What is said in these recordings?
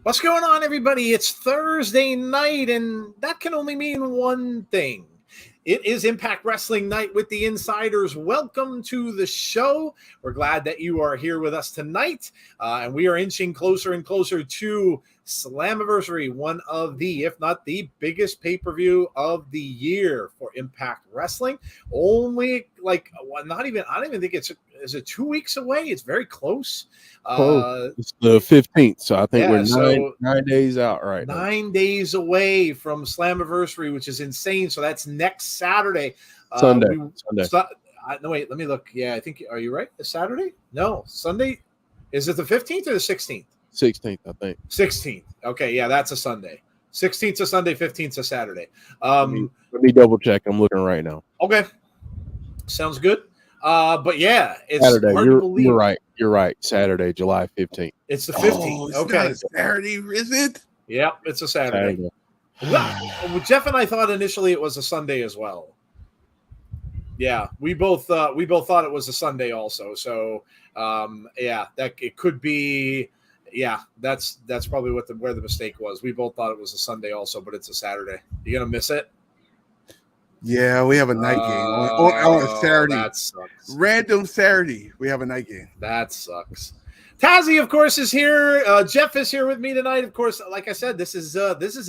What's going on, everybody? It's Thursday night, and that can only mean one thing. It is Impact Wrestling Night with the Insiders. Welcome to the show. We're glad that you are here with us tonight, and we are inching closer and closer to Slammiversary, one of the, if not the biggest pay-per-view of the year for Impact Wrestling. Only I don't even think is it 2 weeks away? It's very close. It's the 15th, so I think we're nine days out right now. 9 days away from Slammiversary, which is insane. So that's next Saturday. Sunday. No, wait, let me look. Yeah, I think, are you right? It's Saturday? No, Sunday. Is it the 15th or the 16th? 16th, I think. 16th. Okay, yeah, that's a Sunday. 16th a Sunday, 15th a Saturday. Let me double check. I'm looking right now. Okay. Sounds good. But yeah, it's Saturday. hard to believe. You're right. Saturday, July 15th. It's the 15th. Oh, it's not a Saturday, is it? Yep, it's a Saturday. Well, Jeff and I thought initially it was a Sunday as well. Yeah, we both thought it was a Sunday also. So that it could be. Yeah, that's probably where the mistake was. We both thought it was a Sunday also, but it's a Saturday. You gonna miss it? Yeah, we have a night game on a Saturday. That sucks. Random Saturday, we have a night game. That sucks. Tazzy, of course, is here. Jeff is here with me tonight. Of course, like I said, this is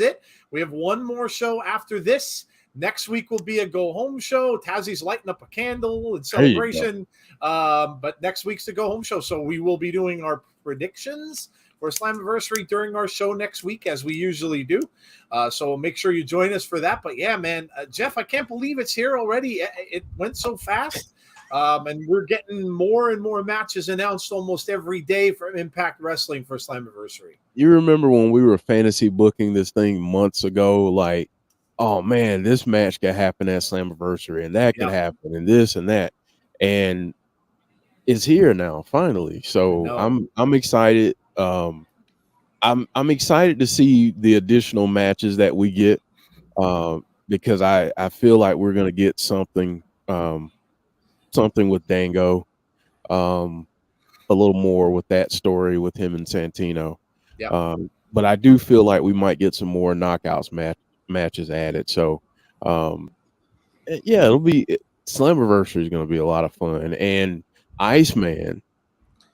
it. We have one more show after this. Next week will be a go-home show. Tazzy's lighting up a candle in celebration. But next week's the go-home show. So we will be doing our predictions for Slammiversary during our show next week, as we usually do. So make sure you join us for that. But yeah, man, Jeff, I can't believe it's here already. It went so fast. And we're getting more and more matches announced almost every day from Impact Wrestling for Slammiversary. You remember when we were fantasy booking this thing months ago, like, oh man, this match could happen at Slammiversary and that could happen and this and that. And it's here now, finally. So I'm excited. I'm excited to see the additional matches that we get, because I feel like we're gonna get something with Dango, a little more with that story with him and Santino. But I do feel like we might get some more knockouts matches added. So yeah, Slammiversary is going to be a lot of fun. And Iceman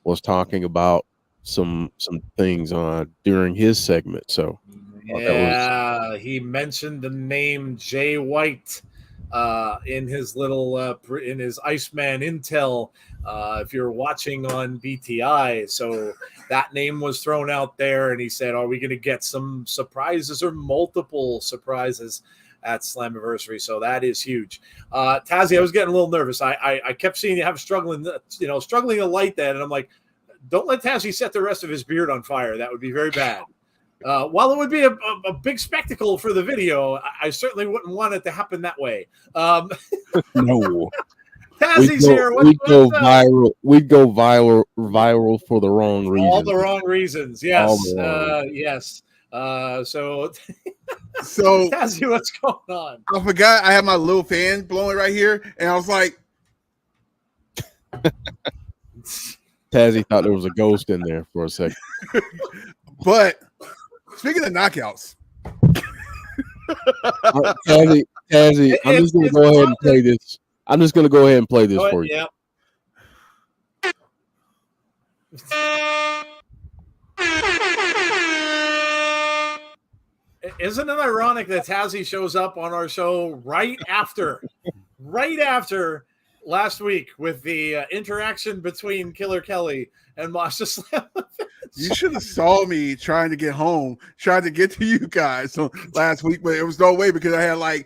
was talking about some things during his segment. So he mentioned the name Jay White in his little in his Iceman intel, if you're watching on BTI. So that name was thrown out there, and he said, are we going to get some surprises or multiple surprises at Slammiversary? So that is huge. Tazzy, I was getting a little nervous. I kept seeing you struggling to light that, and I'm like, don't let Tazzy set the rest of his beard on fire. That would be very bad. While it would be a big spectacle for the video, I certainly wouldn't want it to happen that way. No. Tazzy's here. We'd go viral for the wrong reasons. All the wrong reasons. Yes. Yes. So Tazzy, what's going on? I forgot I had my little fan blowing right here, and I was like, Tazzy thought there was a ghost in there for a second. But speaking of knockouts, Cazzy, I'm just going to go ahead and play this. I'm just going to go ahead and play this for you. Yeah. Isn't it ironic that Tazzy shows up on our show right after last week with the interaction between Killer Kelly and Masha Slam? You should have saw me trying to get home, trying to get to you guys last week, but it was no way because I had I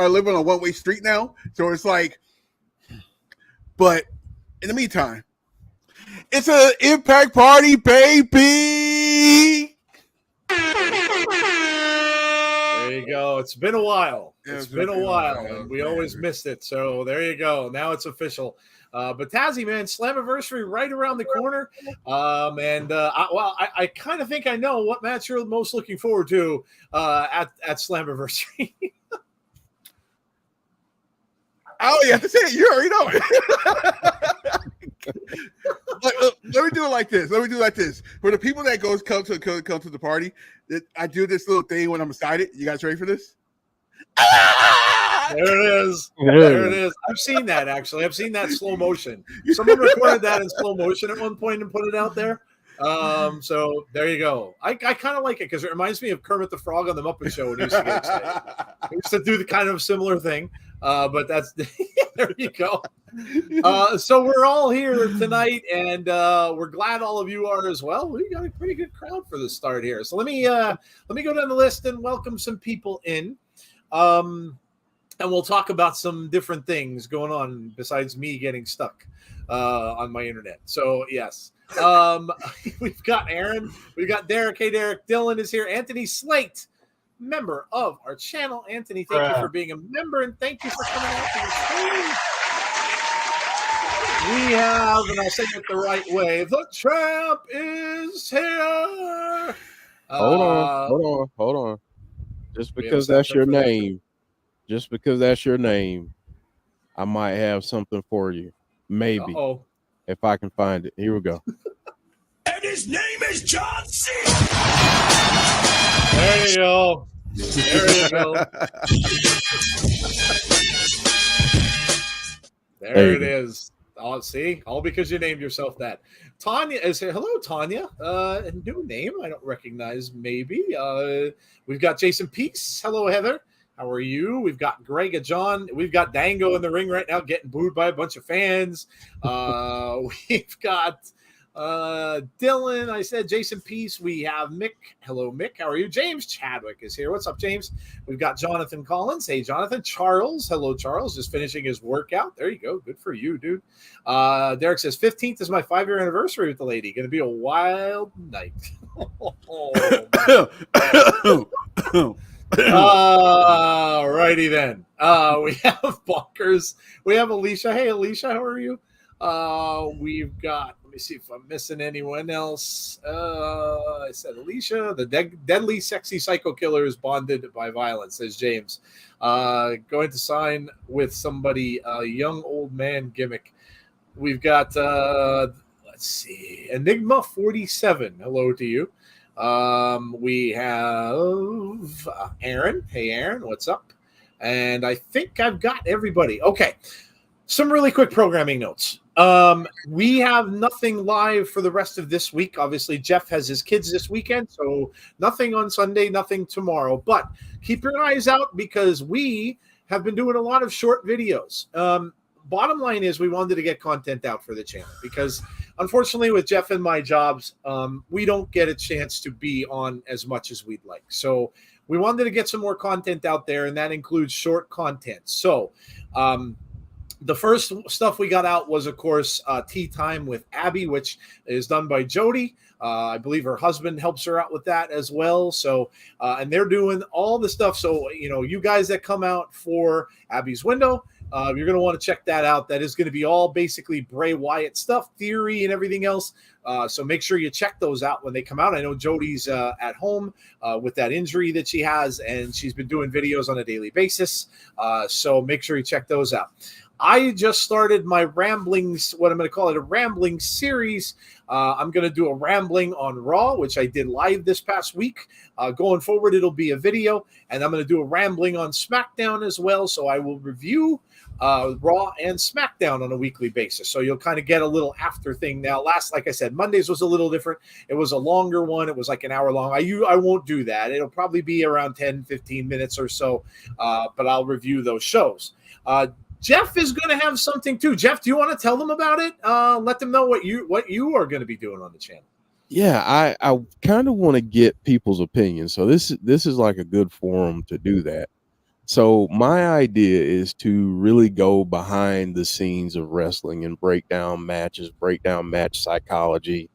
live on a one-way street now, so it's like. But in the meantime, it's an Impact party, baby. There you go. It's been a while. It's been a while, and we always missed it. So there you go. Now it's official. But Tazzy, man, Slammiversary right around the corner. I kind of think I know what match you're most looking forward to at Slammiversary. Oh, you have to say it. You already know it. Let me do it like this. For the people that come to the party, I do this little thing when I'm excited. You guys ready for this? There it is. There it is. I've seen that, actually. I've seen that slow motion. Someone recorded that in slow motion at one point and put it out there. So there you go. I kind of like it because it reminds me of Kermit the Frog on the Muppet Show when he used to get excited. He used to do the kind of similar thing. But that's there you go. So we're all here tonight, and we're glad all of you are as well. We got a pretty good crowd for the start here. So let me go down the list and welcome some people in. And we'll talk about some different things going on besides me getting stuck on my internet. So yes. We've got Aaron, we've got Derek. Hey Derek, Dylan is here. Anthony Slate, member of our channel. Anthony, thank you for being a member, and thank you for coming out to the stream. We have, and I'll say it the right way, the champ is here. Hold on. Just because that's your name, I might have something for you. Maybe. If I can find it. Here we go. And his name is John C. There you go. There it is. Oh, see? All because you named yourself that. Tanya is here. Hello, Tanya. A new name I don't recognize, maybe. We've got Jason Peace. Hello, Heather. How are you? We've got Greg and John. We've got Dango in the ring right now getting booed by a bunch of fans. We've got Dylan. I said Jason Peace. We have Mick. Hello, Mick. How are you? James Chadwick is here. What's up, James? We've got Jonathan Collins. Hey, Jonathan. Charles. Hello, Charles. Just finishing his workout. There you go. Good for you, dude. Derek says 15th is my 5-year anniversary with the lady. Going to be a wild night. Righty then. We have Bonkers. We have Alicia. Hey, Alicia, how are you? We've got, let me see if I'm missing anyone else. I said Alicia, the deadly sexy psycho killer is bonded by violence, says James. Going to sign with somebody, a young old man gimmick. We've got, let's see, Enigma 47. Hello to you. We have Aaron. Hey, Aaron, what's up? And I think I've got everybody. Okay. Some really quick programming notes. We have nothing live for the rest of this week. Obviously, Jeff has his kids this weekend, so nothing on Sunday, nothing tomorrow. But keep your eyes out because we have been doing a lot of short videos. Bottom line is we wanted to get content out for the channel because unfortunately with Jeff and my jobs, we don't get a chance to be on as much as we'd like. So we wanted to get some more content out there, and that includes short content. So the first stuff we got out was, of course, Tea Time with Abby, which is done by Jody. I believe her husband helps her out with that as well. So, and they're doing all the stuff. So, you know, you guys that come out for Abby's Window, you're going to want to check that out. That is going to be all basically Bray Wyatt stuff, theory, and everything else. So make sure you check those out when they come out. I know Jody's at home with that injury that she has, and she's been doing videos on a daily basis. So make sure you check those out. I just started my ramblings, what I'm going to call it, a rambling series. I'm going to do a rambling on Raw, which I did live this past week. Going forward, it'll be a video, and I'm going to do a rambling on SmackDown as well. So I will review Raw and SmackDown on a weekly basis. So you'll kind of get a little after thing now. Like I said, Mondays was a little different. It was a longer one. It was like an hour long. I won't do that. It'll probably be around 10, 15 minutes or so, but I'll review those shows. Jeff is going to have something too. Jeff, do you want to tell them about it? Let them know what you are going to be doing on the channel. Yeah, I kind of want to get people's opinions. So this is like a good forum to do that. So my idea is to really go behind the scenes of wrestling and break down matches, break down match psychology,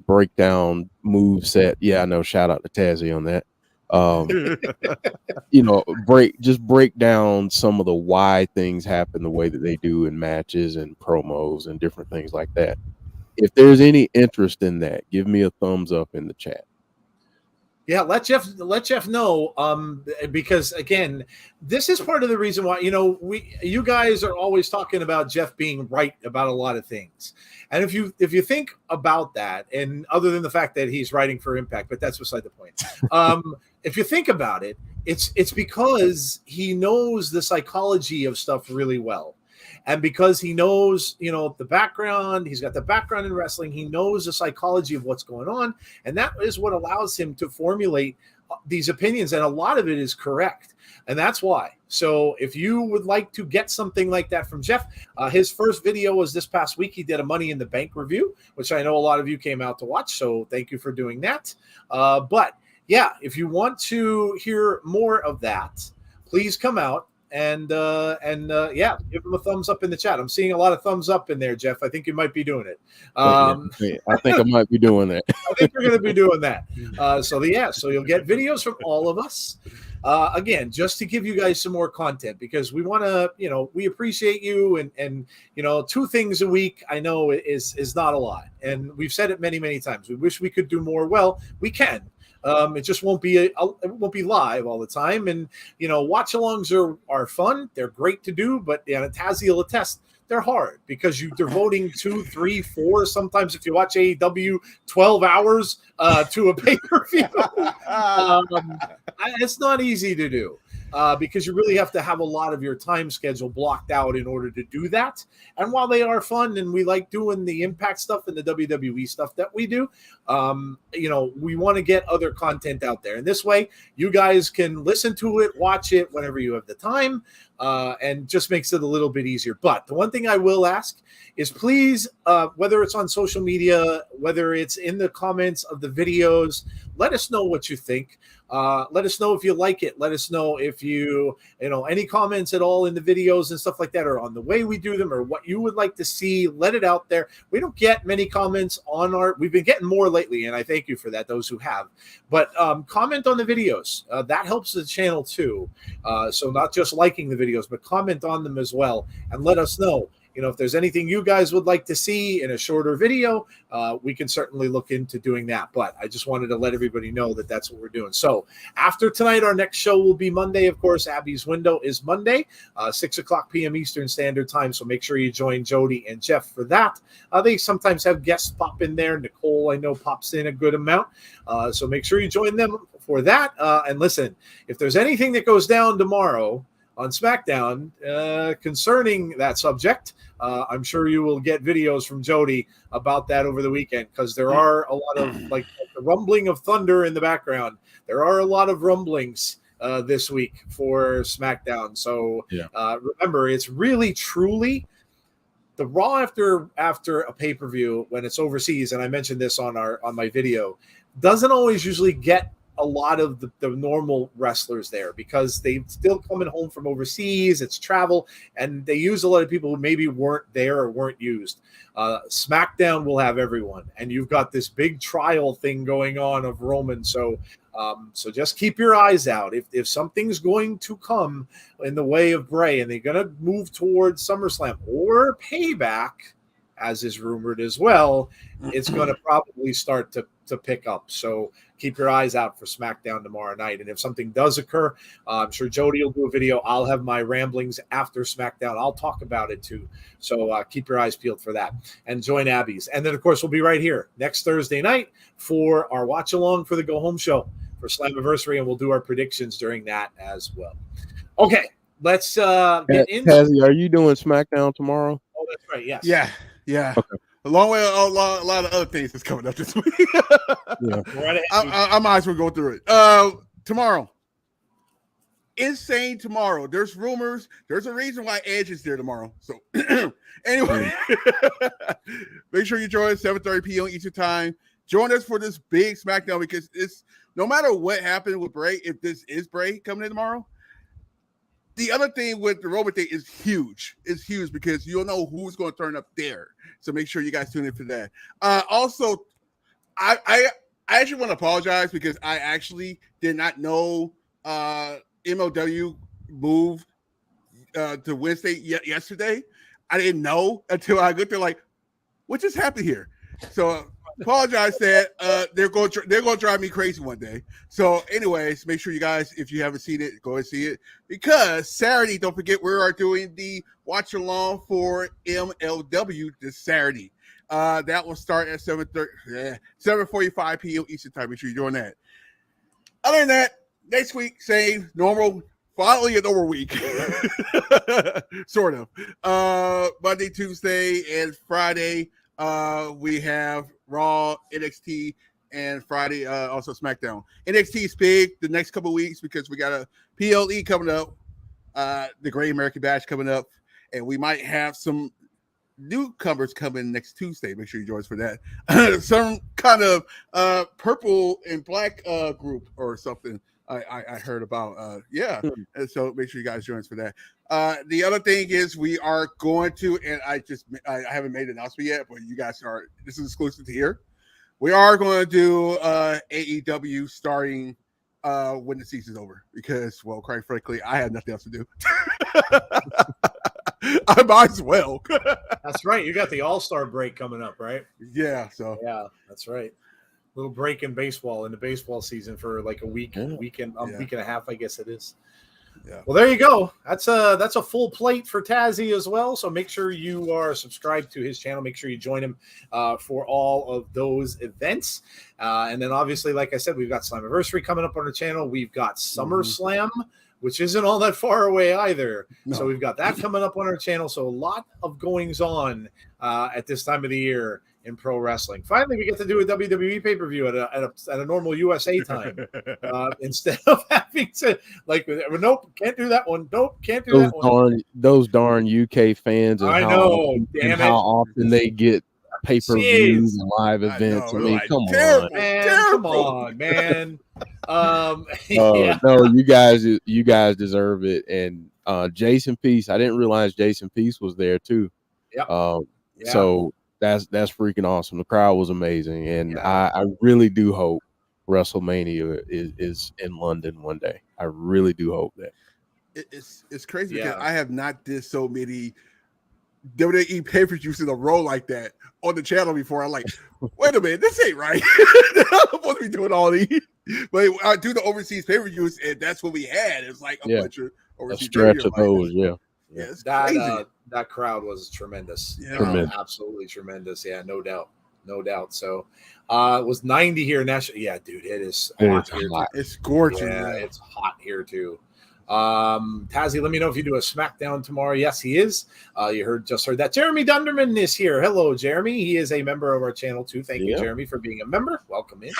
break down moveset. Yeah, I know. Shout out to Tazzy on that. You know, break down some of the why things happen the way that they do in matches and promos and different things like that. If there's any interest in that, give me a thumbs up in the chat. Yeah, let Jeff know, because again, this is part of the reason why, you know, you guys are always talking about Jeff being right about a lot of things. And if you think about that, and other than the fact that he's writing for Impact, but that's beside the point. If you think about it, it's because he knows the psychology of stuff really well. And because he knows, you know, the background, he's got the background in wrestling, he knows the psychology of what's going on. And that is what allows him to formulate these opinions. And a lot of it is correct. And that's why. So if you would like to get something like that from Jeff, his first video was this past week. He did a Money in the Bank review, which I know a lot of you came out to watch. So thank you for doing that. But yeah, if you want to hear more of that, please come out. And yeah, give them a thumbs up in the chat. I'm seeing a lot of thumbs up in there, Jeff. I think you might be doing it. I think I might be doing that. I think you're going to be doing that. So you'll get videos from all of us. Again, just to give you guys some more content because we want to, you know, we appreciate you and you know, 2 things a week I know is not a lot. And we've said it many, many times. We wish we could do more. Well, we can. It just won't be live all the time. And, you know, watch-alongs are fun. They're great to do, but Tazzy will attest, they're hard because you're devoting 2, 3, 4, sometimes if you watch AEW, 12 hours to a pay-per-view. It's not easy to do. because you really have to have a lot of your time schedule blocked out in order to do that. And while they are fun and we like doing the Impact stuff and the WWE stuff that we do, we want to get other content out there. And this way, you guys can listen to it, watch it whenever you have the time, and just makes it a little bit easier. But the one thing I will ask is please, whether it's on social media, whether it's in the comments of the videos, let us know what you think. Let us know if you like it. Let us know if you any comments at all in the videos and stuff like that, or on the way we do them, or what you would like to see. Let it out there. We don't get many comments on we've been getting more lately, and I thank you for that, those who have. But comment on the videos. That helps the channel too. So not just liking the videos, but comment on them as well, and let us know. If there's anything you guys would like to see in a shorter video, we can certainly look into doing that. But I just wanted to let everybody know that that's what we're doing. So after tonight, our next show will be Monday. Of course, Abby's window is Monday, 6 o'clock p.m. Eastern Standard Time. So make sure you join Jody and Jeff for that. They sometimes have guests pop in there. Nicole, I know, pops in a good amount. So make sure you join them for that. And listen, if there's anything that goes down tomorrow on SmackDown concerning that subject, I'm sure you will get videos from Jody about that over the weekend, because there are a lot of like the rumbling of thunder in the background. There are a lot of rumblings this week for SmackDown. So remember, it's really truly the Raw after a pay-per-view when it's overseas, and I mentioned this on my video, doesn't always usually get a lot of the normal wrestlers there, because they still coming home from overseas. It's travel, and they use a lot of people who maybe weren't there or weren't used. SmackDown will have everyone, and you've got this big trial thing going on of Roman. So just keep your eyes out. If something's going to come in the way of Bray, and they're going to move towards SummerSlam or Payback, as is rumored as well, it's going to probably start to pick up. So keep your eyes out for SmackDown tomorrow night. And if something does occur, I'm sure Jody will do a video. I'll have my ramblings after SmackDown. I'll talk about it too. So keep your eyes peeled for that, and join Abby's. And then, of course, we'll be right here next Thursday night for our watch along for the Go Home show for Slammiversary, and we'll do our predictions during that as well. Okay, let's get into Kazzy, are you doing SmackDown tomorrow? Oh, that's right. Yes. Yeah. Okay. Along with a lot of other things that's coming up this week. I might as well go through it. Tomorrow. Insane tomorrow. There's rumors. There's a reason why Edge is there tomorrow. So anyway, make sure you join us 7:30 p.m. Eastern time. Join us for this big SmackDown, because it's no matter what happened with Bray, if this is Bray coming in tomorrow. The other thing with the Roman thing is huge. It's huge because you'll know who's going to turn up there. So make sure you guys tune in for that. Also, I actually want to apologize because I actually did not know MLW moved to Wednesday yesterday. I didn't know until I looked there like, what just happened here? So apologize that they're going to drive me crazy one day. So anyways, make sure you guys, if you haven't seen it, go and see it, because Saturday, don't forget, we are doing the watch along for MLW this Saturday. That will start at 7:45 p.m. Eastern time. Make sure you're doing that. Other than that, next week, same normal, finally a normal week. Sort of. Monday, Tuesday, and Friday, we have Raw, NXT, and Friday also SmackDown. NXT is big the next couple of weeks because we got a PLE coming up, the Great American Bash coming up, and we might have some newcomers coming next Tuesday. Make sure you join us for that. Some kind of purple and black group or something I heard about. And so make sure you guys join us for that. The other thing is we are going to, and I haven't made an announcement yet, but you guys are, this is exclusive to here. We are going to do AEW starting when the season's over, because, well, quite frankly, I have nothing else to do. I might as well. That's right. You got the All-Star break coming up, right? Yeah. So yeah, that's right. Little break in baseball, in the baseball season for like a week, week and a half, I guess it is. Yeah. Well, there you go. That's a full plate for Tazzy as well. So make sure you are subscribed to his channel. Make sure you join him for all of those events. And then obviously, like I said, we've got Slammiversary coming up on the channel. We've got SummerSlam, which isn't all that far away either. No. So we've got that coming up on our channel. So a lot of goings on at this time of the year in pro wrestling. Finally, we get to do a WWE pay-per-view at a normal USA time instead of having to nope, can't do that one. Nope, can't do that one. Those darn UK fans and how often they get pay-per-views and live events. I mean, come on, man, come on, man. Yeah. No, you guys deserve it. And Jason Peace, I didn't realize Jason Peace was there too. Yeah. So that's freaking awesome. The crowd was amazing, and I really do hope WrestleMania is in London one day. I really do hope that. It's crazy because I have not did so many WWE pay-per-views in a row like that on the channel before. I'm like, wait a minute, this ain't right. I'm supposed to be doing all these, but I do the overseas pay-per-views, and that's what we had. It's like a bunch of overseas stretch of those, Yeah, it's crazy. That crowd was tremendous. Yeah. Absolutely tremendous. Yeah, no doubt. So it was 90 here nationally. Yeah, dude, it is hot here. It's scorching. Yeah, it's hot here too. Tazzy, let me know if you do a SmackDown tomorrow. Yes, he is. You just heard that. Jeremy Dunderman is here. Hello, Jeremy. He is a member of our channel too. Thank you, Jeremy, for being a member. Welcome in.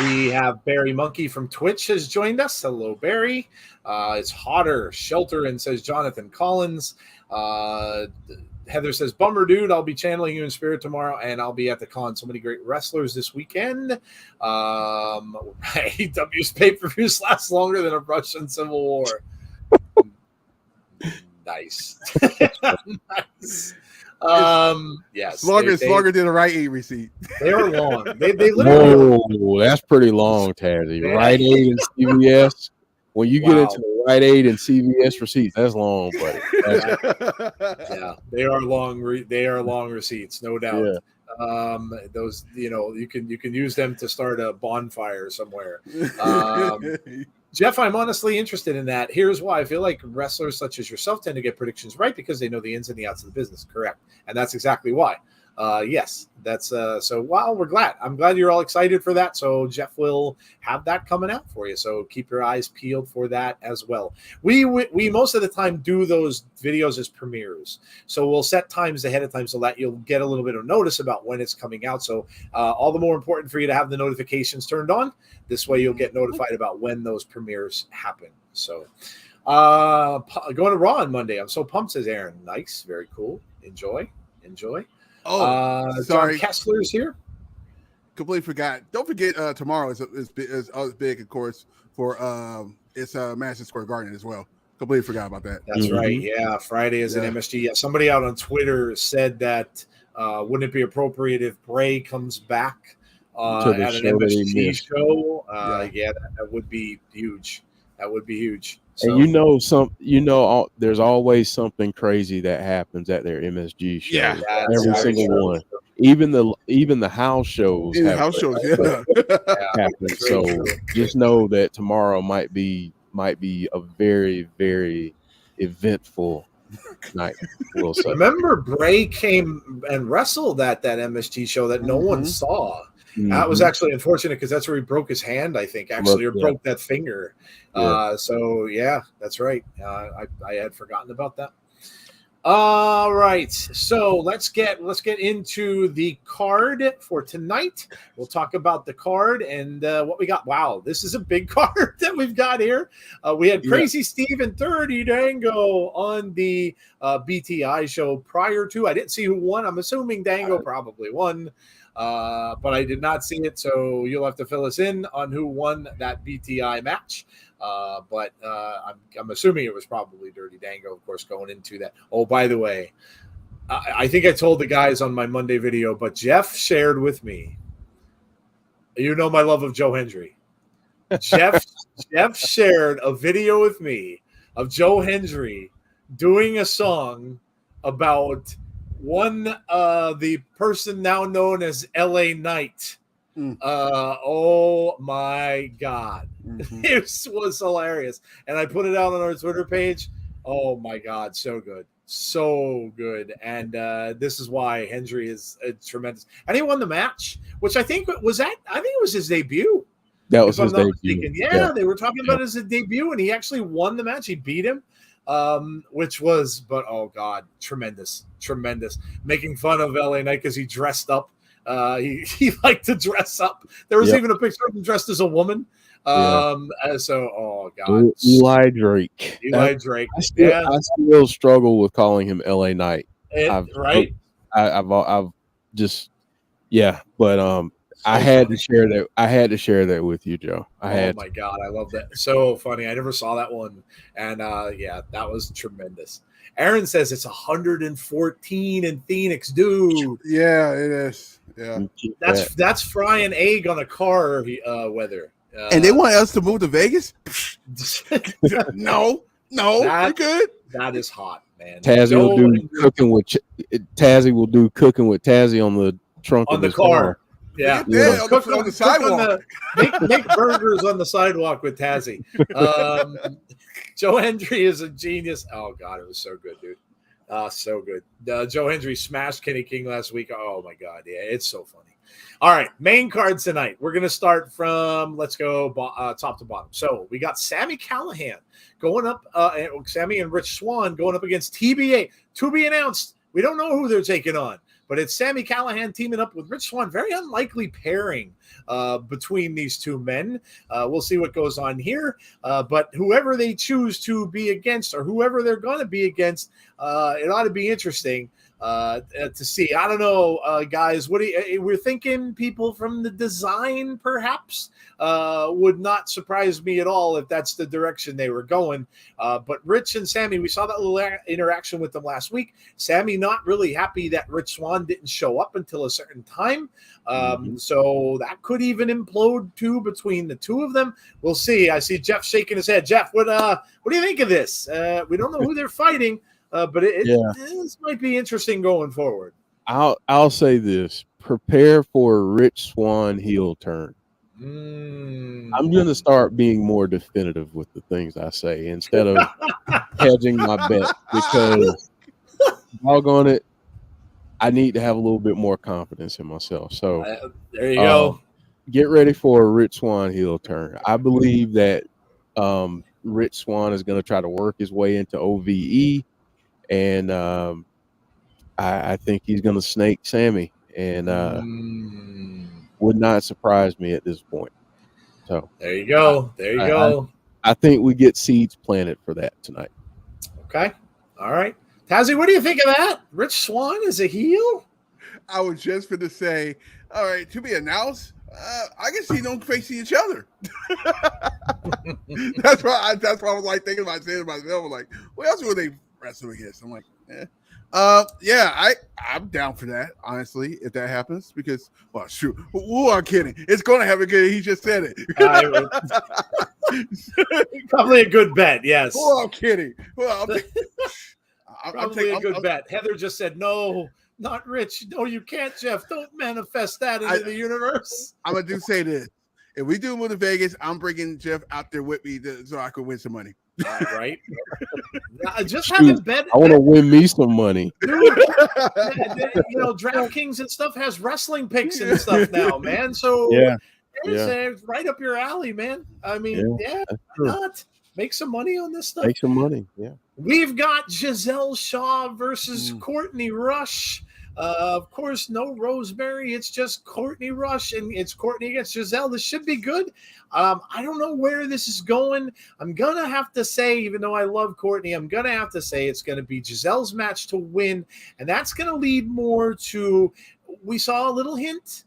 We have Barry Monkey from Twitch has joined us. Hello, Barry. It's hotter. Shelter and says Jonathan Collins. Heather says, bummer, dude. I'll be channeling you in spirit tomorrow, and I'll be at the con. So many great wrestlers this weekend. AEW's pay-per-views last longer than a Russian Civil War. Nice. Nice. Yes, it's longer than a Rite Aid receipt. They are long. They literally. Whoa, that's pretty long, Tazzy. Rite Aid and CVS. When you get into Rite Aid and CVS receipts, that's long, buddy. Yeah, they are long. They are long receipts, no doubt. Yeah. Those, you can use them to start a bonfire somewhere. Jeff, I'm honestly interested in that. Here's why. I feel like wrestlers such as yourself tend to get predictions right because they know the ins and the outs of the business. Correct. And that's exactly why. Yes, that's so wow, we're glad. I'm glad you're all excited for that. So Jeff will have that coming out for you. So keep your eyes peeled for that as well. We most of the time do those videos as premieres. So we'll set times ahead of time so that you'll get a little bit of notice about when it's coming out. So all the more important for you to have the notifications turned on. This way you'll get notified about when those premieres happen. So going to Raw on Monday. I'm so pumped, says Aaron. Nice, very cool. Enjoy. Sorry, John Kessler's here. Completely forgot. Don't forget tomorrow is big, of course, for it's Madison Square Garden as well. Completely forgot about that. That's right. Yeah, Friday is an MSG. Yeah, somebody out on Twitter said that wouldn't it be appropriate if Bray comes back at an MSG show? That would be huge. That would be huge. So, and there's always something crazy that happens at their MSG show. Yeah, every single one. Even the house shows. Happen. So just know that tomorrow might be a very, very eventful night. We'll say. Remember, Bray came and wrestled at that MSG show that no one saw. That was actually unfortunate because that's where he broke his hand, I think, broke that finger. So yeah, that's right. I had forgotten about that. All right, so let's get into the card for tonight. We'll talk about the card and what we got. Wow, this is a big card that we've got here. We had Crazy Steve and 30 Dango on the BTI show prior to. I didn't see who won. I'm assuming Dango probably won. But I did not see it, so you'll have to fill us in on who won that BTI match. But I'm assuming it was probably Dirty Dango, of course, going into that. Oh, by the way, I think I told the guys on my Monday video, but Jeff shared with me. You know my love of Joe Hendry. Jeff shared a video with me of Joe Hendry doing a song about the person now known as LA Knight. Oh my God. It was hilarious. And I put it out on our Twitter page. Oh my God. So good. So good. And this is why Hendry is tremendous. And he won the match, which I think it was his debut. That was his debut. Mistaken. Yeah, they were talking about his debut, and he actually won the match. He beat him, which was, but oh god, tremendous. Making fun of LA Knight because he dressed up. He liked to dress up. There was even a picture of him dressed as a woman. So god, Eli Drake. Eli Drake. I still struggle with calling him LA Knight. I've just but I had to share that. I had to share that with you, Joe. My god, I love that. So funny. I never saw that one, and that was tremendous. Aaron says it's 114 in Phoenix, dude. Yeah, it is. Yeah, that's frying egg on a car weather. And they want us to move to Vegas? No, we're good. That is hot, man. Tazzy will do cooking with Tazzy on the trunk of the car. Yeah, on the sidewalk. Make burgers on the sidewalk with Tazzy. Joe Hendry is a genius. Oh god, it was so good, dude. So good. Joe Hendry smashed Kenny King last week. Oh my god, yeah, it's so funny. All right, main card tonight. We're going to start from, let's go top to bottom. So we got Sami Callihan going up, Sami and Rich Swann going up against TBA. To be announced. We don't know who they're taking on, but it's Sami Callihan teaming up with Rich Swann. Very unlikely pairing between these two men. We'll see what goes on here. But whoever they choose to be against, or whoever they're going to be against, it ought to be interesting. To see. I don't know, guys. We're thinking people from the design perhaps would not surprise me at all if that's the direction they were going. But Rich and Sami, we saw that little interaction with them last week. Sami not really happy that Rich Swann didn't show up until a certain time. So that could even implode too between the two of them. We'll see. I see Jeff shaking his head. Jeff, what do you think of this? We don't know who they're fighting. But this might be interesting going forward. I'll say this: prepare for a Rich Swann heel turn. I'm going to start being more definitive with the things I say instead of hedging my bet, because doggone it, I need to have a little bit more confidence in myself. So there you go. Get ready for a Rich Swann heel turn. I believe that Rich Swann is going to try to work his way into OVE. And I think he's going to snake Sami, and would not surprise me at this point. So there you go. I think we get seeds planted for that tonight. Okay. All right. Tazzy, what do you think of that? Rich Swann is a heel? I was just going to say, all right, to be announced, I can see them facing each other. That's why I was like thinking about saying to myself, like, what else would they wrestle against? I'm like, I'm down for that, honestly, if that happens, because, well, shoot, who are kidding? It's going to happen again. He just said it. Probably a good bet, yes. Who are kidding? Well, probably a good bet. Heather just said, no, not Rich. No, you can't, Jeff. Don't manifest that into the universe. I'm going to say this. If we do move to Vegas, I'm bringing Jeff out there with me so I can win some money. Right? Just haven't bet. I want to win me some money. Dude, DraftKings and stuff has wrestling picks and stuff now, man. So it's right up your alley, man. I mean, why not? Make some money on this stuff. Make some money, yeah. We've got Giselle Shaw versus Courtney Rush. Of course, no Rosemary. It's just Courtney Rush, and it's Courtney against Giselle. This should be good. I don't know where this is going. I'm going to have to say, even though I love Courtney, I'm going to have to say it's going to be Giselle's match to win, and that's going to lead more to, we saw a little hint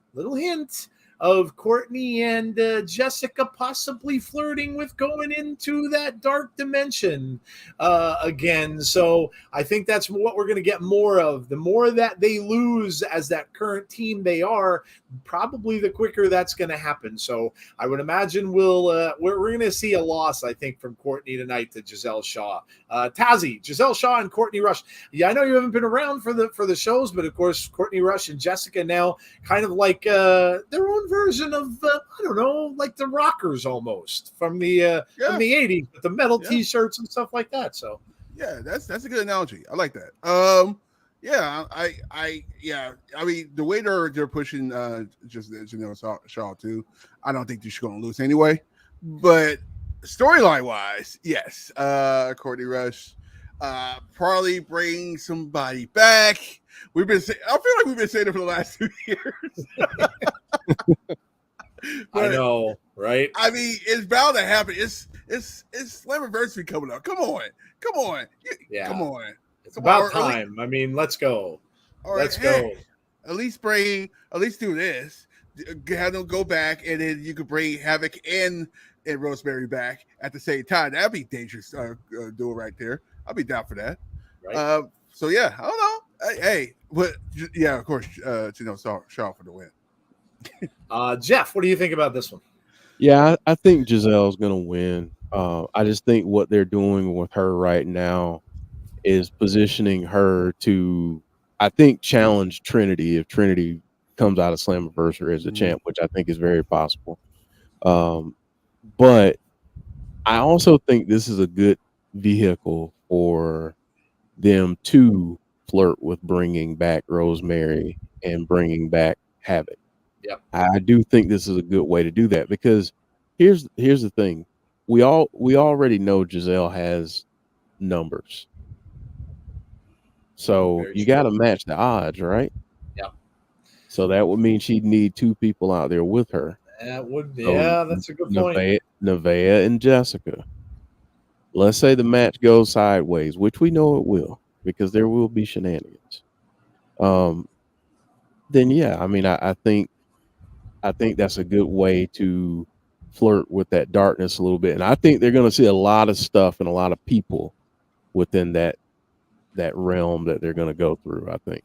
of Courtney and Jessica possibly flirting with going into that dark dimension again. So I think that's what we're going to get more of. The more that they lose as that current team they are, probably the quicker that's going to happen. So I would imagine we're going to see a loss, I think, from Courtney tonight to Giselle Shaw. Tazzy, Giselle Shaw and Courtney Rush. Yeah, I know you haven't been around for the shows, but of course, Courtney Rush and Jessica now kind of like their own version of I don't know, like the Rockers almost from the 80s with the metal T-shirts and stuff like that. So Yeah, that's a good analogy. I like that. Yeah, I mean, the way they're pushing just Shaw too, I don't think she's going to lose anyway. But storyline wise, yes, Courtney Rush probably bring somebody back. I feel like we've been saying it for the last 2 years. I know, right? I mean, it's bound to happen. It's Slammiversary coming up. Come on. Yeah. Come on. It's about time. I mean, let's go. Let's go. At least do this. Have them go back, and then you could bring Havoc and Rosemary back at the same time. That'd be dangerous duel right there. I'll be down for that. Right. So yeah, I don't know. Hey, but yeah, of course, Shaw for the win. Jeff, what do you think about this one? Yeah, I think Giselle's gonna win. I just think what they're doing with her right now is positioning her to, I think, challenge Trinity if Trinity comes out of Slammiversary as a champ, which I think is very possible. But I also think this is a good vehicle for them to flirt with bringing back Rosemary and bringing back Havoc. Yep. I do think this is a good way to do that because here's the thing. We already know Giselle has numbers. So you got to match the odds, right? Yep. So that would mean she'd need 2 people out there with her. That would, yeah, that's a good point. Nevaeh and Jessica. Let's say the match goes sideways, which we know it will, because there will be shenanigans. Then yeah, I mean, I think that's a good way to flirt with that darkness a little bit, and I think they're going to see a lot of stuff and a lot of people within that realm that they're going to go through. I think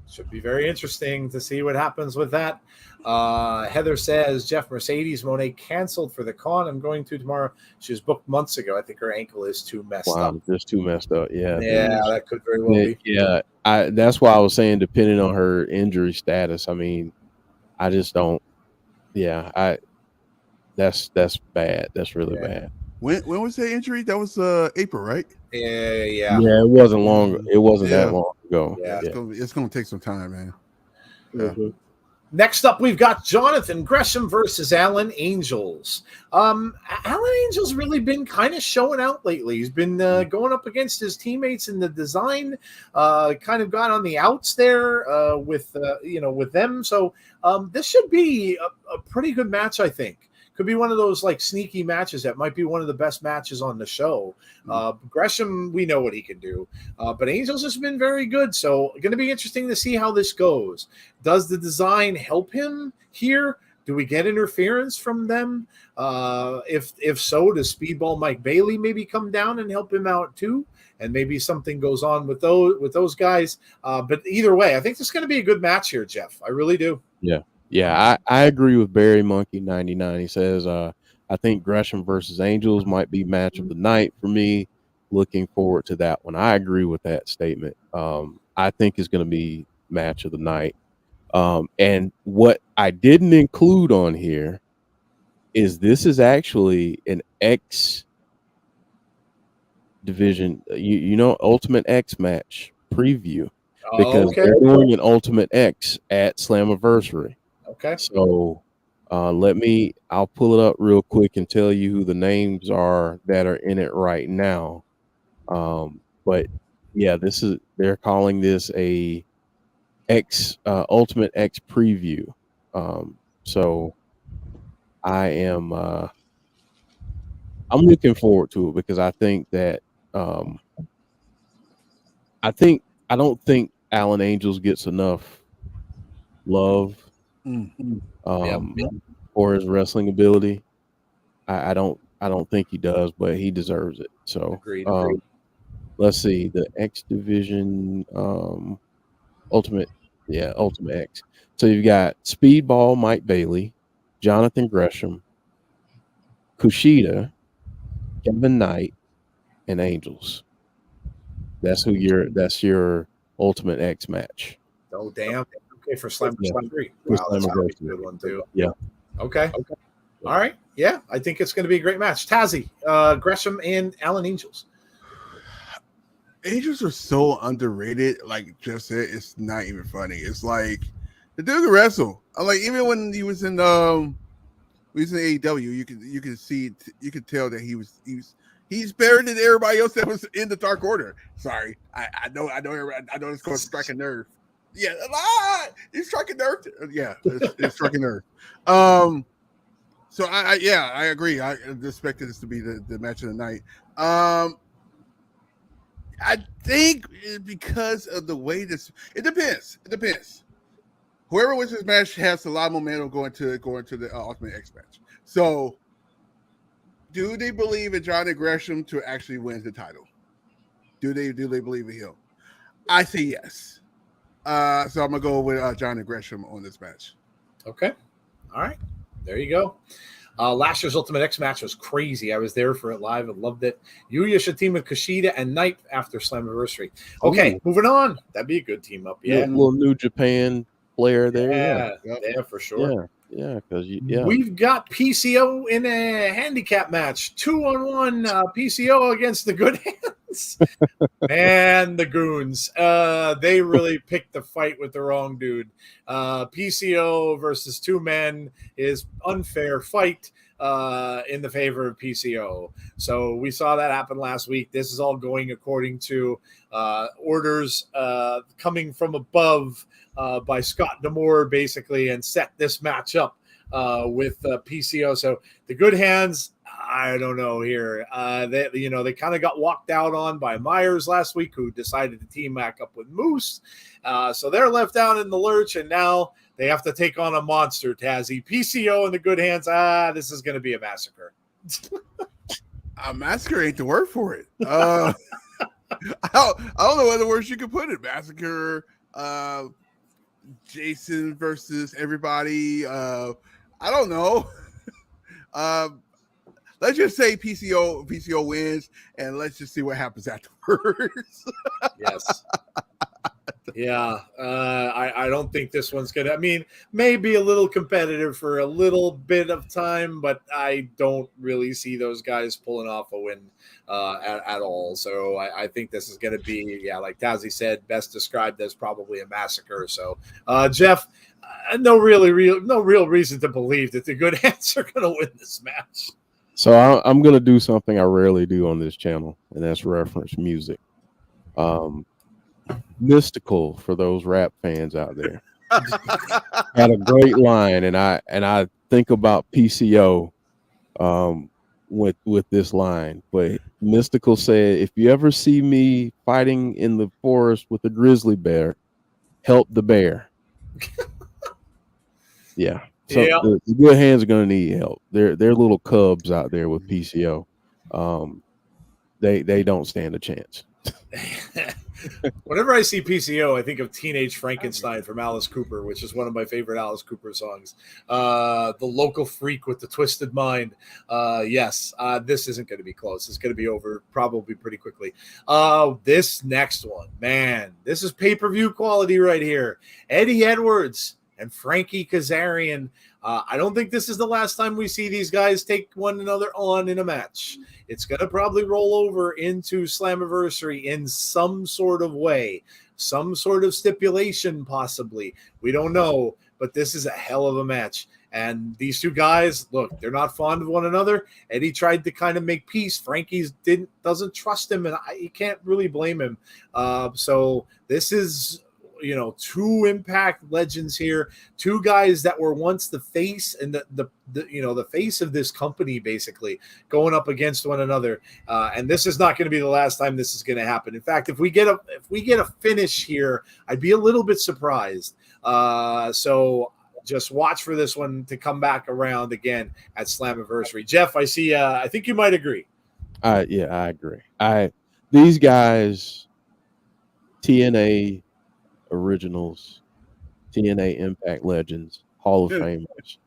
should be very interesting to see what happens with that. Heather says Jeff, Mercedes Monet canceled for the con I'm going to tomorrow. She was booked months ago. I think her ankle is too messed up. Just too messed up. Yeah, that could very well be. Yeah, that's why I was saying depending on her injury status. I mean, I just don't. Yeah, that's bad. That's really bad. When was that injury? That was April, right? Yeah. Yeah, it wasn't long. It wasn't that long ago. Yeah, it's gonna take some time, man. Mm-hmm. Next up, we've got Jonathan Gresham versus Alan Angels. Alan Angels really been kind of showing out lately. He's been going up against his teammates in the design. Kind of got on the outs there with them. So this should be a pretty good match, I think. Could be one of those like sneaky matches that might be one of the best matches on the show. Gresham, we know what he can do, but Angels has been very good. So going to be interesting to see how this goes. Does the design help him here? Do we get interference from them? If so, does Speedball Mike Bailey maybe come down and help him out too? And maybe something goes on with those guys. But either way, I think this is going to be a good match here, Jeff. I really do. Yeah, I agree with Barry Monkey 99. He says, I think Gresham versus Angels might be match of the night for me. Looking forward to that one. I agree with that statement. I think it's going to be match of the night. And what I didn't include on here is this is actually an X division, Ultimate X match preview because they're doing an Ultimate X at Slammiversary. Okay. So I'll pull it up real quick and tell you who the names are that are in it right now. But yeah, they're calling this a Ultimate X preview. So I'm looking forward to it because I think that I don't think Alan Angels gets enough love for his wrestling ability. I don't think he does, but he deserves it. So Agreed. Let's see the X division Ultimate X. So you've got Speedball Mike Bailey, Jonathan Gresham, Kushida, Kevin Knight, and Angels. That's your Ultimate X match. Oh damn. Okay, for Slammiversary. Wow, that's a good one too. Yeah. Okay. All right. Yeah, I think it's going to be a great match. Tazzy, Gresham, and Alan Angels. Angels are so underrated. Like Jeff said, it's not even funny. It's like the dude can wrestle. I'm like, even when he was in AEW, you can see, you can tell that he's better than everybody else that was in the Dark Order. Sorry, I know it's going to strike a nerve. Yeah, he's striking nerve. Yeah, it's striking nerve. So I agree. I expected this to be the match of the night. I think because of the way this, it depends. It depends. Whoever wins this match has a lot of momentum going to the Ultimate X match. So, do they believe in Johnny Gresham to actually win the title? Do they believe in him? I say yes. So I'm gonna go with Johnny Gresham on this match. Okay. All right. There you go. Last year's Ultimate X match was crazy. I was there for it live and loved it. Yuya should team with Kushida and Knight after Slammiversary. Okay, moving on. That'd be a good team up. Yeah. Little New Japan player there. Yeah, for sure. Yeah, because we've got PCO in a handicap match. 2-on-1 PCO against the Good Hands. Man, the goons. They really picked the fight with the wrong dude. PCO versus two men is unfair fight in the favor of PCO. So we saw that happen last week. This is all going according to orders coming from above by Scott D'Amore, basically, and set this match up with PCO. So the Good Hands, I don't know here. They kind of got walked out on by Myers last week, who decided to team back up with Moose. So they're left out in the lurch, and now they have to take on a monster, Tazzy. PCO and the Good Hands. This is going to be a massacre. A massacre ain't the word for it. I don't know other words you could put it. Massacre. Jason versus everybody. I don't know. Let's just say PCO wins, and let's just see what happens afterwards. Yes. Yeah. I don't think this one's gonna. I mean, maybe a little competitive for a little bit of time, but I don't really see those guys pulling off a win at all. So I think this is going to be, like Tazzy said, best described as probably a massacre. So Jeff, no real reason to believe that the Good Hands are going to win this match. So I'm going to do something I rarely do on this channel, and that's reference music. Mystical, for those rap fans out there, had a great line, and I think about PCO with this line. But Mystical said, "If you ever see me fighting in the forest with a grizzly bear, help the bear." Yeah. So the Good Hands are going to need help. They're little cubs out there with PCO. They don't stand a chance. Whenever I see PCO, I think of Teenage Frankenstein from Alice Cooper, which is one of my favorite Alice Cooper songs. The local freak with the twisted mind. Yes, this isn't going to be close. It's going to be over probably pretty quickly. This next one, man, this is pay-per-view quality right here. Eddie Edwards and Frankie Kazarian. I don't think this is the last time we see these guys take one another on in a match. It's going to probably roll over into Slammiversary in some sort of way, some sort of stipulation possibly. We don't know, but this is a hell of a match. And these two guys, look, they're not fond of one another. Eddie tried to kind of make peace. Frankie doesn't trust him, and you can't really blame him. So this is, two Impact legends here, two guys that were once the face and the face of this company, basically going up against one another. And this is not going to be the last time this is going to happen. In fact, if we get a finish here, I'd be a little bit surprised. So just watch for this one to come back around again at Slammiversary. Jeff, I see. I think you might agree. Yeah, I agree. These guys, TNA originals, TNA Impact legends, Hall of Famers,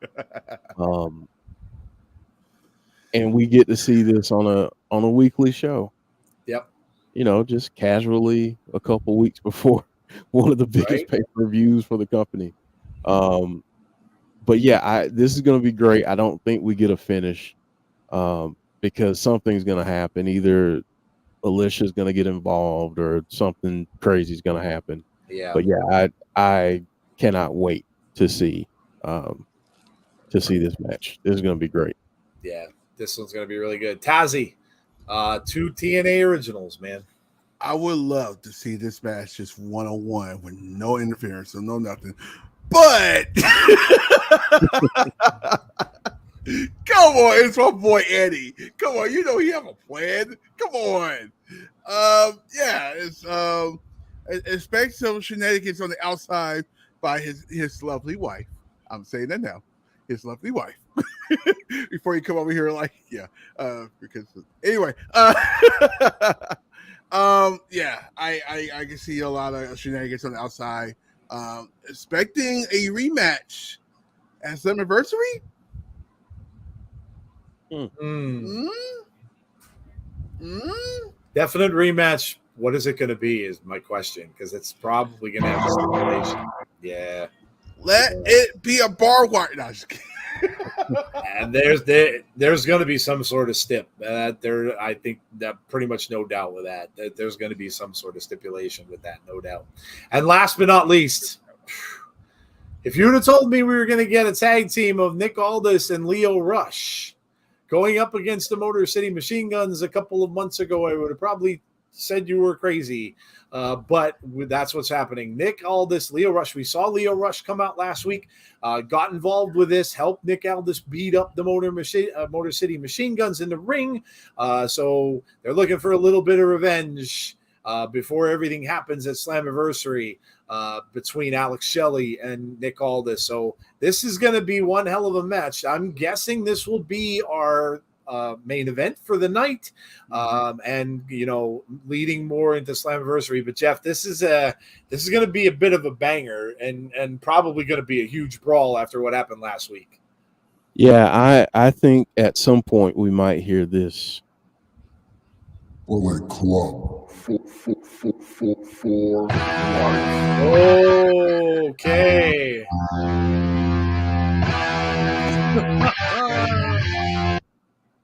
and we get to see this on a weekly show. Yep. Just casually a couple weeks before one of the biggest pay-per-views for the company. But yeah, this is going to be great. I don't think we get a finish because something's going to happen. Either Alicia's going to get involved or something crazy is going to happen. Yeah. But yeah, I cannot wait to see this match. This is going to be great. Yeah, this one's going to be really good. Tazzy, 2 TNA originals, man. I would love to see this match just one-on-one with no interference and no nothing. But come on, it's my boy Eddie. Come on, you know he have a plan. Come on. Yeah, it's expect some shenanigans on the outside by his lovely wife. I'm saying that now. His lovely wife. Before you come over here like, yeah. Because anyway, yeah, I can see a lot of shenanigans on the outside. Expecting a rematch at Slammiversary. Definite rematch. What is it going to be is my question, because it's probably going to have a stipulation. Yeah. Let it be a bar wire. No, just kidding. And there's going to be some sort of stip. I think that pretty much no doubt with that there's going to be some sort of stipulation with that, no doubt. And last but not least, if you would have told me we were going to get a tag team of Nick Aldis and Lio Rush going up against the Motor City Machine Guns a couple of months ago, I would have probably said you were crazy. But that's what's happening. Nick Aldis, Lio Rush. We saw Lio Rush come out last week, got involved with this, helped Nick Aldis beat up the Motor City Machine Guns in the ring. So they're looking for a little bit of revenge before everything happens at Slammiversary between Alex Shelley and Nick Aldis. So this is going to be one hell of a match. I'm guessing this will be our main event for the night, and leading more into Slammiversary. But Jeff, this is going to be a bit of a banger, and probably going to be a huge brawl after what happened last week. Yeah, I think at some point we might hear this. Bullet Club. Okay.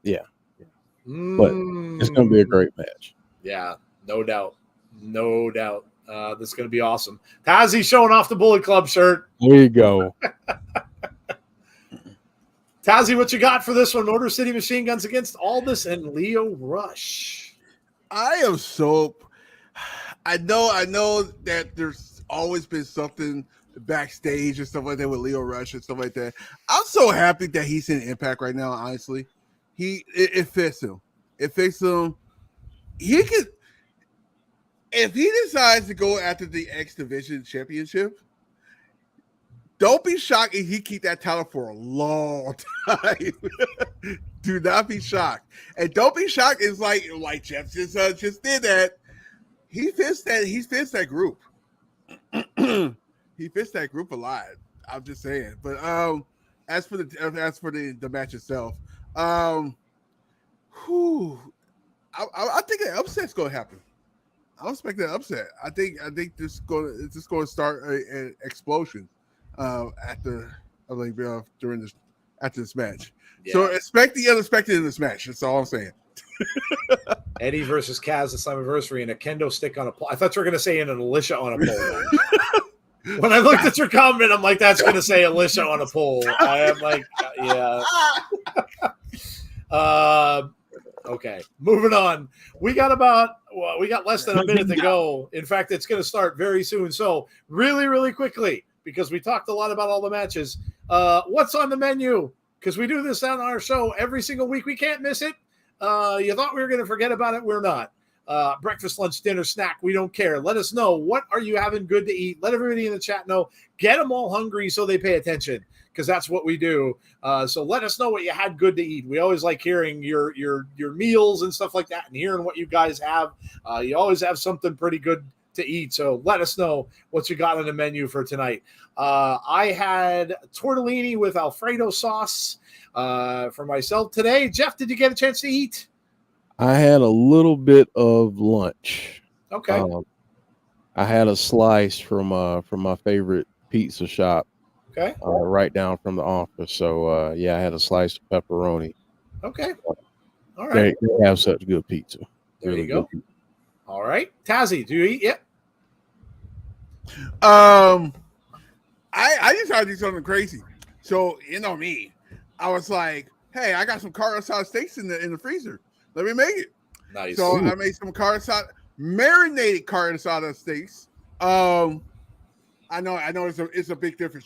Yeah. But it's going to be a great match. Yeah, no doubt. No doubt. This is going to be awesome. Tazzy showing off the Bullet Club shirt. There you go. Tazzy, what you got for this one? Motor City Machine Guns against Aldis and Lio Rush. I am so. I know that there's always been something backstage and stuff like that with Lio Rush and stuff like that. I'm so happy that he's in Impact right now. Honestly, it fits him. It fits him. He could, if he decides to go after the X Division Championship. Don't be shocked if he keep that title for a long time. Do not be shocked, and don't be shocked. It's like Jeff just did that. He fits that group. He fits that group a lot. I'm just saying. But as for the match itself, I think an upset's going to happen. I expect an upset. I think this is going to start an explosion after this match. Yeah. So expect the unexpected in this match. That's all I'm saying. Eddie versus Kaz at Slammiversary and a kendo stick on a pole. I thought you were going to say an Alicia on a pole. When I looked at your comment, I'm like, that's going to say Alicia on a pole. I am like, yeah. Okay, moving on. We got less than a minute to go. In fact, it's going to start very soon. So really, really quickly, because we talked a lot about all the matches. What's on the menu? Because we do this on our show every single week. We can't miss it. You thought we were going to forget about it. We're not. Breakfast, lunch, dinner, snack. We don't care. Let us know. What are you having good to eat? Let everybody in the chat know. Get them all hungry so they pay attention, because that's what we do. So let us know what you had good to eat. We always like hearing your meals and stuff like that, and hearing what you guys have. You always have something pretty good to eat. So let us know what you got on the menu for tonight. I had tortellini with Alfredo sauce for myself today. Jeff, did you get a chance to eat? I had a little bit of lunch. Okay. I had a slice from my favorite pizza shop. Okay. Right down from the office. So yeah, I had a slice of pepperoni. Okay. All right. They have such good pizza. There Really you go. good. All right. Tazzy, do you eat yet? I just tried to do something crazy. So you know me, I was like, "Hey, I got some carne asada steaks in the freezer. Let me make it." Nice. So I made some carne asada, marinated carne asada steaks. I know it's a big difference.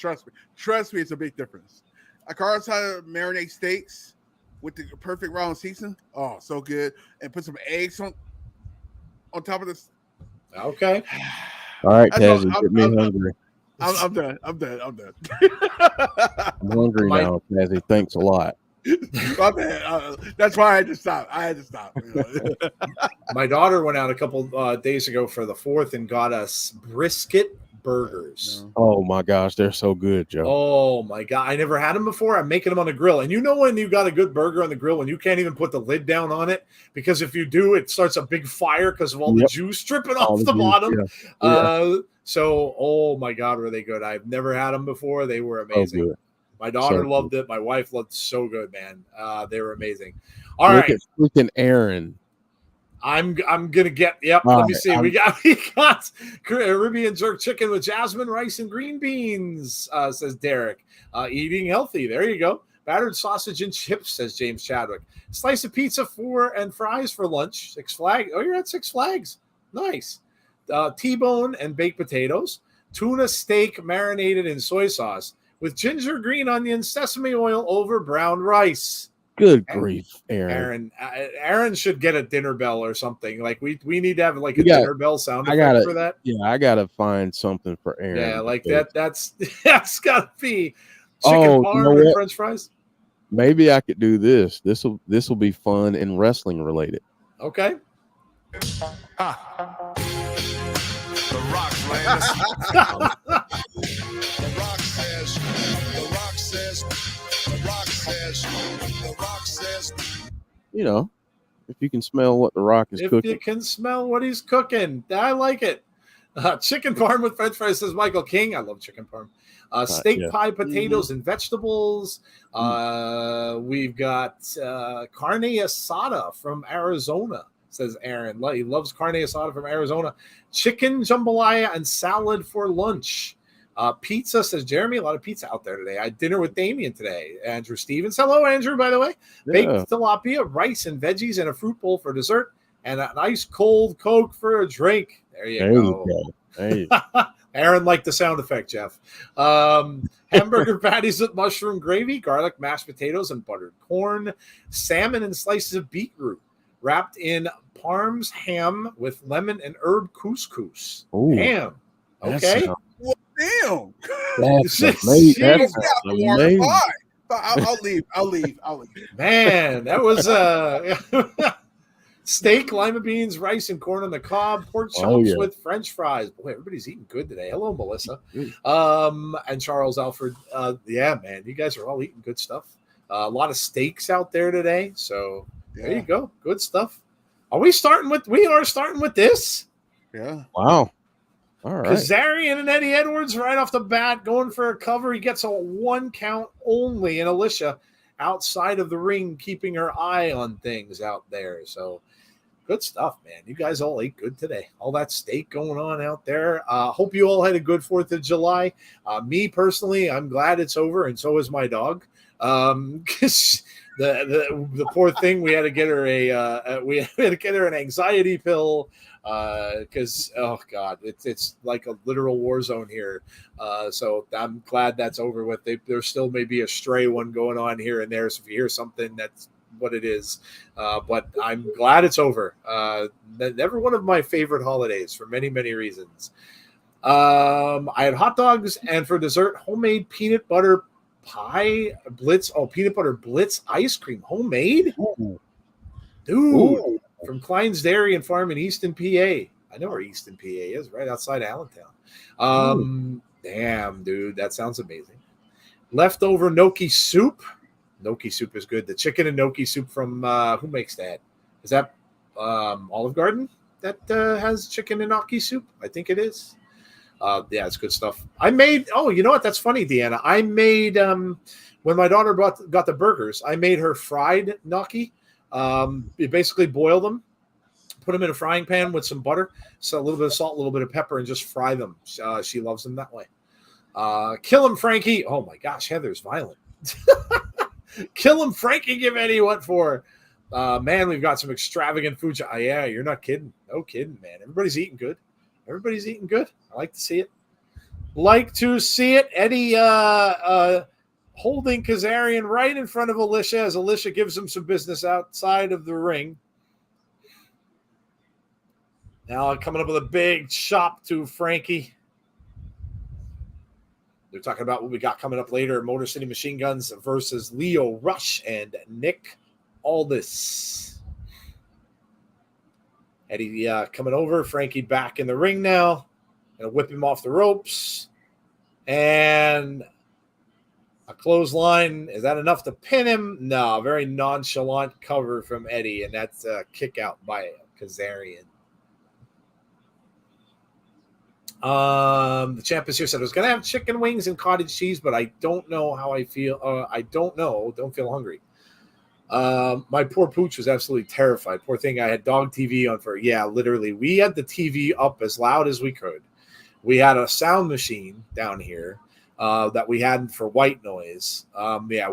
Trust me, it's a big difference. A carne asada marinate steaks with the perfect round season. Oh, so good. And put some eggs on top of this. Okay. All right, That's all. Tazzy, get me hungry. I'm done. I'm done. I'm hungry now, Tazzy. Thanks a lot. My bad. That's why I had to stop. My daughter went out a couple days ago for the 4th and got us brisket burgers. Oh my gosh, they're so good, Joe. Oh my God. I never had them before. I'm making them on the grill. And you know when you got a good burger on the grill when you can't even put the lid down on it? Because if you do, it starts a big fire because of all the juice dripping off the bottom. Yeah. So, oh my God, were they good? I've never had them before. They were amazing. Good. My daughter loved it. My wife loved it. So good, man. They were amazing. All right. Look at freaking Aaron. I'm gonna get. Yep. Let me see. We got Caribbean jerk chicken with jasmine rice and green beans. Says Derek. Eating healthy. There you go. Battered sausage and chips. Says James Chadwick. Slice of pizza and fries for lunch. Six Flags. Oh, you're at Six Flags. Nice. T-bone and baked potatoes. Tuna steak marinated in soy sauce with ginger, green onions, sesame oil over brown rice. Good grief, Aaron. Aaron should get a dinner bell or something. Like we need to have like a dinner bell sound effect for that. Yeah, I gotta find something for Aaron. Yeah, like that's gotta be chicken parm and French fries. Maybe I could do this. This will be fun and wrestling related. Okay. The Rock, man. The Rock says. You know, if you can smell what the Rock is cooking. If you can smell what he's cooking, I like it. Chicken parm with French fries, says Michael King. I love chicken parm. Steak pie, potatoes, and vegetables. We've got carne asada from Arizona, says Aaron. He loves carne asada from Arizona. Chicken jambalaya and salad for lunch. Pizza, says Jeremy. A lot of pizza out there today. I had dinner with Damien today. Andrew Stevens. Hello, Andrew, by the way. Baked tilapia, rice and veggies, and a fruit bowl for dessert, and an ice cold Coke for a drink. There you go. Hey. Aaron liked the sound effect, Jeff. Hamburger patties with mushroom gravy, garlic, mashed potatoes, and buttered corn. Salmon and slices of beetroot wrapped in Parm's ham with lemon and herb couscous. Ooh, ham. Okay. Damn. That's amazing. I'll leave. Man, that was steak, lima beans, rice, and corn on the cob, pork chops with French fries. Boy, everybody's eating good today. Hello, Melissa. And Charles Alfred. Yeah, man, you guys are all eating good stuff. A lot of steaks out there today. So there you go. Good stuff. We are starting with this. Yeah. Wow. All right. Kazarian and Eddie Edwards right off the bat going for a cover. He gets a 1 count only, and Alicia outside of the ring keeping her eye on things out there. So good stuff, man. You guys all ate good today. All that steak going on out there. Hope you all had a good 4th of July. Me personally, I'm glad it's over, and so is my dog. Because the poor thing, we had to get her an anxiety pill. Because oh god, it's like a literal war zone here. So I'm glad that's over with. There still may be a stray one going on here and there. So if you hear something, that's what it is. But I'm glad it's over. Never one of my favorite holidays for many, many reasons. I had hot dogs and for dessert, homemade peanut butter pie blitz. Oh, peanut butter blitz ice cream, homemade, dude. Ooh. From Klein's Dairy and Farm in Easton, PA. I know where Easton, PA is, right outside Allentown. Damn, dude, that sounds amazing. Leftover gnocchi soup. Gnocchi soup is good. The chicken and gnocchi soup from who makes that? Is that Olive Garden that has chicken and gnocchi soup? I think it is. Yeah, it's good stuff. I made. Oh, you know what? That's funny, Deanna. I made when my daughter got the burgers. I made her fried gnocchi. You basically boil them, Put them in a frying pan with some butter, so a little bit of salt, a little bit of pepper, and just fry them. She loves them that way. Kill him, Frankie. Oh my gosh, Heather's violent. Kill him, Frankie. Give Eddie what for. Man, we've got some extravagant food. Yeah, you're not kidding. No kidding, man. Everybody's eating good. Everybody's eating good. I like to see it. Eddie holding Kazarian right in front of Alicia as Alicia gives him some business outside of the ring. Now coming up with a big chop to Frankie. They're talking about what we got coming up later. Motor City Machine Guns versus Leo Rush and Nick Aldis. Eddie coming over. Frankie back in the ring now. Gonna whip him off the ropes. And a clothesline. Is that enough to pin him? No, very nonchalant cover from Eddie. And that's a kick out by Kazarian. The champ is here said I was going to have chicken wings and cottage cheese, but I don't know how I feel. I don't know. Don't feel hungry. My poor pooch was absolutely terrified. Poor thing. I had dog TV on for, literally. We had the TV up as loud as we could. We had a sound machine down here that we had for white noise.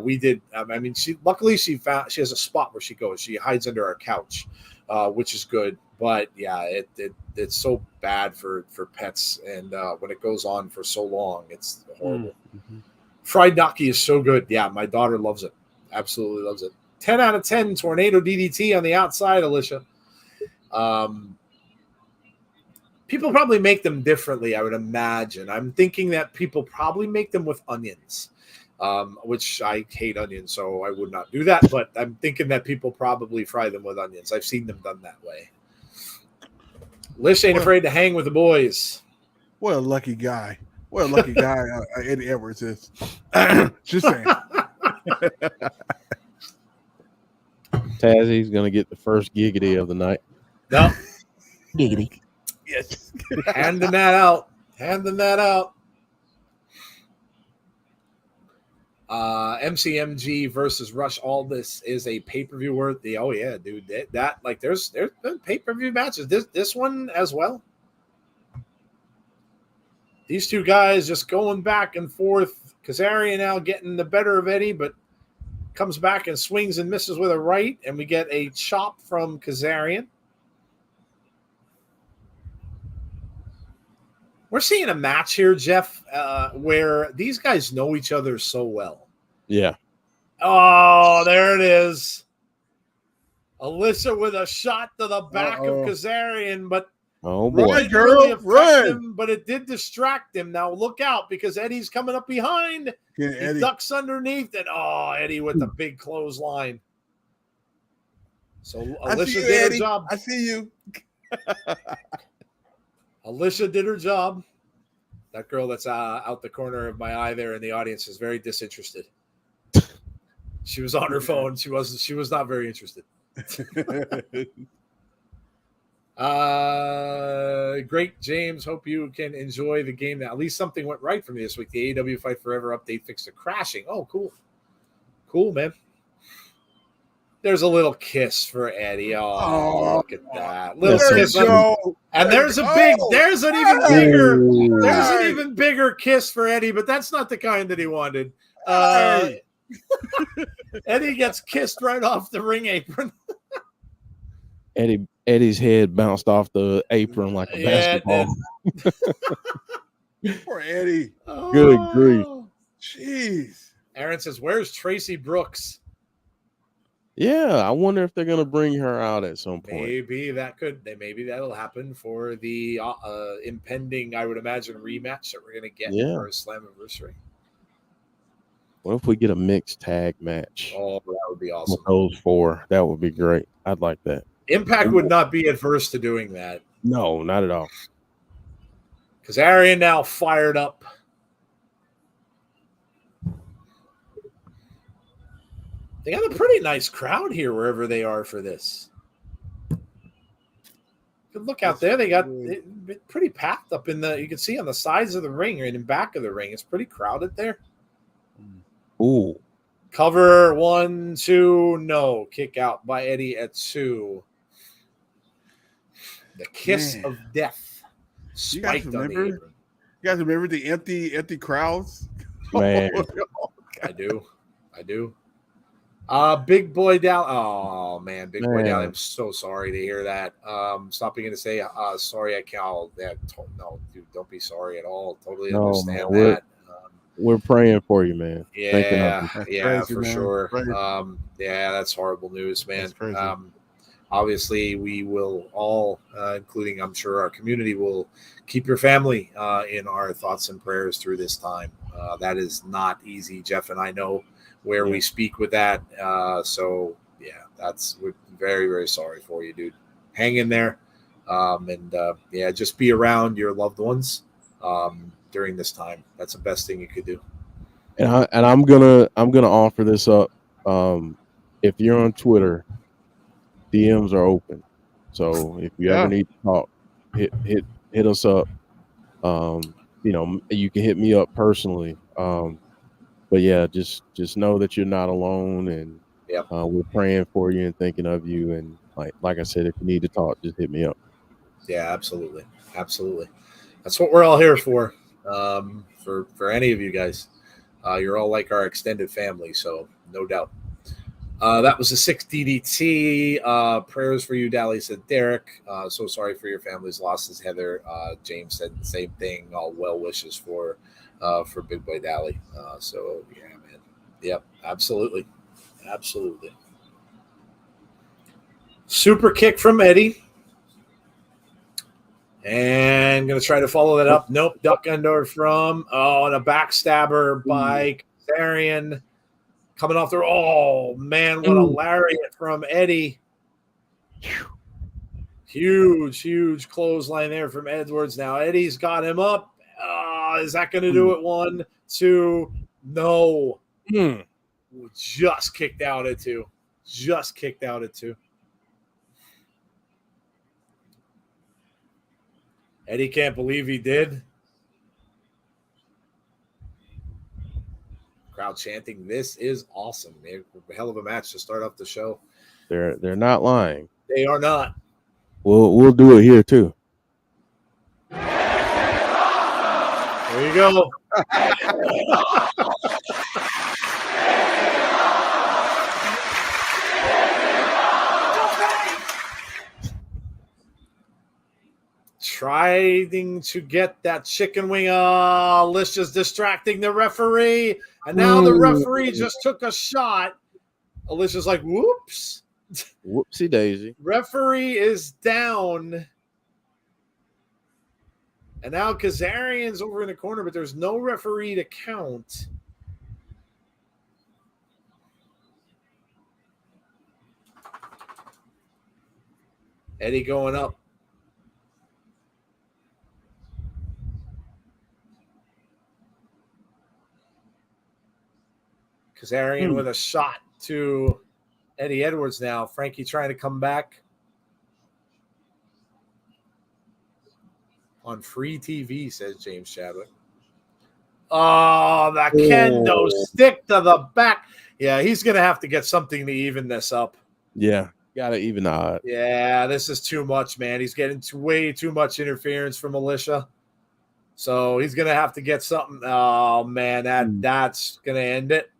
We did. Luckily she has a spot where she goes. She hides under our couch, which is good. But it's so bad for pets, and when it goes on for so long, it's horrible. Mm-hmm. Fried gnocchi is so good. Yeah, my daughter loves it. Absolutely loves it. 10 out of 10 tornado DDT on the outside, Alicia. People probably make them differently, I would imagine. I'm thinking that people probably make them with onions, which I hate onions, so I would not do that. But I'm thinking that people probably fry them with onions. I've seen them done that way. Lish ain't afraid to hang with the boys. What a lucky guy. What a lucky guy Eddie Edwards is. Just saying. Tazzy's going to get the first giggity of the night. No. Giggity. Yes. Handing that out. MCMG versus Rush Aldis is a pay-per-view worthy. Oh yeah, dude. That like there's been pay-per-view matches. This one as well. These two guys just going back and forth. Kazarian now getting the better of Eddie, but comes back and swings and misses with a right, and we get a chop from Kazarian. We're seeing a match here, Jeff, where these guys know each other so well. Yeah. Oh, there it is. Alyssa with a shot to the back of Kazarian, but oh boy, run, girl, run! Him, but it did distract him. Now look out because Eddie's coming up behind. Yeah, he ducks underneath, and Eddie with the big clothesline. So Alyssa did her job. I see you. Alicia did her job. That girl that's out the corner of my eye there in the audience is very disinterested. She was on her phone. She was not very interested. Great, James. Hope you can enjoy the game. Now, at least something went right for me this week. The AEW Fight Forever update fixed the crashing. Oh, cool. Cool, man. There's a little kiss for Eddie. Oh, look at that. Little kiss. And there's an even bigger kiss for Eddie, but that's not the kind that he wanted. Eddie gets kissed right off the ring apron. Eddie's head bounced off the apron like a basketball. Poor Eddie. Good grief. Jeez. Aaron says, "Where's Tracy Brooks?" Yeah, I wonder if they're going to bring her out at some point. Maybe that'll happen for the impending, I would imagine, rematch that we're going to get for a Slammiversary. What if we get a mixed tag match? Oh, that would be awesome. With those four, that would be great. I'd like that. Impact would not be adverse to doing that. No, not at all. Kazarian now fired up. They got a pretty nice crowd here wherever they are for this. Good look out there. They got it pretty packed up in you can see on the sides of the ring and in back of the ring. It's pretty crowded there. Ooh. Cover 1, 2, no. Kick out by Eddie at 2. The kiss Man. of death You guys spiked on the remember? apron. You guys remember the empty crowds? Man. Oh, no. I do. Big Boy Dally. Oh man, Big Boy Dally. I'm so sorry to hear that. Stop being to say sorry. I can't. No, dude, don't be sorry at all. Totally understand man, that. We're praying for you, man. Thinking of you. Yeah, crazy, for man. sure. Right. Yeah, that's horrible news, man. That's crazy. Obviously, we will all, including I'm sure our community, will keep your family in our thoughts and prayers through this time. That is not easy. Jeff and I know where we speak with that. So yeah, we're very, very sorry for you, dude. Hang in there. Yeah, just be around your loved ones during this time. That's the best thing you could do. And I'm gonna offer this up. If you're on Twitter, DMs are open. So if you ever need to talk, hit us up. You can hit me up personally. But yeah, just know that you're not alone, and we're praying for you and thinking of you. And like I said, if you need to talk, just hit me up. Yeah, absolutely. That's what we're all here for. For any of you guys, you're all like our extended family, so no doubt. That was a 6 DDT. Prayers for you, Dally, said Derek. So sorry for your family's losses, Heather. James said the same thing. All well wishes for Big Boy Dally. So yeah, man. Yep, absolutely. Super kick from Eddie. And going to try to follow that up. Nope, duck under from and a backstabber by Kazarian. Coming off there. Oh, man, what a lariat from Eddie. Huge clothesline there from Edwards. Now Eddie's got him up. Is that going to do it? 1, 2. No. Just kicked out at 2. Eddie can't believe he did. Crowd chanting, "This is awesome." A hell of a match to start off the show. They're not lying. They are not. We'll do it here too. There you go. Trying to get that chicken wing. Alicia's distracting the referee. And now the referee just took a shot. Alicia's like, whoops. Whoopsie daisy. Referee is down. And now Kazarian's over in the corner, but there's no referee to count. Eddie going up. Kazarian with a shot to Eddie Edwards now. Frankie trying to come back on free TV, says James Chadwick. Oh, the kendo stick to the back. Yeah, he's going to have to get something to even this up. Yeah, got to even out. Yeah, this is too much, man. He's getting way too much interference from Alicia. So he's going to have to get something. Oh, man, that's going to end it.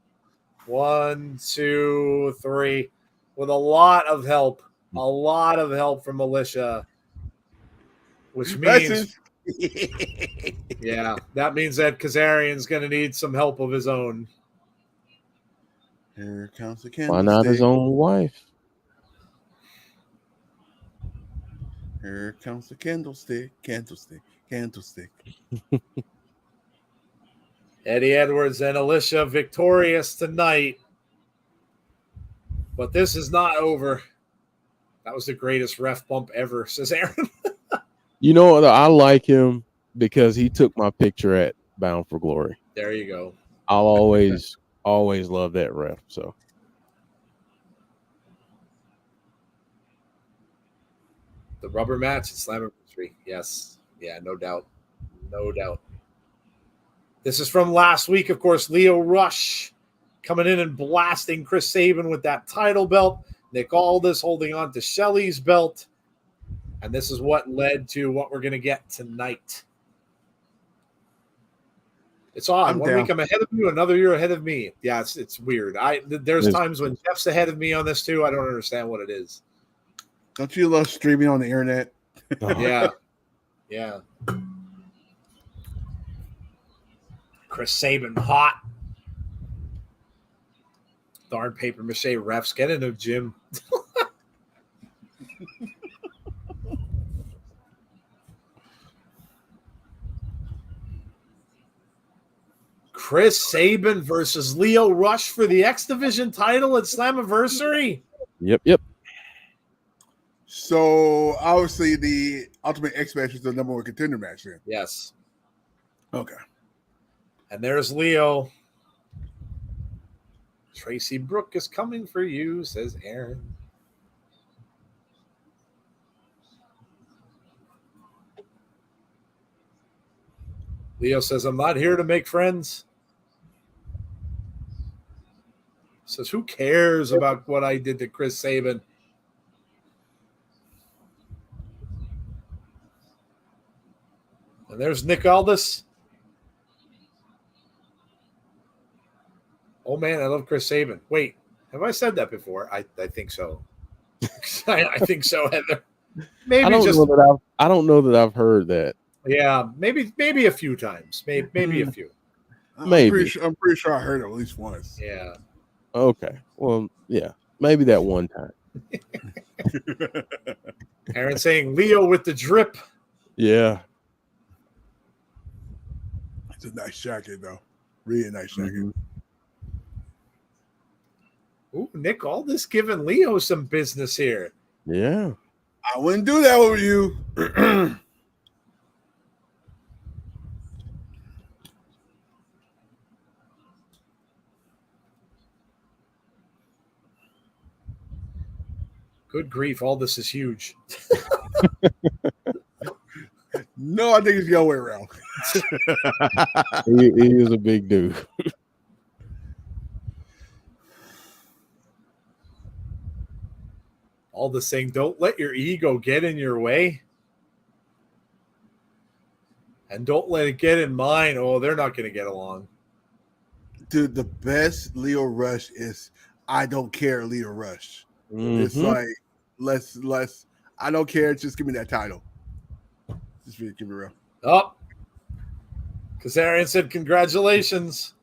1, 2, 3, with a lot of help from Alicia, which means, yeah, that means that Kazarian's going to need some help of his own. Here comes the candlestick. Why not his own wife? Here comes the candlestick. Eddie Edwards and Alicia victorious tonight. But this is not over. That was the greatest ref bump ever, says Aaron. You know what? I like him because he took my picture at Bound for Glory. There you go. I'll always love that ref. So the rubber match at Slammiversary. Yes. Yeah, no doubt. This is from last week, of course. Leo Rush coming in and blasting Chris Sabin with that title belt. Nick Aldis holding on to Shelley's belt. And this is what led to what we're going to get tonight. It's odd. One week I'm ahead of you, another you're ahead of me. Yeah, it's weird. There's times when Jeff's ahead of me on this too. I don't understand what it is. Don't you love streaming on the internet? Yeah. Yeah. Chris Sabin, hot. Darn paper mache refs. Get into Jim. Chris Sabin versus Lio Rush for the X Division title at Slammiversary. Yep. So obviously the Ultimate X match is the number one contender match then. Yes. Okay. And there's Leo. Tracy Brooke is coming for you, says Aaron. Leo says, I'm not here to make friends. Says, who cares about what I did to Chris Sabin? And there's Nick Aldis. Oh, man, I love Chris Sabin. Wait, have I said that before? I think so. I think so, Heather. Maybe I don't know that I've heard that. Yeah, maybe a few times. Maybe a few. Maybe. I'm pretty sure I heard it at least once. Yeah. Okay. Well, yeah. Maybe that one time. Aaron saying Leo with the drip. Yeah. It's a nice jacket, though. Really nice jacket. Mm-hmm. Ooh, Nick Aldis giving Leo some business here. Yeah. I wouldn't do that with you. Good grief, Aldis is huge. No, I think it's the other way around. he is a big dude. Aldis saying, don't let your ego get in your way. And don't let it get in mine. Oh, they're not going to get along. Dude, the best Leo Rush is I don't care Leo Rush. Mm-hmm. It's like, let's, I don't care. Just give me that title. Just give me real. Oh, Kazarian said, congratulations.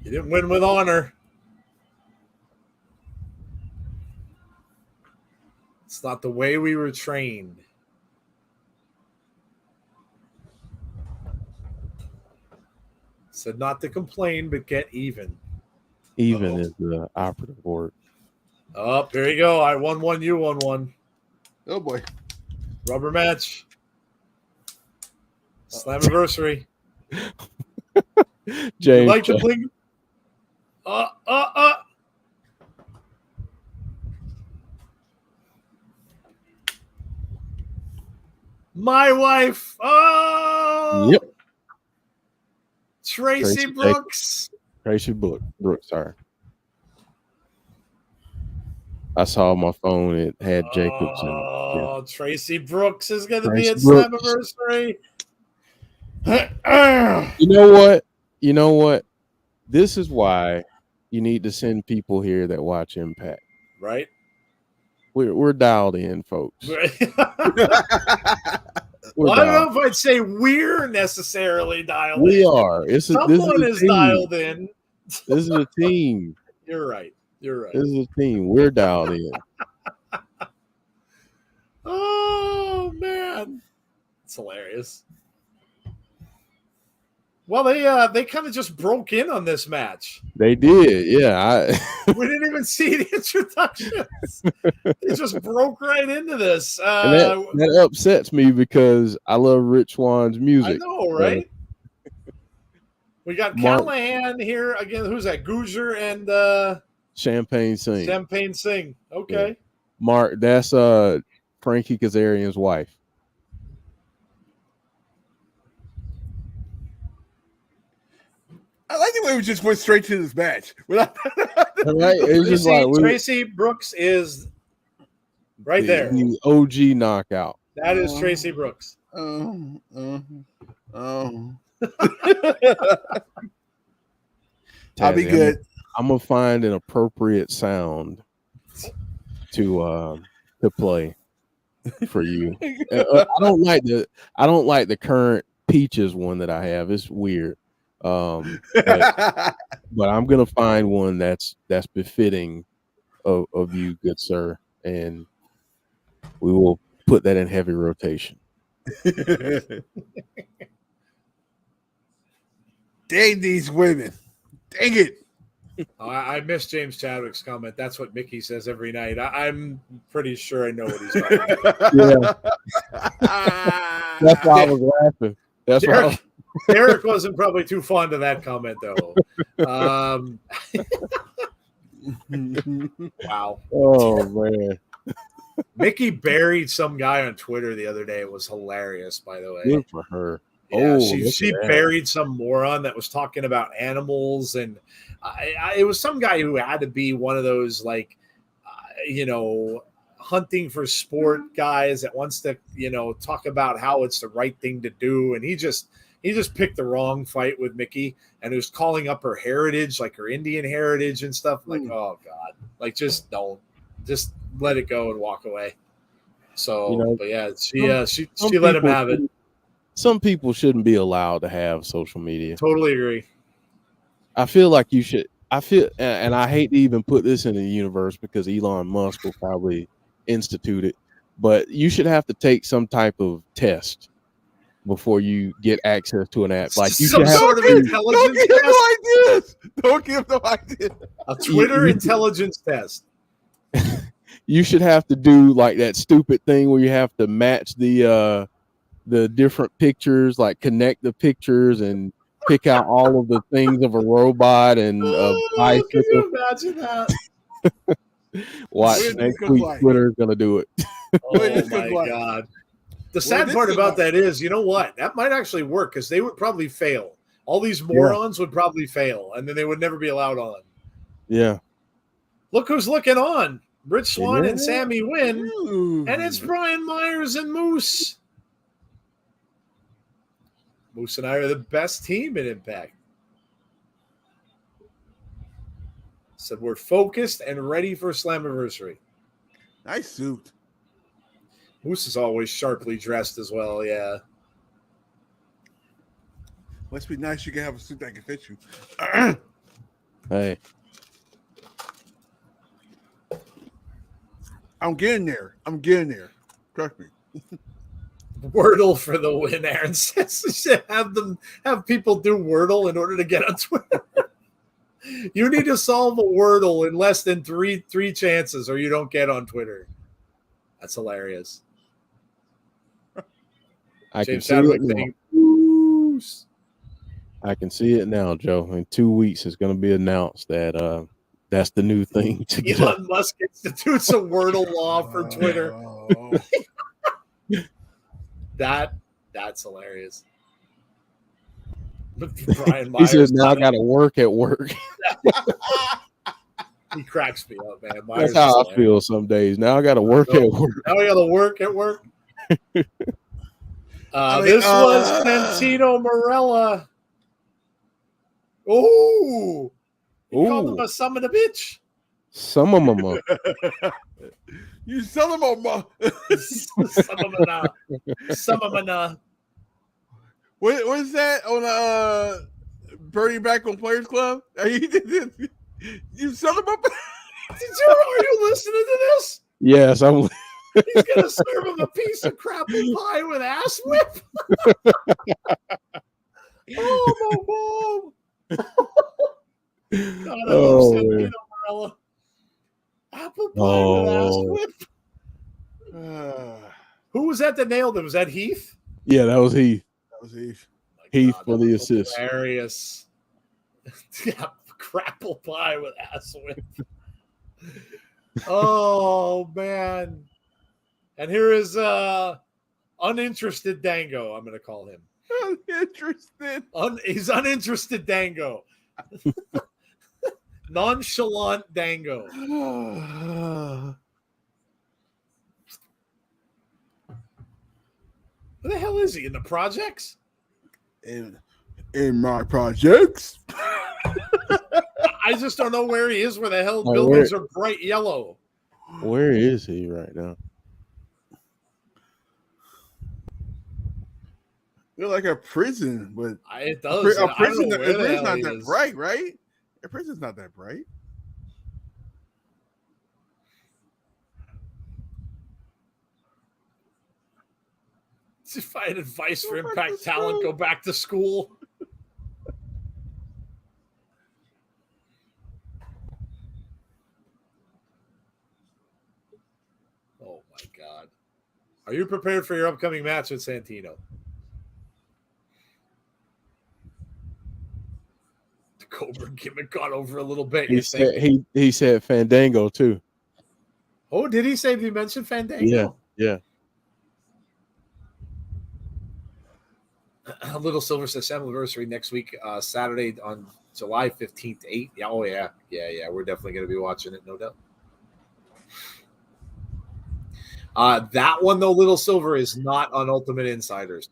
You didn't win with honor. It's not the way we were trained. Said not to complain, but get even. Even is the operative word. Oh, here you go. I won one, you won one. Oh, boy. Rubber match. Slammiversary. James, You like to bling? My wife. Oh. Yep. Tracy Brooks. Tracy Brooks, sorry. I saw my phone. It had Jacobs. Oh, Tracy Brooks is going to be at Brooks. Slammiversary. You know what? This is why you need to send people here that watch Impact. Right? We're dialed in, folks. Well, I don't know if I'd say we're necessarily dialed in. We are. Someone is dialed in. This is a team. You're right. This is a team. We're dialed in. Oh, man. It's hilarious. Well, they kind of just broke in on this match. They did, yeah. We didn't even see the introductions. They just broke right into this. And that upsets me because I love Rich Swann's music. I know, right? We got Callihan here again. Who's that? Goozer and Champagne Singh. Okay. Yeah. Mark, that's Frankie Kazarian's wife. I like the way we just went straight to this match. Right? It's just like Tracy Brooks is right there. The OG knockout. That is Tracy Brooks. Oh. I'll be good. I'm gonna find an appropriate sound to play for you. I don't like the current Peaches one that I have. It's weird. But I'm gonna find one that's befitting of you, good sir, and we will put that in heavy rotation. Dang these women. Dang it. I missed James Chadwick's comment. That's what Mickey says every night. I'm pretty sure I know what he's talking about. Yeah. That's why I was laughing. That's why Derek wasn't probably too fond of that comment, though. Wow. Oh, man. Mickey buried some guy on Twitter the other day. It was hilarious, by the way. Good for her. Yeah, she buried some moron that was talking about animals, and it was some guy who had to be one of those, like, hunting for sport guys that wants to, talk about how it's the right thing to do, and he just picked the wrong fight with Mickey, and was calling up her heritage, like her Indian heritage and stuff. Like, oh God, like just let it go and walk away. So, but yeah, she let him have it. Some people shouldn't be allowed to have social media. Totally agree. I feel like you should. And I hate to even put this in the universe because Elon Musk will probably institute it, but you should have to take some type of test before you get access to an app. Like you should have sort of intelligence test. Don't give no ideas. A Twitter intelligence test. You should have to do like that stupid thing where you have to match the different pictures, like connect the pictures and pick out all of the things of a robot and a bicycle. Can you imagine that? Watch next week. Twitter is gonna do it. Oh my God. The sad part about that is, you know what? That might actually work because they would probably fail. All these morons would probably fail, and then they would never be allowed on. Yeah. Look who's looking on. Rich Swann and Sami win, and it's Brian Myers and Moose. Moose and I are the best team in Impact. So we're focused and ready for Slammiversary. Nice suit. Moose is always sharply dressed as well, yeah. Must be nice you can have a suit that can fit you. Hey. I'm getting there. Trust me. Wordle for the win, Aaron says. You should have people do Wordle in order to get on Twitter. You need to solve a Wordle in less than three chances or you don't get on Twitter. That's hilarious. I can see it now, Joe. In 2 weeks, it's going to be announced that that's the new thing. To get Elon Musk institutes a Wordle law for Twitter. That's hilarious. Brian Myers. He says, "Now I got to work at work." He cracks me up, man. Myers That's how I feel some days. Now I got to work at work. Now I got to work at work. This was Santino Marella. Oh, he called him a son of a bitch. Some of them. You son of a What is that on Bernie back on Players Club? You son of a Are you listening to this? Yes, I'm. He's gonna serve him a piece of crapple pie with ass whip. Oh my God! God, I love Santino Marella. Apple pie with ass whip. Who was that nailed him? Was that Heath? Yeah, that was Heath. Heath God, for the assist. Hilarious. Yeah, crapple pie with ass whip. Oh man. And here is uninterested Dango, I'm going to call him. Uninterested. He's uninterested Dango. Nonchalant Dango. Where the hell is he? In the projects? In my projects. I just don't know where he is, where the hell Oh, buildings are bright yellow. Where is he right now? Feel like a prison, but It does. a I don't prison, know a where the prison's hell not he that is. bright, right? A prison's not that bright. If I had advice for Go back Impact to talent, school. go back to school. Oh my God. Are you prepared for your upcoming match with Santino? The Cobra gimmick got over a little bit, you think? He said Fandango too. Oh, did he say, did he mention Fandango? Yeah, yeah. Little Silver says Slammiversary next week, Saturday on July 15th, 8. Yeah, oh, yeah. Yeah. We're definitely going to be watching it, no doubt. That one, though, Little Silver, is not on Ultimate Insiders.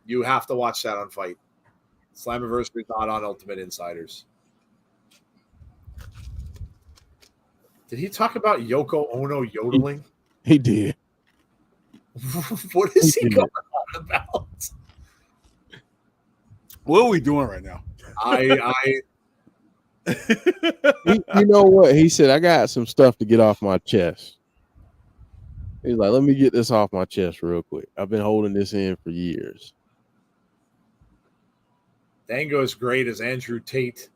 You have to watch that on Fight. Slammiversary is not on Ultimate Insiders. Did he talk about Yoko Ono yodeling? He did. What is he did. going on about? What are we doing right now? You know what? He said, I got some stuff to get off my chest. He's like, let me get this off my chest real quick. I've been holding this in for years. Dango is great as Andrew Tate.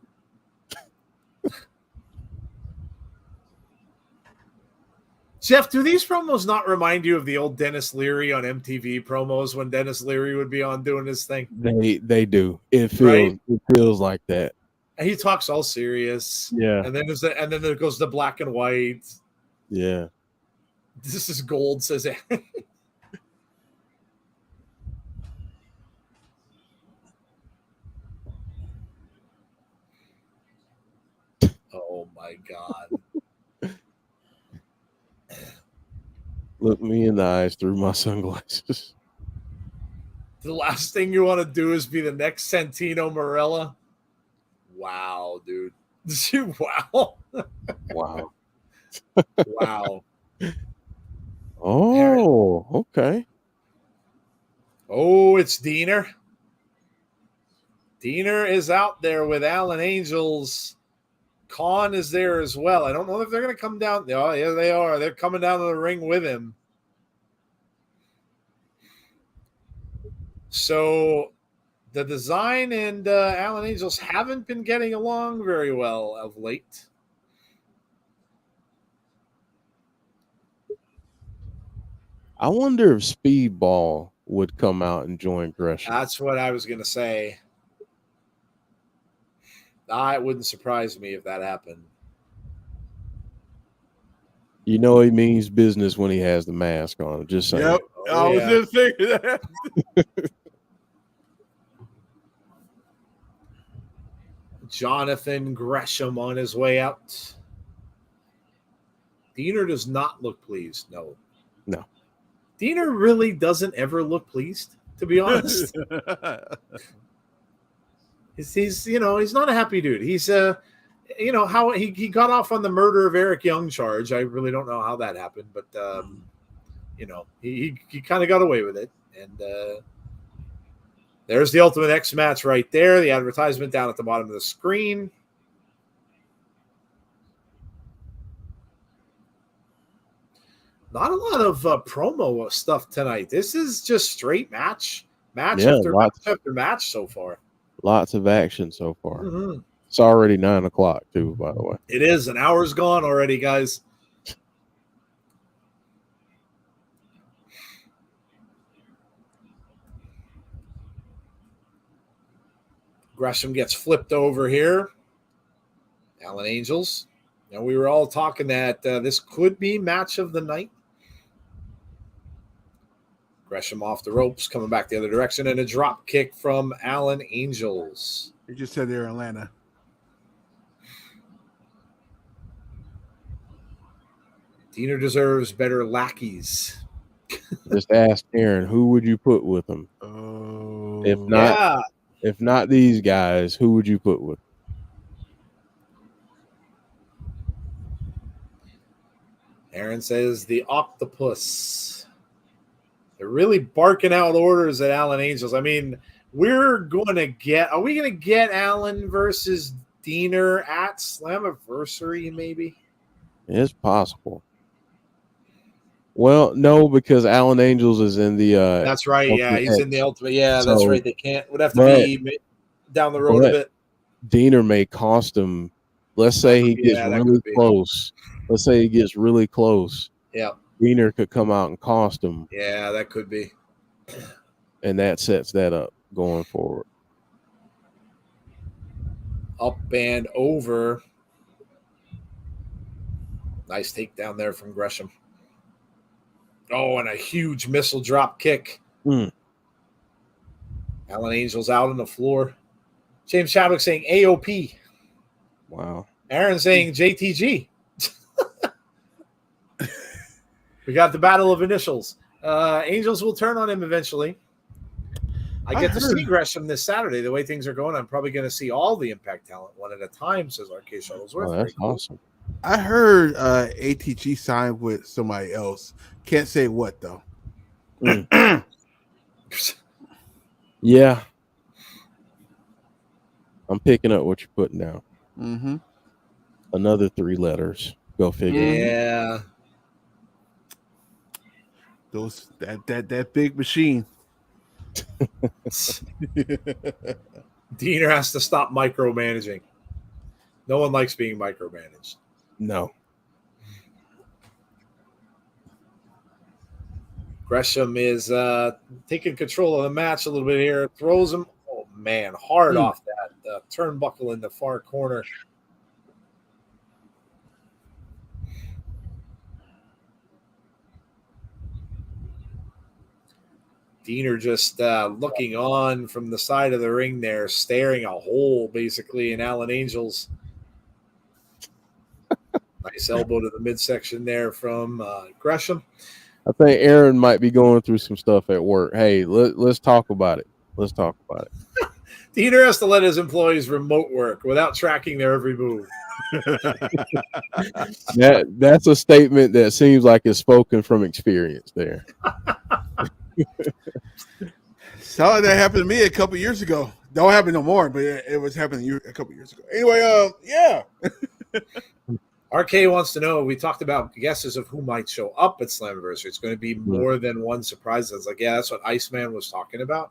Jeff, do these promos not remind you of the old Dennis Leary on MTV promos when Dennis Leary would be on doing his thing? They do. It feels like that. And he talks all serious. Yeah. And then there goes the black and white. Yeah. This is gold, says it. Oh my God. Look me in the eyes through my sunglasses. The last thing you want to do is be the next Santino Marella. Wow, dude. Wow. Wow. Wow. Oh, okay. Oh, it's Diener. Diener is out there with Alan Angels. Khan is there as well. I don't know if they're going to come down. Oh, yeah, they are. They're coming down to the ring with him. So the Design and Alan Angels haven't been getting along very well of late. I wonder if Speedball would come out and join Gresham. That's what I was going to say. It wouldn't surprise me if that happened. You know he means business when he has the mask on. Just saying. Yep. I was just thinking that. Jonathan Gresham on his way out. Diener does not look pleased. No. Diener really doesn't ever look pleased, to be honest. he's not a happy dude. He's how he got off on the murder of Eric Young charge. I really don't know how that happened, but he kind of got away with it. And there's the Ultimate X match right there. The advertisement down at the bottom of the screen. Not a lot of promo stuff tonight. This is just straight match after match so far. Lots of action so far. Mm-hmm. It's already 9 o'clock too, by the way. It is. An hour's gone already, guys. Gresham gets flipped over here. Alan Angels. Now, we were all talking that this could be match of the night. Gresham off the ropes, coming back the other direction, and a drop kick from Alan Angels. You just said they're in Atlanta. Diener deserves better lackeys. Just ask Aaron, who would you put with him? Oh, If not these guys, who would you put with? Aaron says the octopus. They're really barking out orders at Alan Angels. I mean, are we going to get Alan versus Diener at Slammiversary maybe? It's possible. Well, no, because Alan Angels is in the That's right. Yeah, Ultimate he's X. in the Ultimate. Yeah, that's So- right. They can't. Would have to be down the road a bit. Diener may cost him. Let's say he gets really close. Let's say he gets really close. Yeah. Diener could come out and cost him, Yeah, that could be. and that sets that up going forward. Up and over. Nice takedown there from Gresham. Oh, and a huge missile drop kick. Mm. Alan Angels out on the floor. James Chadwick saying AOP. Wow. Aaron saying JTG. We got the battle of initials. Angels will turn on him eventually. I get to see Gresham this Saturday. The way things are going, I'm probably going to see all the Impact talent one at a time, says RK Shuttlesworth. Oh, that's awesome. I heard ATG signed with somebody else. Can't say what though. Yeah. I'm picking up what you're putting down. Mm-hmm. Another 3 letters. Go figure. Yeah. That big machine. Diener has to stop micromanaging. No one likes being micromanaged. No. Gresham is taking control of the match a little bit here. Throws him, oh man, hard off that turnbuckle in the far corner. Diener just looking on from the side of the ring there, staring a hole basically in Alan Angels. Nice elbow to the midsection there from Gresham. I think Aaron might be going through some stuff at work. Hey, let's talk about it. Let's talk about it. Diener has to let his employees remote work without tracking their every move. That's a statement that seems like it's spoken from experience there. Sound like that happened to me a couple years ago. Don't happen no more, but it was happening a couple years ago. Anyway, yeah. RK wants to know, we talked about guesses of who might show up at Slammiversary. It's going to be more than one surprise. I was like, yeah, that's what Iceman was talking about.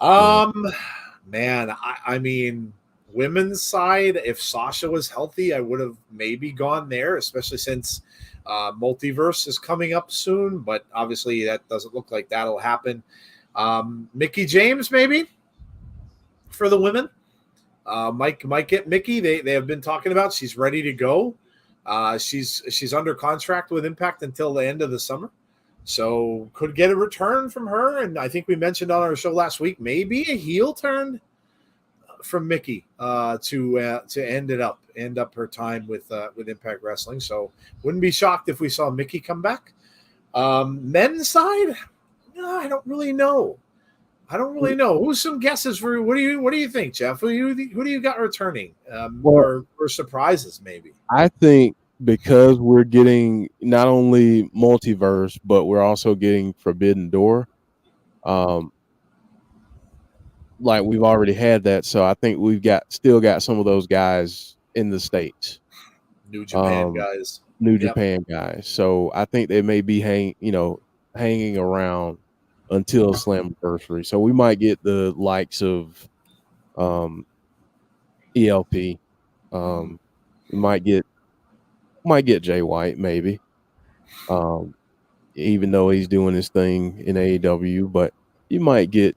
Man, I mean, women's side, if Sasha was healthy, I would have maybe gone there, especially since Multiverse is coming up soon. But obviously, that doesn't look like that'll happen. Mickie James, maybe, for the women. Might get Mickie. They have been talking about. She's ready to go. She's under contract with Impact until the end of the summer, so could get a return from her. And I think we mentioned on our show last week maybe a heel turn from Mickie to end up her time with Impact Wrestling. So wouldn't be shocked if we saw Mickie come back. Men's side, no, I don't really know. Who's some guesses for what do you think, Jeff? Who do you got returning? Or surprises maybe? I think because we're getting not only Multiverse, but we're also getting Forbidden Door. Like we've already had that, so I think we've still got some of those guys in the States. New Japan guys. Japan guys. So I think they may be hanging around until Slammiversary. So we might get the likes of ELP. We might get Jay White, maybe. Even though he's doing his thing in AEW, but you might get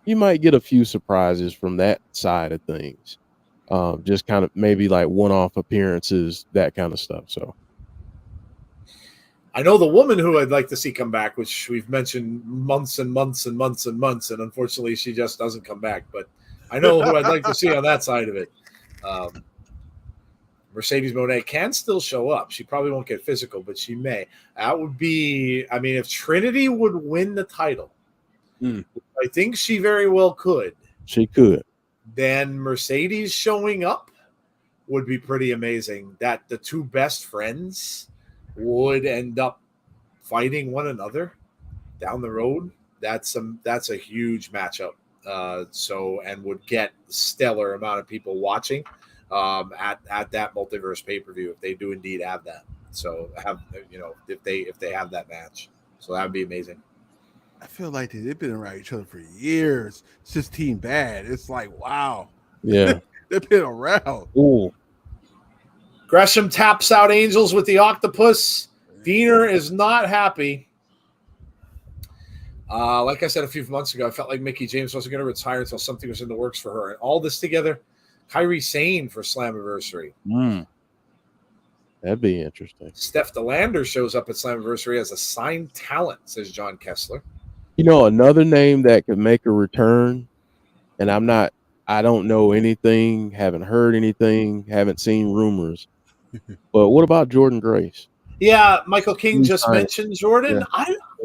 a few surprises from that side of things. Just kind of maybe like one-off appearances, that kind of stuff. So I know the woman who I'd like to see come back, which we've mentioned months and months and months and months, and unfortunately she just doesn't come back. But I know who I'd like to see on that side of it. Mercedes Moné can still show up. She probably won't get physical, but she may. That would be, I mean, if Trinity would win the title, I think she very well could. She could. Then Mercedes showing up would be pretty amazing. That the two best friends would end up fighting one another down the road. That's a huge matchup. And would get stellar amount of people watching at that multiverse pay-per-view if they do indeed have that. So if they have that match. So that would be amazing. I feel like they've been around each other for years. It's just Team Bad. It's like, wow. Yeah. They've been around. Ooh. Gresham taps out Angels with the octopus. Diener is not happy. Like I said a few months ago, I felt like Mickie James wasn't going to retire until something was in the works for her. And all this together, Kairi Sane for Slammiversary. That'd be interesting. Steph DeLander shows up at Slammiversary as a signed talent, says John Kessler. You know, another name that could make a return, and I don't know anything, haven't heard anything, haven't seen rumors. But what about Jordan Grace? Yeah, Michael King just mentioned Jordan.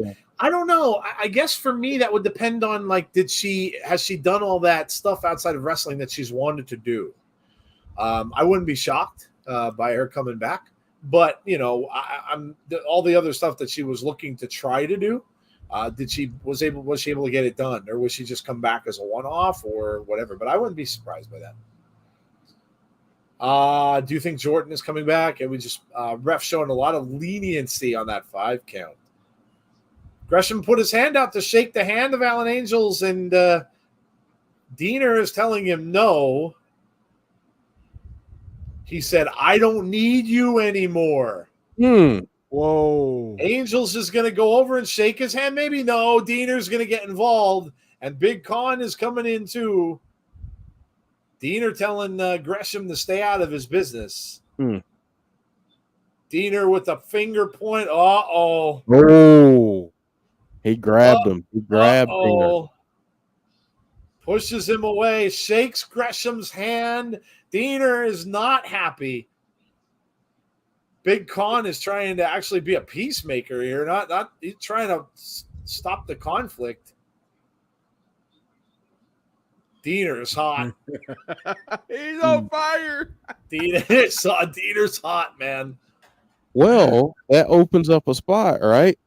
Yeah. I don't know. I guess for me that would depend on has she done all that stuff outside of wrestling that she's wanted to do? I wouldn't be shocked by her coming back, but all the other stuff that she was looking to try to do. Was she able to get it done, or was she just come back as a one-off or whatever? But I wouldn't be surprised by that. Do you think Jordan is coming back? And we just ref showing a lot of leniency on that 5 count. Gresham put his hand out to shake the hand of Alan Angels, and Diener is telling him no. He said, "I don't need you anymore." Whoa. Angels is going to go over and shake his hand. Maybe no. Diener's going to get involved, and Big Con is coming in too. Diener telling Gresham to stay out of his business. Diener with a finger point. Uh-oh. Oh. He grabbed him. He grabbed Diener. Pushes him away. Shakes Gresham's hand. Diener is not happy. Big Con is trying to actually be a peacemaker here. Not he's trying to stop the conflict. Diener is hot. He's on fire. Diener's hot, man. Well, that opens up a spot, right?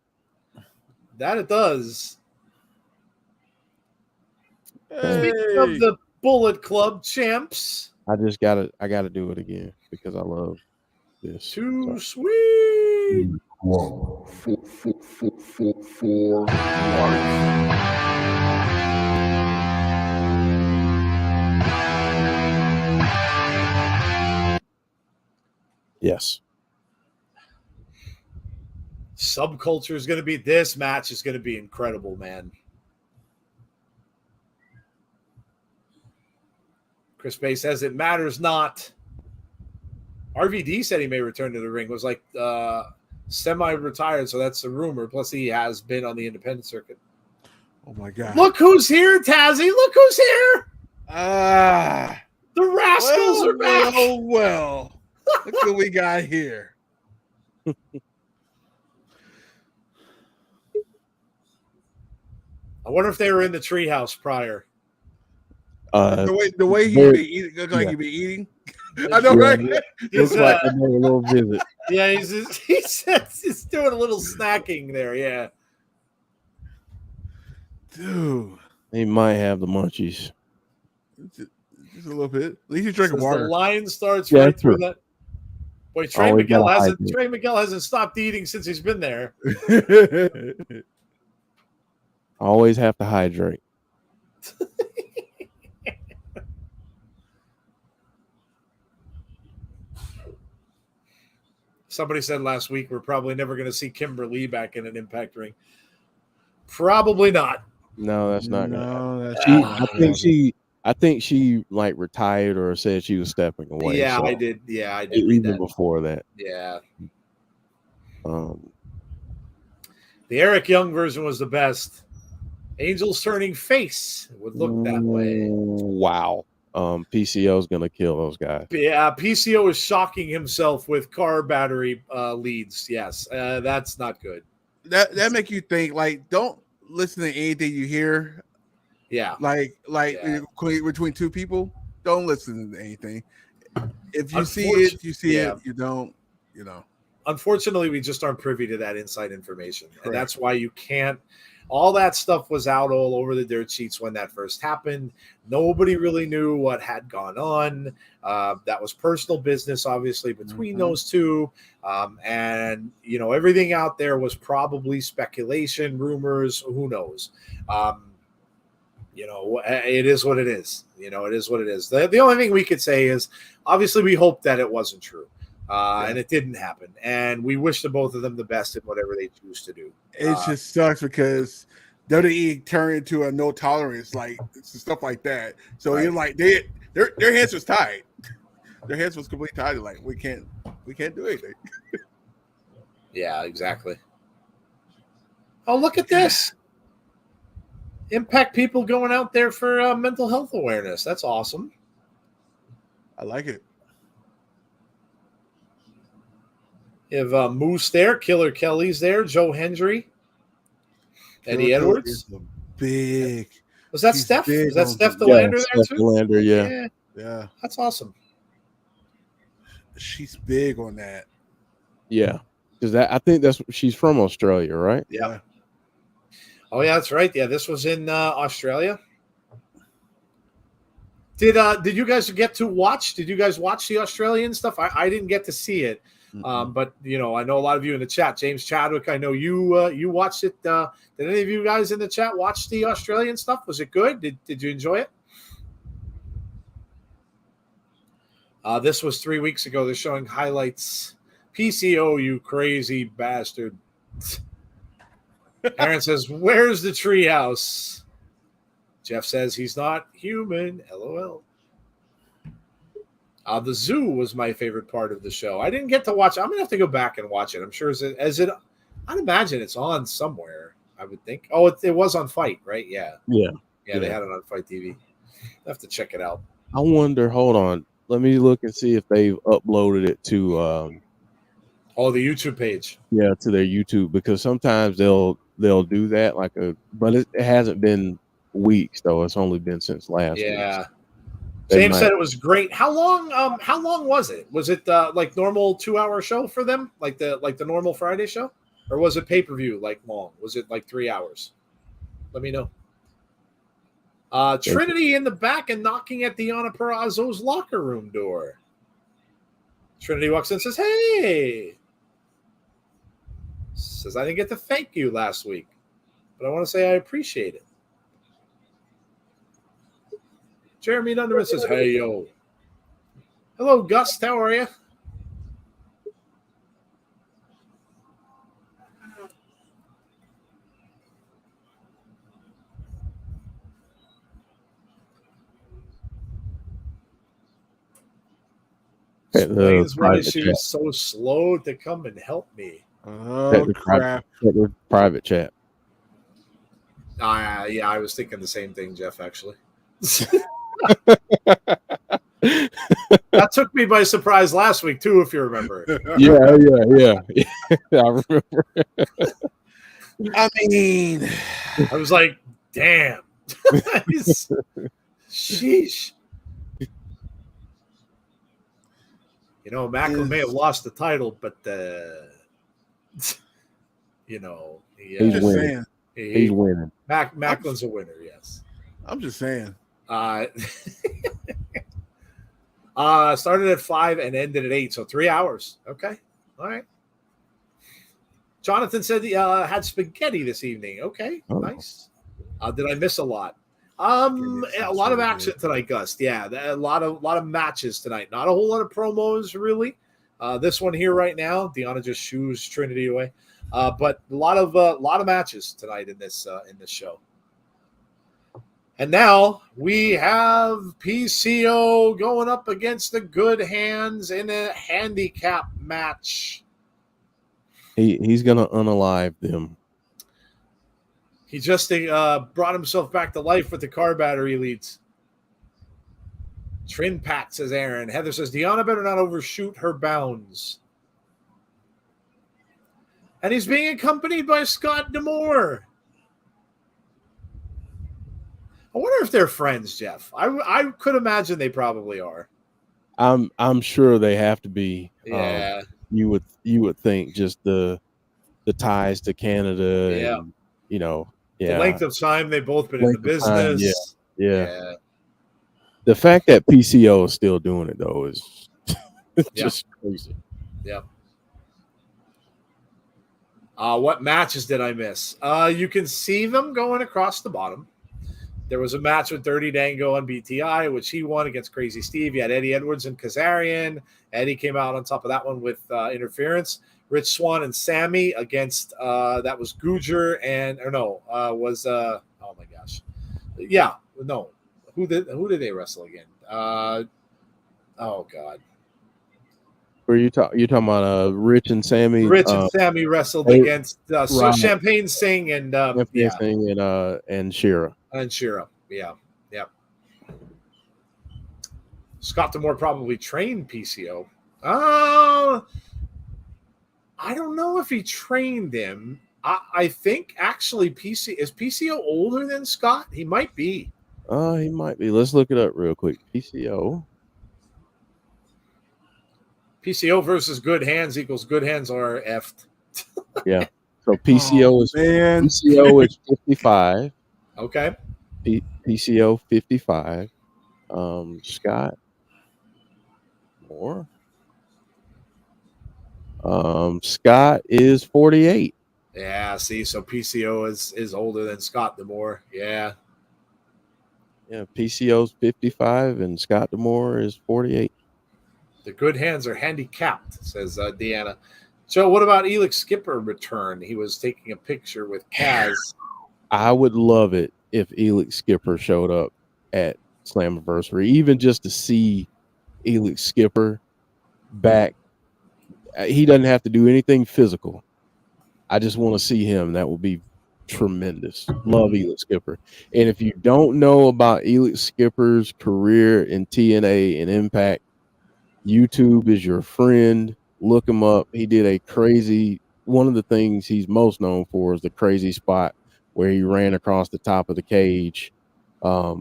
That it does. Hey. Speaking of the Bullet Club champs. I gotta do it again because I love this. Too sweet. 1, 4, 1. Yes. Subculture is going to be, this match is going to be incredible, man. Chris Bay says it matters not. RVD said he may return to the ring. Was like semi-retired, so that's a rumor. Plus, he has been on the independent circuit. Oh my God! Look who's here, Tazzy! Look who's here! The Rascals are back. Well. Look what we got here. I wonder if they were in the treehouse prior. The way he be eating, look like he be eating. I know, right? Looks like a little visit. Yeah, he's doing a little snacking there. Yeah, dude, he might have the munchies. Just a little bit. At least he's drinking water. The line starts right through that. Boy, Trey Miguel hasn't stopped eating since he's been there. Always have to hydrate. Somebody said last week we're probably never going to see Kimberly back in an Impact ring. Probably not. No, that's not no, I think she like retired or said she was stepping away. Yeah, so I did. Yeah, I did. Even before that. Yeah. The Eric Young version was the best. Angels turning face would look that way. Wow. PCO is gonna kill those guys. Yeah, PCO is shocking himself with car battery leads. Yes, that's not good. That make you think. Like, don't listen to anything you hear. Yeah, Between two people, don't listen to anything. If you see it, you see it. You don't, Unfortunately, we just aren't privy to that inside information. Correct. And that's why you can't. All that stuff was out all over the dirt sheets when that first happened. Nobody really knew what had gone on. That was personal business, obviously, between those two. And, everything out there was probably speculation, rumors, who knows. It is what it is. It is what it is. The only thing we could say is, obviously, we hope that it wasn't true. And it didn't happen. And we wish the both of them the best in whatever they choose to do. It just sucks because WWE turned into a no tolerance, like stuff like that. So you're like, their hands was tied. Their hands was completely tied. Like, we can't do anything. Yeah, exactly. Oh, look at this. Impact people going out there for mental health awareness. That's awesome. I like it. You have Moose there, Killer Kelly's there, Joe Hendry, Eddie Edwards. Big. Was that Steph? Was that Steph DeLander there too? DeLander, yeah. That's awesome. She's big on that. Yeah, because I think she's from Australia, right? Yeah. Oh yeah, that's right. Yeah, this was in Australia. Did you guys get to watch? Did you guys watch the Australian stuff? I didn't get to see it. But I know a lot of you in the chat. James Chadwick, I know you watched it. Did any of you guys in the chat watch the Australian stuff? Was it good? Did you enjoy it? This was 3 weeks ago. They're showing highlights. PCO, you crazy bastard. Aaron says, "Where's the treehouse?" Jeff says he's not human. LOL. The zoo was my favorite part of the show. I didn't get to watch it. I'm gonna have to go back and watch it. I'm sure I'd imagine it's on somewhere. I would think. Oh, it was on Fight, right? Yeah. Yeah. They had it on Fight TV. I have to check it out. I wonder. Hold on. Let me look and see if they've uploaded it to. The YouTube page. Yeah, to their YouTube, because sometimes they'll do that but it hasn't been weeks though. It's only been since last week. Yeah. James said it was great. How long was it? Was it like normal 2-hour show for them? Like the normal Friday show? Or was it pay-per-view like long? Was it like 3 hours? Let me know. Trinity in the back and knocking at Deonna Purrazzo's locker room door. Trinity walks in and says, "Hey." Says, "I didn't get to thank you last week, but I want to say I appreciate it." Jeremy Dunderman says, "Hey, yo." Hello, Gus. How are you? Explains why she was so slow to come and help me. Oh, crap. Private chat. Yeah, I was thinking the same thing, Jeff, actually. That took me by surprise last week, too, if you remember. Yeah. I remember. I mean, I was like, damn. Sheesh. Macklin may have lost the title, but he's winning. He's winning. Macklin's a winner, yes. I'm just saying. Started at 5 and ended at 8, so 3 hours. Okay, all right. Jonathan said he had spaghetti this evening. Okay, nice. Did I miss a lot? A lot of action tonight, Gus. Yeah, a lot of matches tonight. Not a whole lot of promos, really. This one here right now, Deonna just shoos Trinity away. But a lot of matches tonight in this show. And now we have PCO going up against the Good Hands in a handicap match. He's gonna unalive them. He just brought himself back to life with the car battery leads. Trin Pat, says Aaron. Heather says, Deanna better not overshoot her bounds. And he's being accompanied by Scott D'Amore. I wonder if they're friends, Jeff. I could imagine they probably are. I'm sure they have to be. Yeah. You would think just the ties to Canada Yeah. and the length of time they've both been in the business. Yeah. The fact that PCO is still doing it though is just crazy. Yeah. What matches did I miss? You can see them going across the bottom. There was a match with Dirty Dango on BTI, which he won against Crazy Steve. You had Eddie Edwards and Kazarian. Eddie came out on top of that one with interference. Rich Swann and Sami against that was Gujar and oh my gosh. Yeah, no. Who did they wrestle again? Oh God. Were you talking about Rich and Sami? Rich and Sami wrestled against Champagne Singh and Singh and Shira. And Shira. Yeah. Scott D'Amore probably trained PCO. I don't know if he trained him. I think actually is PCO older than Scott? He might be. He might be. Let's look it up real quick. PCO versus Good Hands equals Good Hands are effed. Yeah. So PCO is 55. Okay. PCO 55. Scott more. Scott is 48. Yeah, see, so PCO is older than Scott D'Amore. Yeah. Yeah, PCO's 55 and Scott D'Amore is 48. The Good Hands are handicapped, says Deanna. Joe, what about Elix Skipper return? He was taking a picture with Kaz. I would love it if Elix Skipper showed up at Slammiversary, even just to see Elix Skipper back. He doesn't have to do anything physical. I just want to see him. That would be tremendous. Love Elix Skipper. And if you don't know about Elix Skipper's career in TNA and Impact, YouTube is your friend. Look him up. He did a crazy, one of the things he's most known for is the crazy spot where he ran across the top of the cage. Yeah,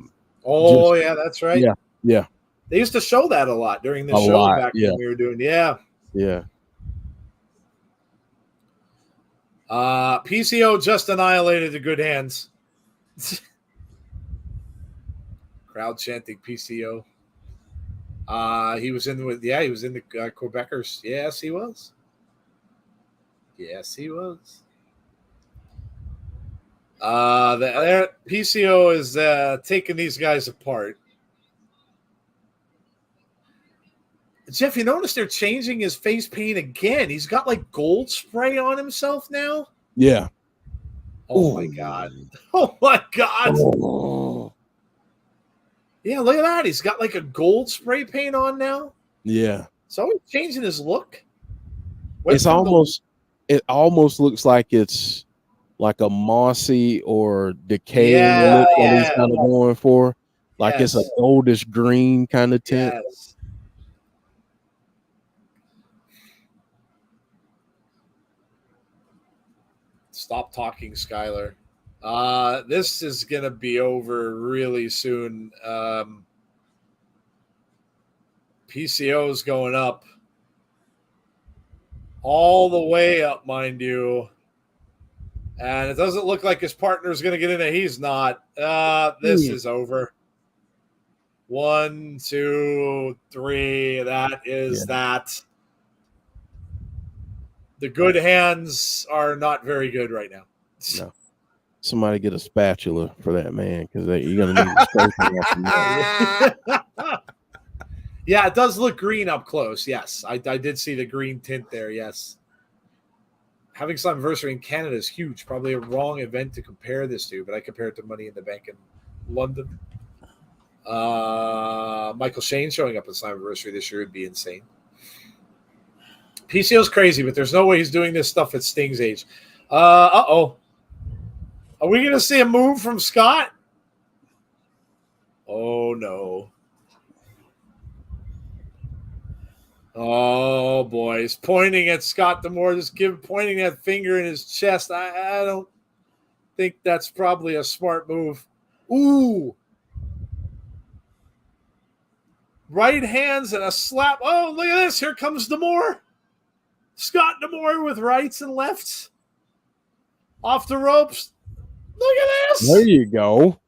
that's right. Yeah. They used to show that a lot during the show back when we were doing. Yeah. PCO just annihilated the Good Hands. Crowd chanting PCO. He was in the Quebecers. Yes, he was. The PCO is taking these guys apart. Jeff, you notice they're changing his face paint again. He's got like gold spray on himself now. Yeah. Oh my God. Oh my God. Oh. Yeah, look at that. He's got like a gold spray paint on now. Yeah. So he's changing his look. It almost looks like it's like a mossy or decaying look that he's kind of going for. Like it's a goldish green kind of tint. Yes. Stop talking, Skylar. This is going to be over really soon. PCO's going up. All the way up, mind you. And it doesn't look like his partner's going to get in it. He's not. This is over. 1, 2, 3. That is that. The Good Hands are not very good right now. No. Somebody get a spatula for that man because you're gonna need to Yeah, it does look green up close. Yes, I did see the green tint there. Yes, having Slammiversary in Canada is huge. Probably a wrong event to compare this to, but I compare it to Money in the Bank in London. Michael Shane showing up at Slammiversary this year would be insane. PCO's crazy, but there's no way he's doing this stuff at Sting's age. Are we going to see a move from Scott? Oh, no. Oh boy, he's pointing at Scott D'Amore, just pointing that finger in his chest. I don't think that's probably a smart move. Ooh. Right hands and a slap. Oh, look at this. Here comes D'Amore. Scott D'Amore with rights and lefts. Off the ropes. Look at this. There you go.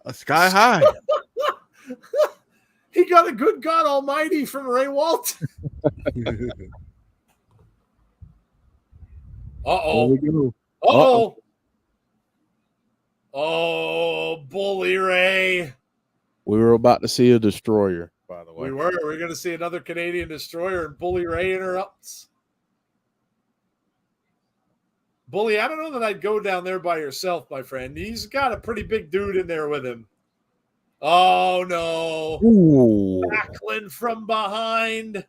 A sky high. He got a good God Almighty from Ray Walt. There we go. Uh-oh. Oh, Bully Ray. We were about to see a destroyer, by the way. We were. We're going to see another Canadian destroyer, and Bully Ray interrupts. Bully, I don't know that I'd go down there by yourself, my friend. He's got a pretty big dude in there with him. Oh, no. Ooh. Backlund from behind.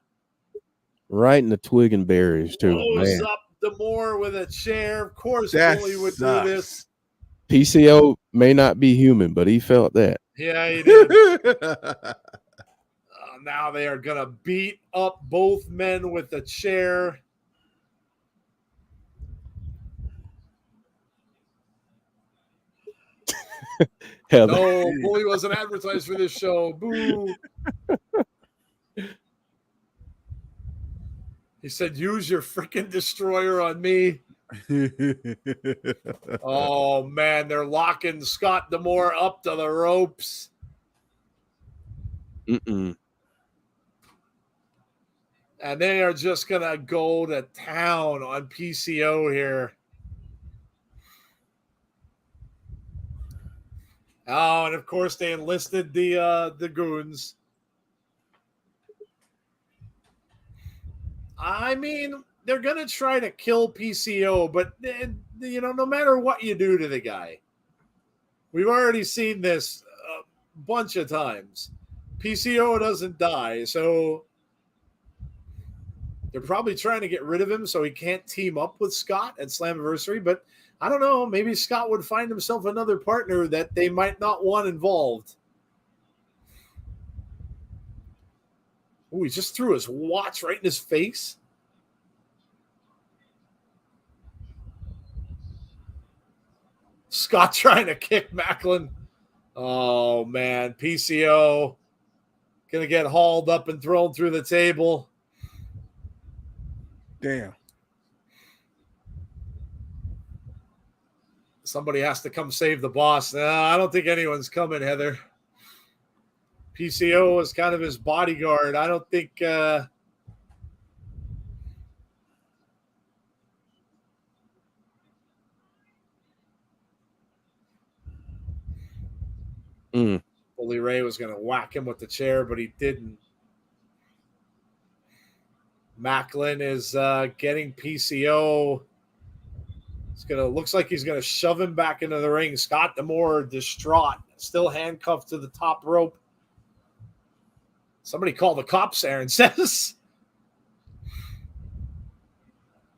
Right in the twig and berries, too. Blows Man. up D'Amore with a chair. Of course, That Bully would sucks. do this. PCO may not be human, but he felt that. Yeah, he did. Now they are going to beat up both men with the chair. Heather. No, Bully wasn't advertised for this show. Boo. He said, use your freaking destroyer on me. Oh, man, they're locking Scott D'Amore up to the ropes. Mm-mm. And they are just going to go to town on PCO here. Oh, and of course they enlisted the goons. I mean, they're going to try to kill PCO, but, you know, no matter what you do to the guy, we've already seen this a bunch of times. PCO doesn't die, so they're probably trying to get rid of him so he can't team up with Scott at Slammiversary, but I don't know. Maybe Scott would find himself another partner that they might not want involved. Oh, he just threw his watch right in his face. Scott trying to kick Macklin. Oh, man. PCO going to get hauled up and thrown through the table. Damn. Somebody has to come save the boss. No, I don't think anyone's coming, Heather. PCO is kind of his bodyguard. I don't think Bully Ray was going to whack him with the chair, but he didn't. Macklin is getting PCO. Looks like he's gonna shove him back into the ring. Scott D'Amore distraught, still handcuffed to the top rope. Somebody call the cops, Aaron says.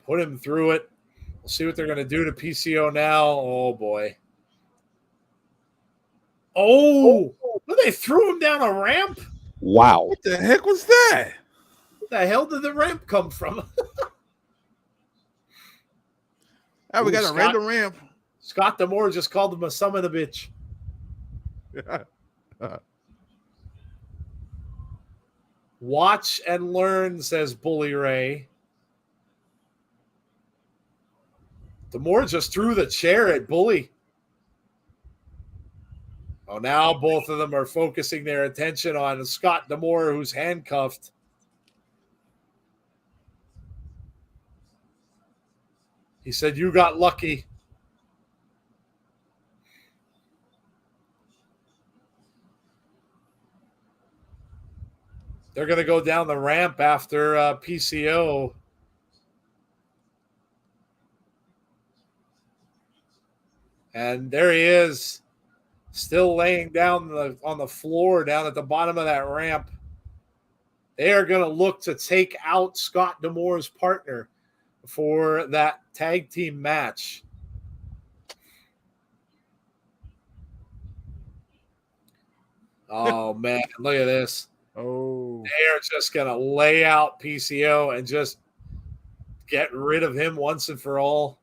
Put him through it. We'll see what they're gonna do to PCO now. Oh boy. Oh, they threw him down a ramp. Wow. What the heck was that? Where the hell did the ramp come from? Oh, we Ooh, got a Scott. random ramp. Scott D'Amore just called him a son of a bitch. Watch and learn, says Bully Ray. D'Amore just threw the chair at Bully. Oh, now both of them are focusing their attention on Scott D'Amore, who's handcuffed. He said, you got lucky. They're going to go down the ramp after PCO. And there he is, still laying down on the floor down at the bottom of that ramp. They are going to look to take out Scott D'Amore's partner for that tag team match. Oh, man, look at this. Oh, They are just going to lay out PCO and just get rid of him once and for all.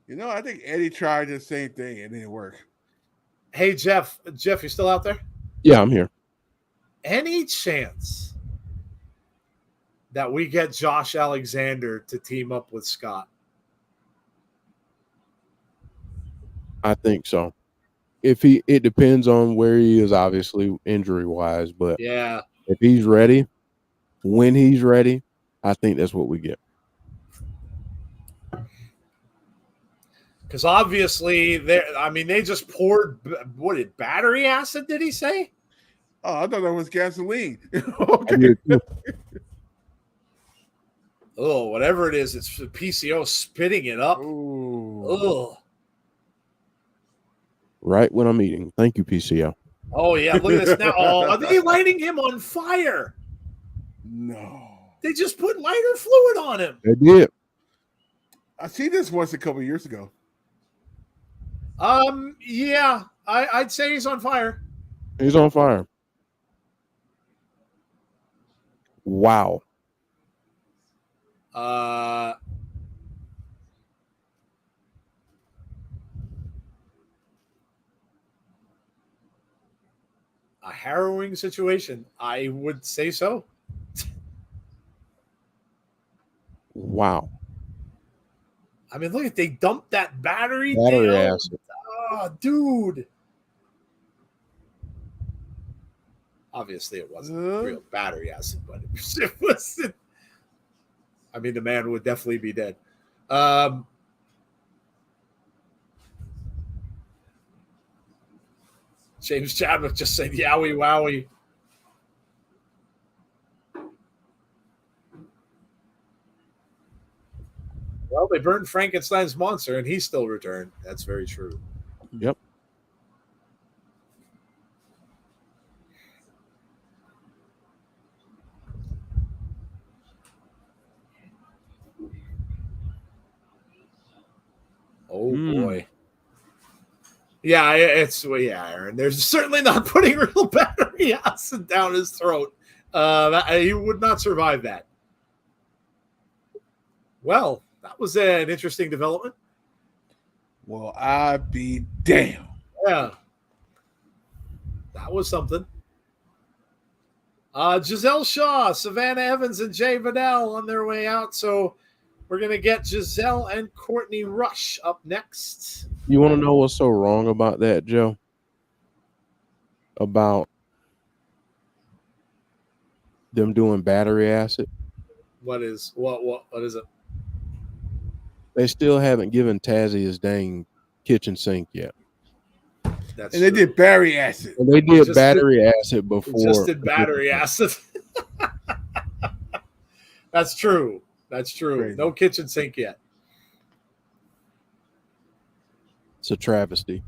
I think Eddie tried the same thing. It didn't work. Hey, Jeff, you still out there? Yeah, I'm here. Any chance that we get Josh Alexander to team up with Scott? I think so. It depends on where he is, obviously injury wise, but Yeah. if he's ready, when he's ready, I think that's what we get. Because obviously, they just poured, battery acid, did he say? Oh, I thought that was gasoline. Okay. Oh, whatever it is, it's PCO spitting it up. Oh. Right when I'm eating. Thank you, PCO. Oh, yeah. Look at this now. Oh, are they lighting him on fire? No. They just put lighter fluid on him. They did. I seen this once a couple years ago. Yeah, I'd say he's on fire. He's on fire. Wow. A harrowing situation. I would say so. Wow. I mean, look, they dumped that battery Acid. Oh, dude. Obviously, it wasn't real battery acid, but it was. I mean, the man would definitely be dead. James Chadwick just said, "Yowie, wowie." Well, they burned Frankenstein's monster, and he still returned. That's very true. Yep. Oh boy. Yeah, Aaron. They're certainly not putting real battery acid down his throat. He would not survive that. Well, that was an interesting development. Well, I'd be damn. Yeah. That was something. Giselle Shaw, Savannah Evans, and Jay Vidal on their way out. So we're going to get Giselle and Courtney Rush up next. You want to know what's so wrong about that, Joe? About them doing battery acid? What is it? They still haven't given Tazzy his dang kitchen sink yet. And they did battery acid. And they did battery acid before. Just did battery acid. That's true. That's true. Crazy. No kitchen sink yet. It's a travesty.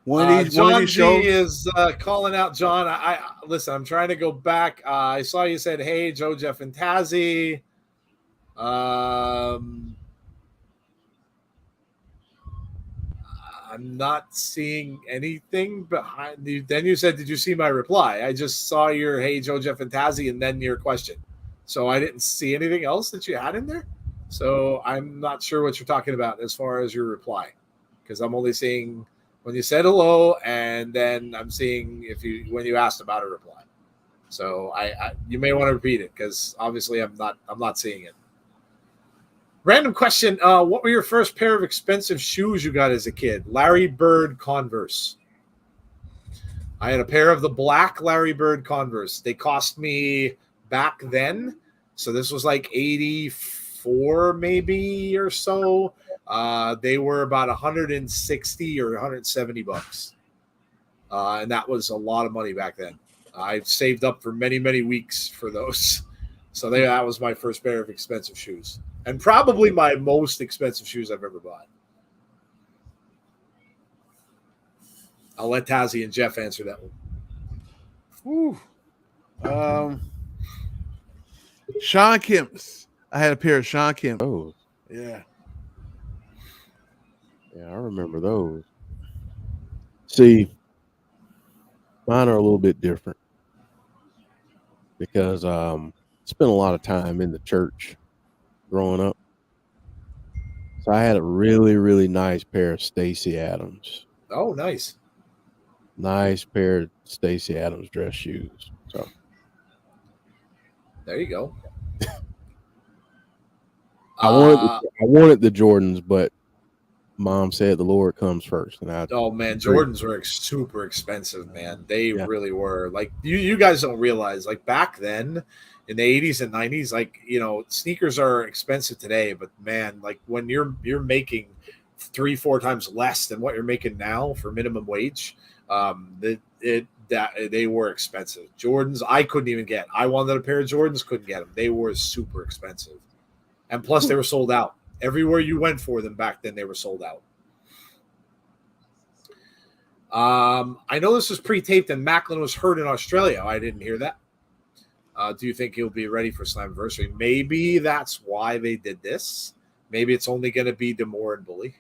John G is calling out John. I listen. I'm trying to go back. I saw you said, "Hey, Joe, Jeff, and Tazzy." I'm not seeing anything behind you. Then you said, "Did you see my reply?" I just saw your "Hey, Joe, Jeff, and Tazzy," and then your question. So I didn't see anything else that you had in there. So I'm not sure what you're talking about as far as your reply, because I'm only seeing when you said hello, and then I'm seeing when you asked about a reply. So you may want to repeat it, because obviously I'm not seeing it. Random question: what were your first pair of expensive shoes you got as a kid? Larry Bird Converse. I had a pair of the black Larry Bird Converse. They cost me back then, so this was like 84 maybe or so. They were about 160 or 170 bucks. And that was a lot of money back then. I saved up for many, many weeks for those. So that was my first pair of expensive shoes. And probably my most expensive shoes I've ever bought. I'll let Tazzy and Jeff answer that one. Sean Kemp's. I had a pair of Sean Kemp. Oh. Yeah. Yeah, I remember those. See, Mine are a little bit different because spent a lot of time in the church growing up. So I had a really, really nice pair of Stacey Adams. Oh, nice. Nice pair of Stacey Adams dress shoes. So there you go. I wanted the Jordans, but Mom said the Lord comes first. And oh man, Jordans were super expensive, man. They really were. Like you guys don't realize, like back then in the 80s and 90s, like, you know, sneakers are expensive today, but man, like when you're making 3-4 times less than what you're making now for minimum wage, they were expensive. Jordans I couldn't even get. I wanted a pair of Jordans, couldn't get them. They were super expensive. And plus they were sold out. Everywhere you went for them back then, they were sold out. I know this was pre-taped and Macklin was hurt in Australia. I didn't hear that. Do you think he'll be ready for Slammiversary? Maybe that's why they did this. Maybe it's only going to be Demore and Bully.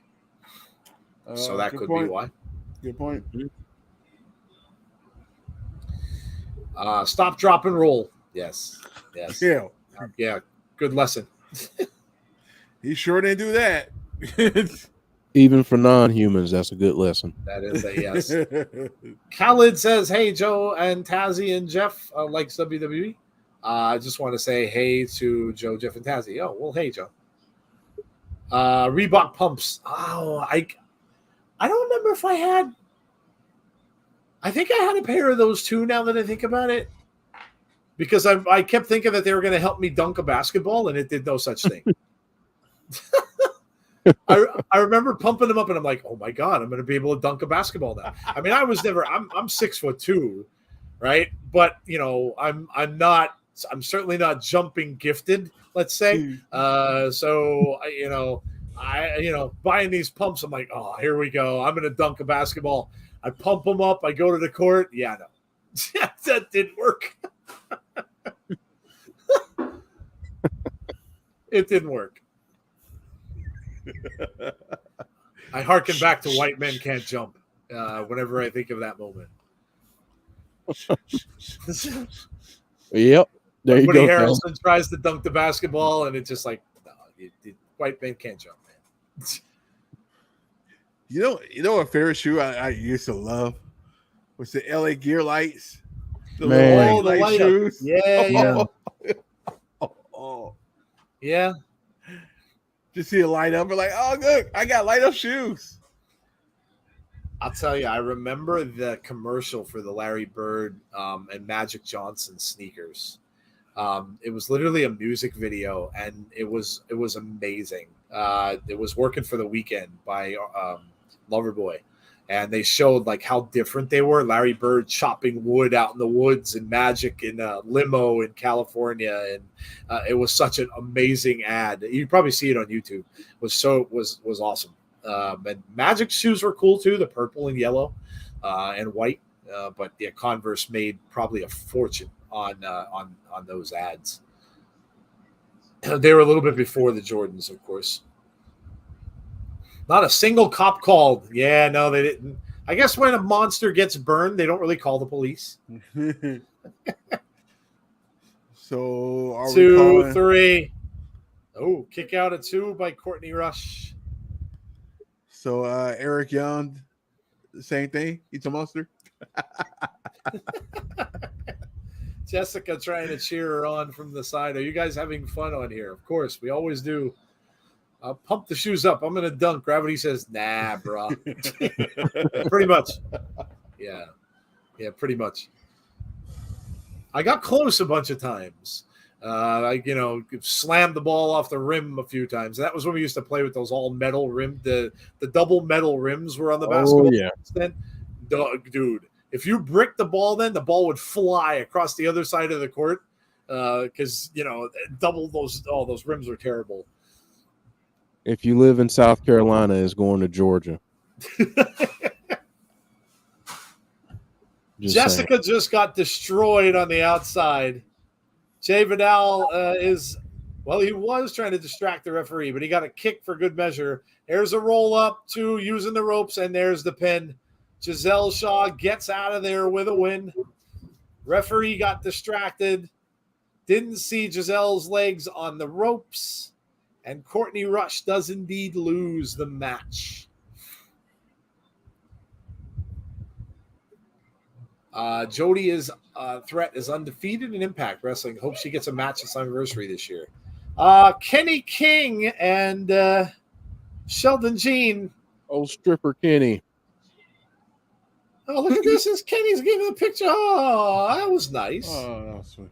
So that could be why. Good point. Stop, drop, and roll. Yes. Yeah. Good lesson. He sure didn't do that. Even for non-humans, that's a good lesson. That is a yes. Khalid says, hey, Joe and Tazzy and Jeff likes WWE. I just want to say hey to Joe, Jeff, and Tazzy. Oh, well, hey, Joe. Reebok pumps. Oh, I don't remember if I had. I think I had a pair of those too, now that I think about it. Because I kept thinking that they were going to help me dunk a basketball, and it did no such thing. I remember pumping them up, and I'm like, oh my God, I'm going to be able to dunk a basketball now. I mean, I'm 6'2", right? But you know, I'm certainly not jumping gifted, let's say. So buying these pumps, I'm like, oh, here we go. I'm going to dunk a basketball. I pump them up. I go to the court. Yeah, no, that didn't work. It didn't work. I hearken back to White Men Can't Jump whenever I think of that moment. Yep. There you Woody go. Harrelson tries to dunk the basketball, and it's just like, no, White Men Can't Jump, man. You know a favorite shoe I used to love was the LA Gear Lights. The Man. little light shoes. Yeah. Yeah. Just see a light up. We're like, oh, good. I got light up shoes. I'll tell you, I remember the commercial for the Larry Bird and Magic Johnson sneakers. It was literally a music video, and it was amazing. It was Working for the Weekend by Loverboy. And they showed like how different they were. Larry Bird chopping wood out in the woods, and Magic in a limo in California, and it was such an amazing ad. You probably see it on YouTube. It was awesome. And Magic shoes were cool too, the purple and yellow and white. But yeah, Converse made probably a fortune on those ads. They were a little bit before the Jordans, of course. Not a single cop called. Yeah, no, they didn't. I guess when a monster gets burned, they don't really call the police. So are 2, we 3. Oh, kick out at 2 by Courtney Rush. So Eric Young, same thing. He's a monster. Jessica trying to cheer her on from the side. Are you guys having fun on here? Of course, we always do. Pump the shoes up. I'm going to dunk. Gravity says, nah, bro. Pretty much. Yeah, pretty much. I got close a bunch of times. I slammed the ball off the rim a few times. That was when we used to play with those all metal rim. The double metal rims were on the basketball. Yeah. Then, dude, if you bricked the ball, then the ball would fly across the other side of the court because double those. All those rims were terrible. If you live in South Carolina, it's going to Georgia. Jessica just got destroyed on the outside. Jay Vidal he was trying to distract the referee, but he got a kick for good measure. There's a roll up to using the ropes, and there's the pin. Giselle Shaw gets out of there with a win. Referee got distracted. Didn't see Giselle's legs on the ropes. And Courtney Rush does indeed lose the match. Jody is threat is undefeated in Impact Wrestling. Hope she gets a match at Slammiversary this year. Kenny King and Sheldon Jean. Old stripper Kenny. Oh, look at this. This Kenny's giving a picture. Oh, that was nice. Oh, that was sweet.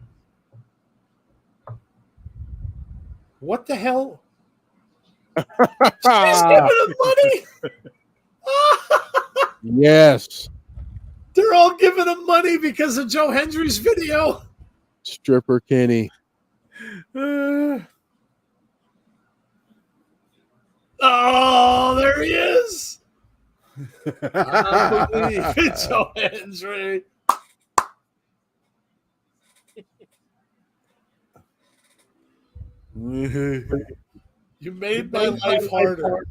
What the hell? She's giving him money. Yes. They're all giving him money because of Joe Hendry's video. Stripper Kenny. Oh, there he is. I believe it, Joe Hendry. You made my life harder.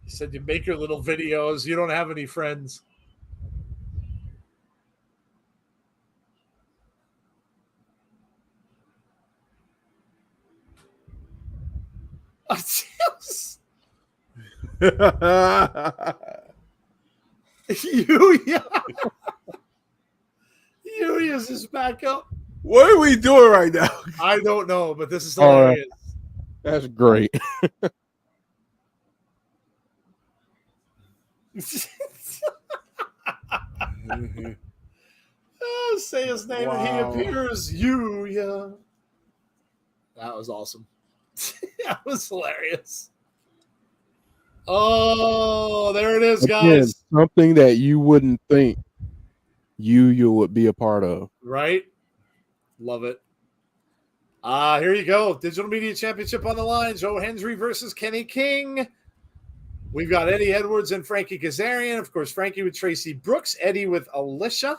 He said, you make your little videos. You don't have any friends. Yuya's is back up. What are we doing right now? I don't know, but this is All hilarious. That's great. Oh, say his name and he Wow. appears. Yuya. That was awesome. That was hilarious. Oh, there it is, Again, guys. something that you wouldn't think you would be a part of. Right? Love it. Here you go. Digital Media Championship on the line. Joe Hendry versus Kenny King. We've got Eddie Edwards and Frankie Kazarian. Of course, Frankie with Tracy Brooks. Eddie with Alicia.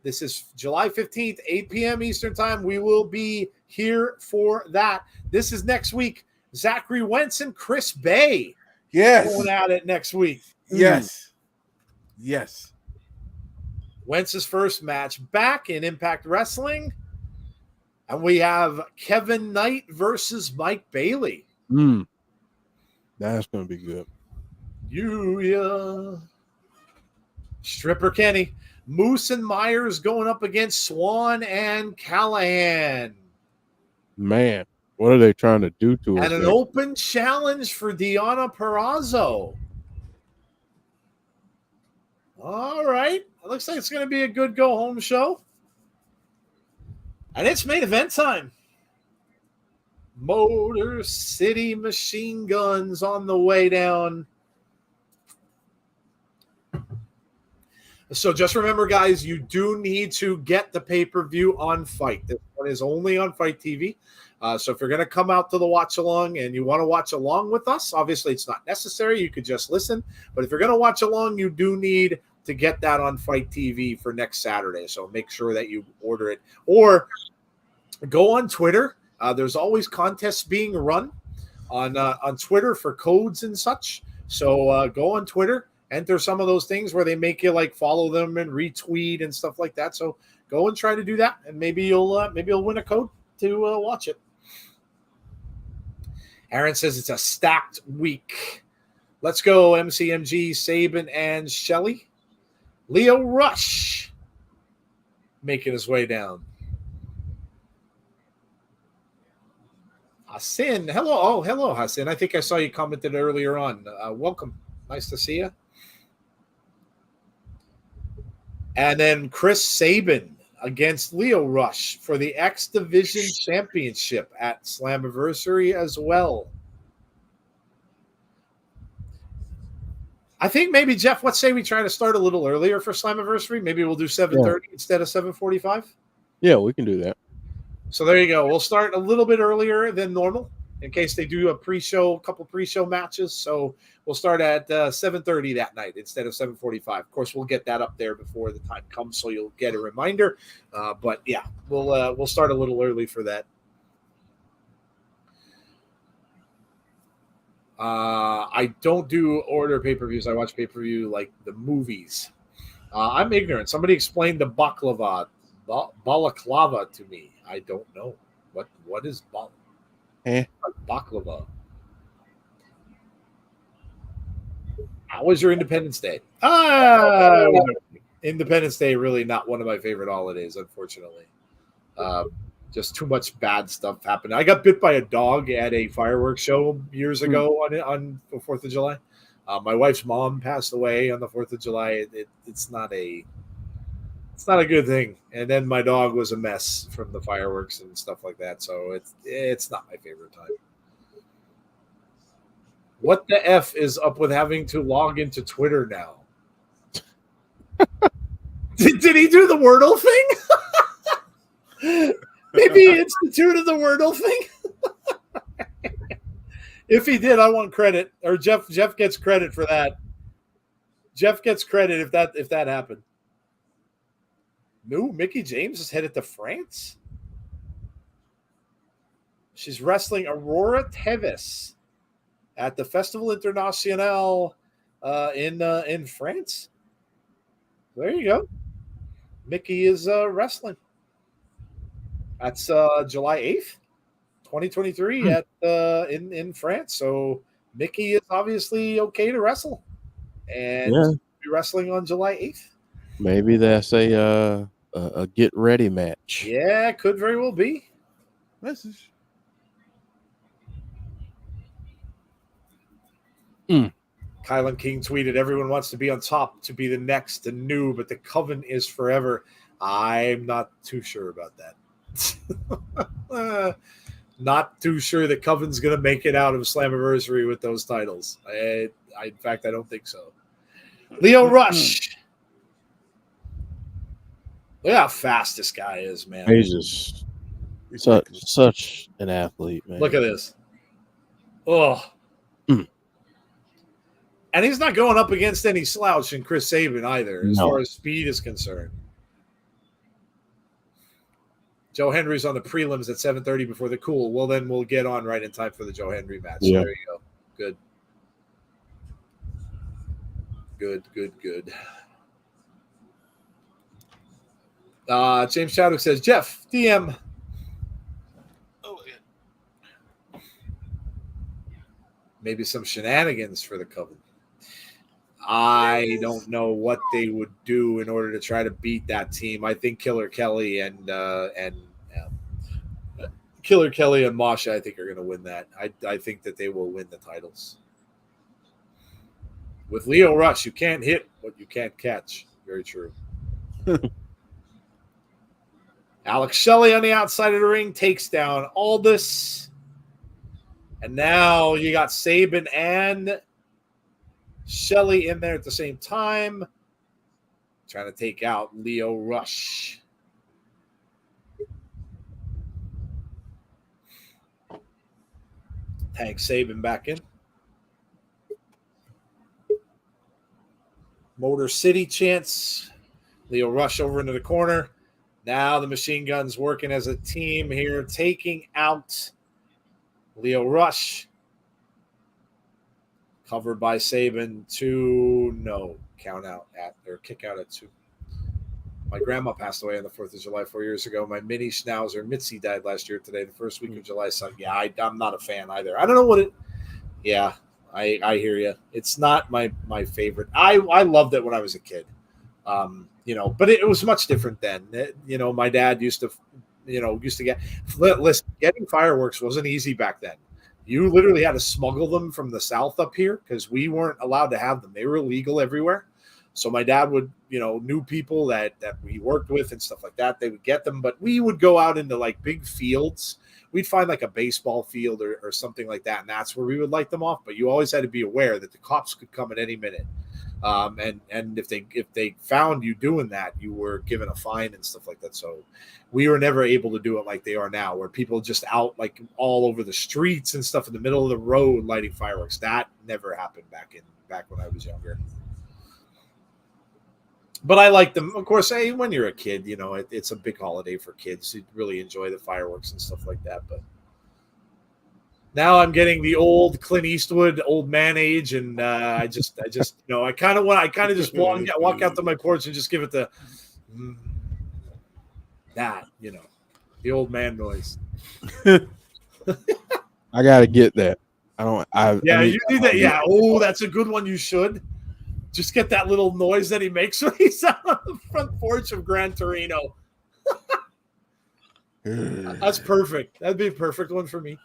This is July 15th, 8 p.m. Eastern Time. We will be here for that. This is next week. Zachary Wentz and Chris Bay going at it next week. Yes. Yes. Wentz's first match back in Impact Wrestling. And we have Kevin Knight versus Mike Bailey. That's going to be good. Yuya. Stripper Kenny. Moose and Myers going up against Swann and Callihan. Man, what are they trying to do to us? And an open challenge for Deonna Purrazzo. All right. It looks like it's going to be a good go-home show. And it's main event time. Motor City Machine Guns on the way down. So just remember, guys, you do need to get the pay-per-view on Fight. This one is only on Fight TV. So if you're going to come out to the watch-along and you want to watch along with us, obviously it's not necessary. You could just listen. But if you're going to watch along, you do need to get that on Fight TV for next Saturday. So make sure that you order it. Or go on Twitter. There's always contests being run on Twitter for codes and such. So go on Twitter. Enter some of those things where they make you like follow them and retweet and stuff like that. So go and try to do that, and maybe you'll win a code to watch it. Aaron says it's a stacked week. Let's go, MCMG, Sabin, and Shelly. Leo Rush making his way down. Hassan, hello. Oh, hello, Hassan. I think I saw you commented earlier on. Welcome. Nice to see you. And then Chris Sabin against Leo Rush for the X Division Championship at Slammiversary as well. I think maybe, Jeff, let's say we try to start a little earlier for Slammiversary. Maybe we'll do 7:30 instead of 7:45. Yeah, we can do that. So there you go. We'll start a little bit earlier than normal. in case they do a couple pre-show matches. So we'll start at 7:30 that night instead of 7:45. Of course, we'll get that up there before the time comes, so you'll get a reminder. But yeah, we'll start a little early for that. I don't do order pay-per-views. I watch pay-per-view like the movies. I'm ignorant. Somebody explained the balaclava to me. I don't know. What is baklava? How was your Independence Day? Independence Day, really not one of my favorite holidays, unfortunately. Just too much bad stuff happened. I got bit by a dog at a fireworks show years ago on the 4th of July. My wife's mom passed away on the 4th of July. It's not a good thing. And then my dog was a mess from the fireworks and stuff like that. So it's not my favorite time. What the F is up with having to log into Twitter now? Did he do the Wordle thing? Maybe he instituted the Wordle thing. If he did, I want credit. Or Jeff gets credit for that. Jeff gets credit if that happened. No, Mickie James is headed to France. She's wrestling Aurora Tevis at the Festival International in France. There you go. Mickie is wrestling. That's July 8th, 2023 in France. So Mickie is obviously okay to wrestle. And be wrestling on July 8th. Maybe that's a get ready match. Yeah, could very well be. Message. Kylan King tweeted, everyone wants to be on top to be the next and new, but the Coven is forever. I'm not too sure about that. Not too sure the Coven's going to make it out of Slammiversary with those titles. In fact, I don't think so. Leo Rush. Look how fast this guy is, man. He's just such an athlete, man. Look at this. Oh. And he's not going up against any slouch in Chris Sabin either, as far as speed is concerned. Joe Henry's on the prelims at 7:30 before the Cool. Well, then we'll get on right in time for the Joe Henry match. Yeah. There you go. Good. James Chadwick says, Jeff, DM. Maybe some shenanigans for the Coven. I don't know what they would do in order to try to beat that team. I think Killer Kelly and Masha, I think, are going to win that. I think that they will win the titles. With Leo Rush, you can't hit what you can't catch. Very true. Alex Shelley on the outside of the ring takes down Aldis. And now you got Sabin and Shelley in there at the same time, trying to take out Leo Rush. Tank Sabin back in. Motor City chants. Leo Rush over into the corner. Now the Machine Guns working as a team here, taking out Leo Rush. Covered by Sabin. 2, count out at, or kick out at 2. My grandma passed away on the 4th of July 4 years ago. My mini schnauzer, Mitzi, died last year today, the first week of July. So, yeah, I'm not a fan either. I don't know what it – yeah, I hear you. It's not my favorite. I loved it when I was a kid, but it was much different then. My dad used to get – listen, getting fireworks wasn't easy back then. You literally had to smuggle them from the South up here because we weren't allowed to have them. They were illegal everywhere. So my dad would, knew people that we worked with and stuff like that. They would get them, but we would go out into like big fields. We'd find like a baseball field or something like that, and that's where we would light them off. But you always had to be aware that the cops could come at any minute. And if they found you doing that, you were given a fine and stuff like that. So we were never able to do it like they are now, where people just out like all over the streets and stuff in the middle of the road lighting fireworks. That never happened back when I was younger. But I like them, of course. Hey, when you're a kid, you know it's a big holiday for kids. You really enjoy the fireworks and stuff like that. But now I'm getting the old Clint Eastwood, old man age, and I just, I kind of just walk out to my porch and just give it that, the old man noise. I gotta get that. You do that. Yeah. Oh, that's a good one. You should just get that little noise that he makes when he's out on the front porch of Gran Torino. That's perfect. That'd be a perfect one for me.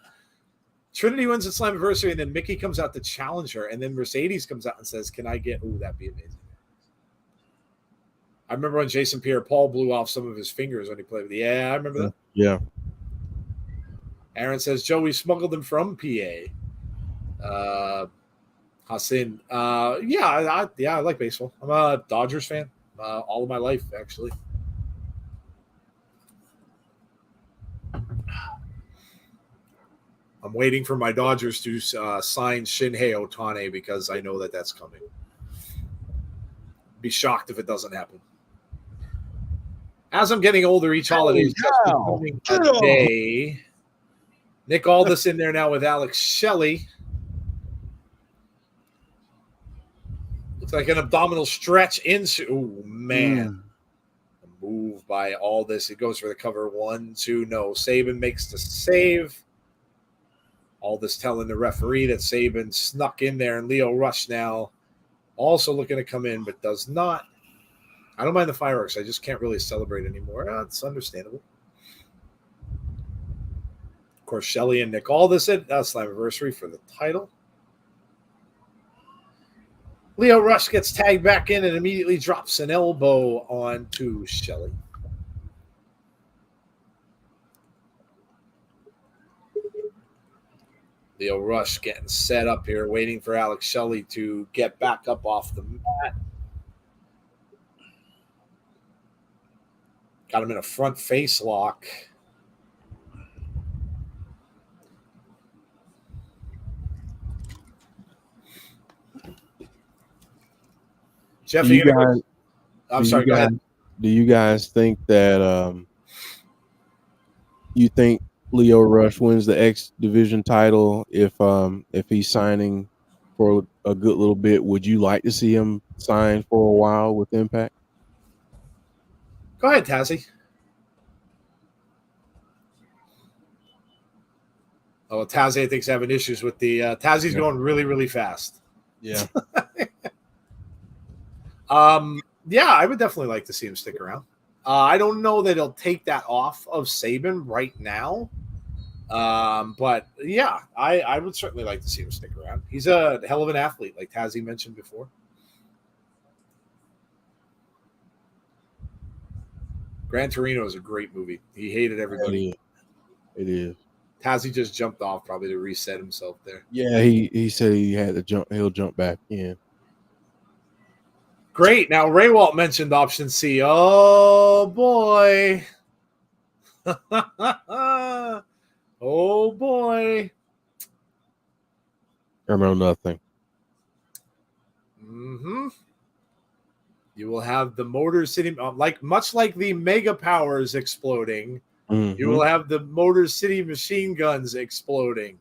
Trinity wins at Slammiversary, and then Mickey comes out to challenge her, and then Mercedes comes out and says, "Can I get?" Ooh, that'd be amazing. I remember when Jason Pierre-Paul blew off some of his fingers when he played with the. Yeah, I remember that. Yeah. Aaron says, "Joe, we smuggled them from PA." Hassan, I like baseball. I'm a Dodgers fan all of my life, actually. I'm waiting for my Dodgers to sign Shinhei Ohtani because I know that that's coming. Be shocked if it doesn't happen. As I'm getting older, each holiday is just becoming a day. Nick Aldis in there now with Alex Shelley. Looks like an abdominal stretch into. Oh, man. A move by Aldis. It goes for the cover. 1, 2. No. Saban makes the save. Aldis telling the referee that Saban snuck in there, and Leo Rush now also looking to come in, but does not. I don't mind the fireworks. I just can't really celebrate anymore. It's understandable. Of course, Shelley and Nick Aldis at Slammiversary for the title. Leo Rush gets tagged back in and immediately drops an elbow onto Shelley. Leo Rush getting set up here, waiting for Alex Shelley to get back up off the mat. Got him in a front face lock. Jeff, do you guys think that you think Leo Rush wins the X Division title if he's signing for a good little bit? Would you like to see him sign for a while with Impact? Go ahead, Tazzy. Oh, Tazzy, I think, is having issues with the Tazzy's going really, really fast. Yeah. I would definitely like to see him stick around. I don't know that he'll take that off of Saban right now. But yeah, I would certainly like to see him stick around. He's a hell of an athlete, like Tazzy mentioned before. Gran Torino is a great movie. He hated everybody. It is. Tazzy just jumped off probably to reset himself there. Yeah, he said he had to jump. He'll jump back in. Great. Now, Ray Walt mentioned option C. Oh, boy. Oh, boy. I know nothing. Mm-hmm. You will have the Motor City, much like the Mega Powers exploding. Mm-hmm. You will have the Motor City machine guns exploding.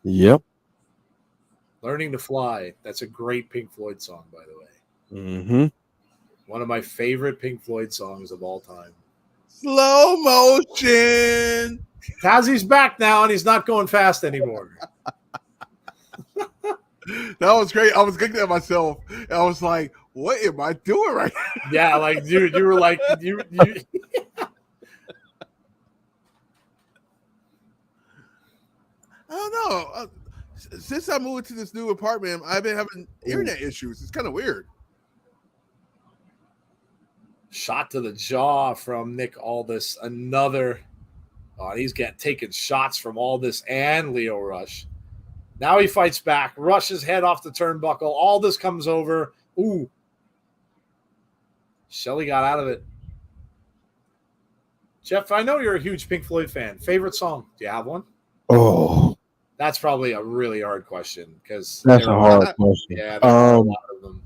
Yep. Learning to Fly. That's a great Pink Floyd song, by the way. Mm-hmm. One of my favorite Pink Floyd songs of all time. Slow motion. Tazzy's back now, and he's not going fast anymore. That was great. I was looking at myself, and I was like, what am I doing right now? Yeah, like, dude, you were like, you I don't know. Since I moved to this new apartment, I've been having internet issues. It's kind of weird. Shot to the jaw from Nick Aldis. Another. Oh, he's taking shots from Aldis and Leo Rush. Now he fights back, rushes head off the turnbuckle. Aldis comes over. Ooh. Shelly got out of it. Jeff, I know you're a huge Pink Floyd fan. Favorite song? Do you have one? Oh, That's probably a really hard question because that's a hard question. Yeah, there are a lot of them.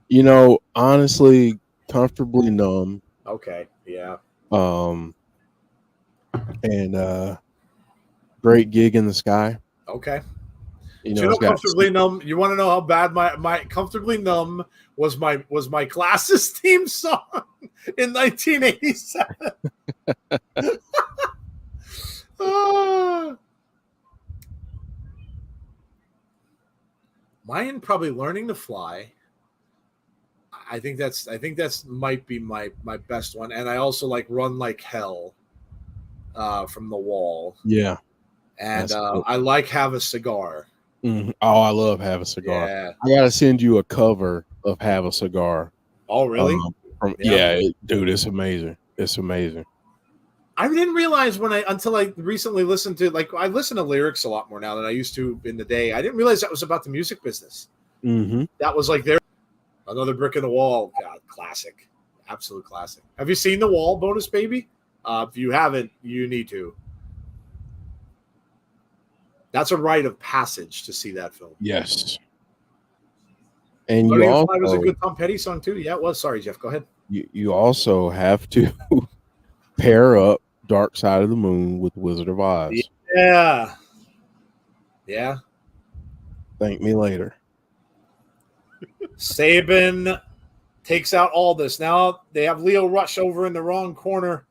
You know, honestly, Comfortably Numb. Okay, yeah. And Great Gig in the Sky. Okay. You Do know, you know Comfortably Numb? You want to know how bad my Comfortably Numb was my class's theme song in 1987. Mine probably Learning to Fly. I think that's might be my best one. And I also like Run Like Hell from The Wall. Yeah. And I like Have a Cigar. Mm-hmm. Oh, I love Have a Cigar. Yeah. I gotta send you a cover of Have a Cigar. Oh, really? Dude, it's amazing. It's amazing. I didn't realize until I recently listened to, like, I listen to lyrics a lot more now than I used to in the day. I didn't realize that was about the music business. Mm-hmm. That was like another brick in the wall. God, classic. Absolute classic. Have you seen The Wall, Bonus Baby? If you haven't, you need to. That's a rite of passage to see that film. Yes. And Learning you to also Fly was a good Tom Petty song too. Yeah, it was. Sorry, Jeff. Go ahead. You also have to pair up Dark Side of the Moon with Wizard of Oz. Yeah. Yeah. Thank me later. Sabin takes out Aldis. Now they have Lio Rush over in the wrong corner,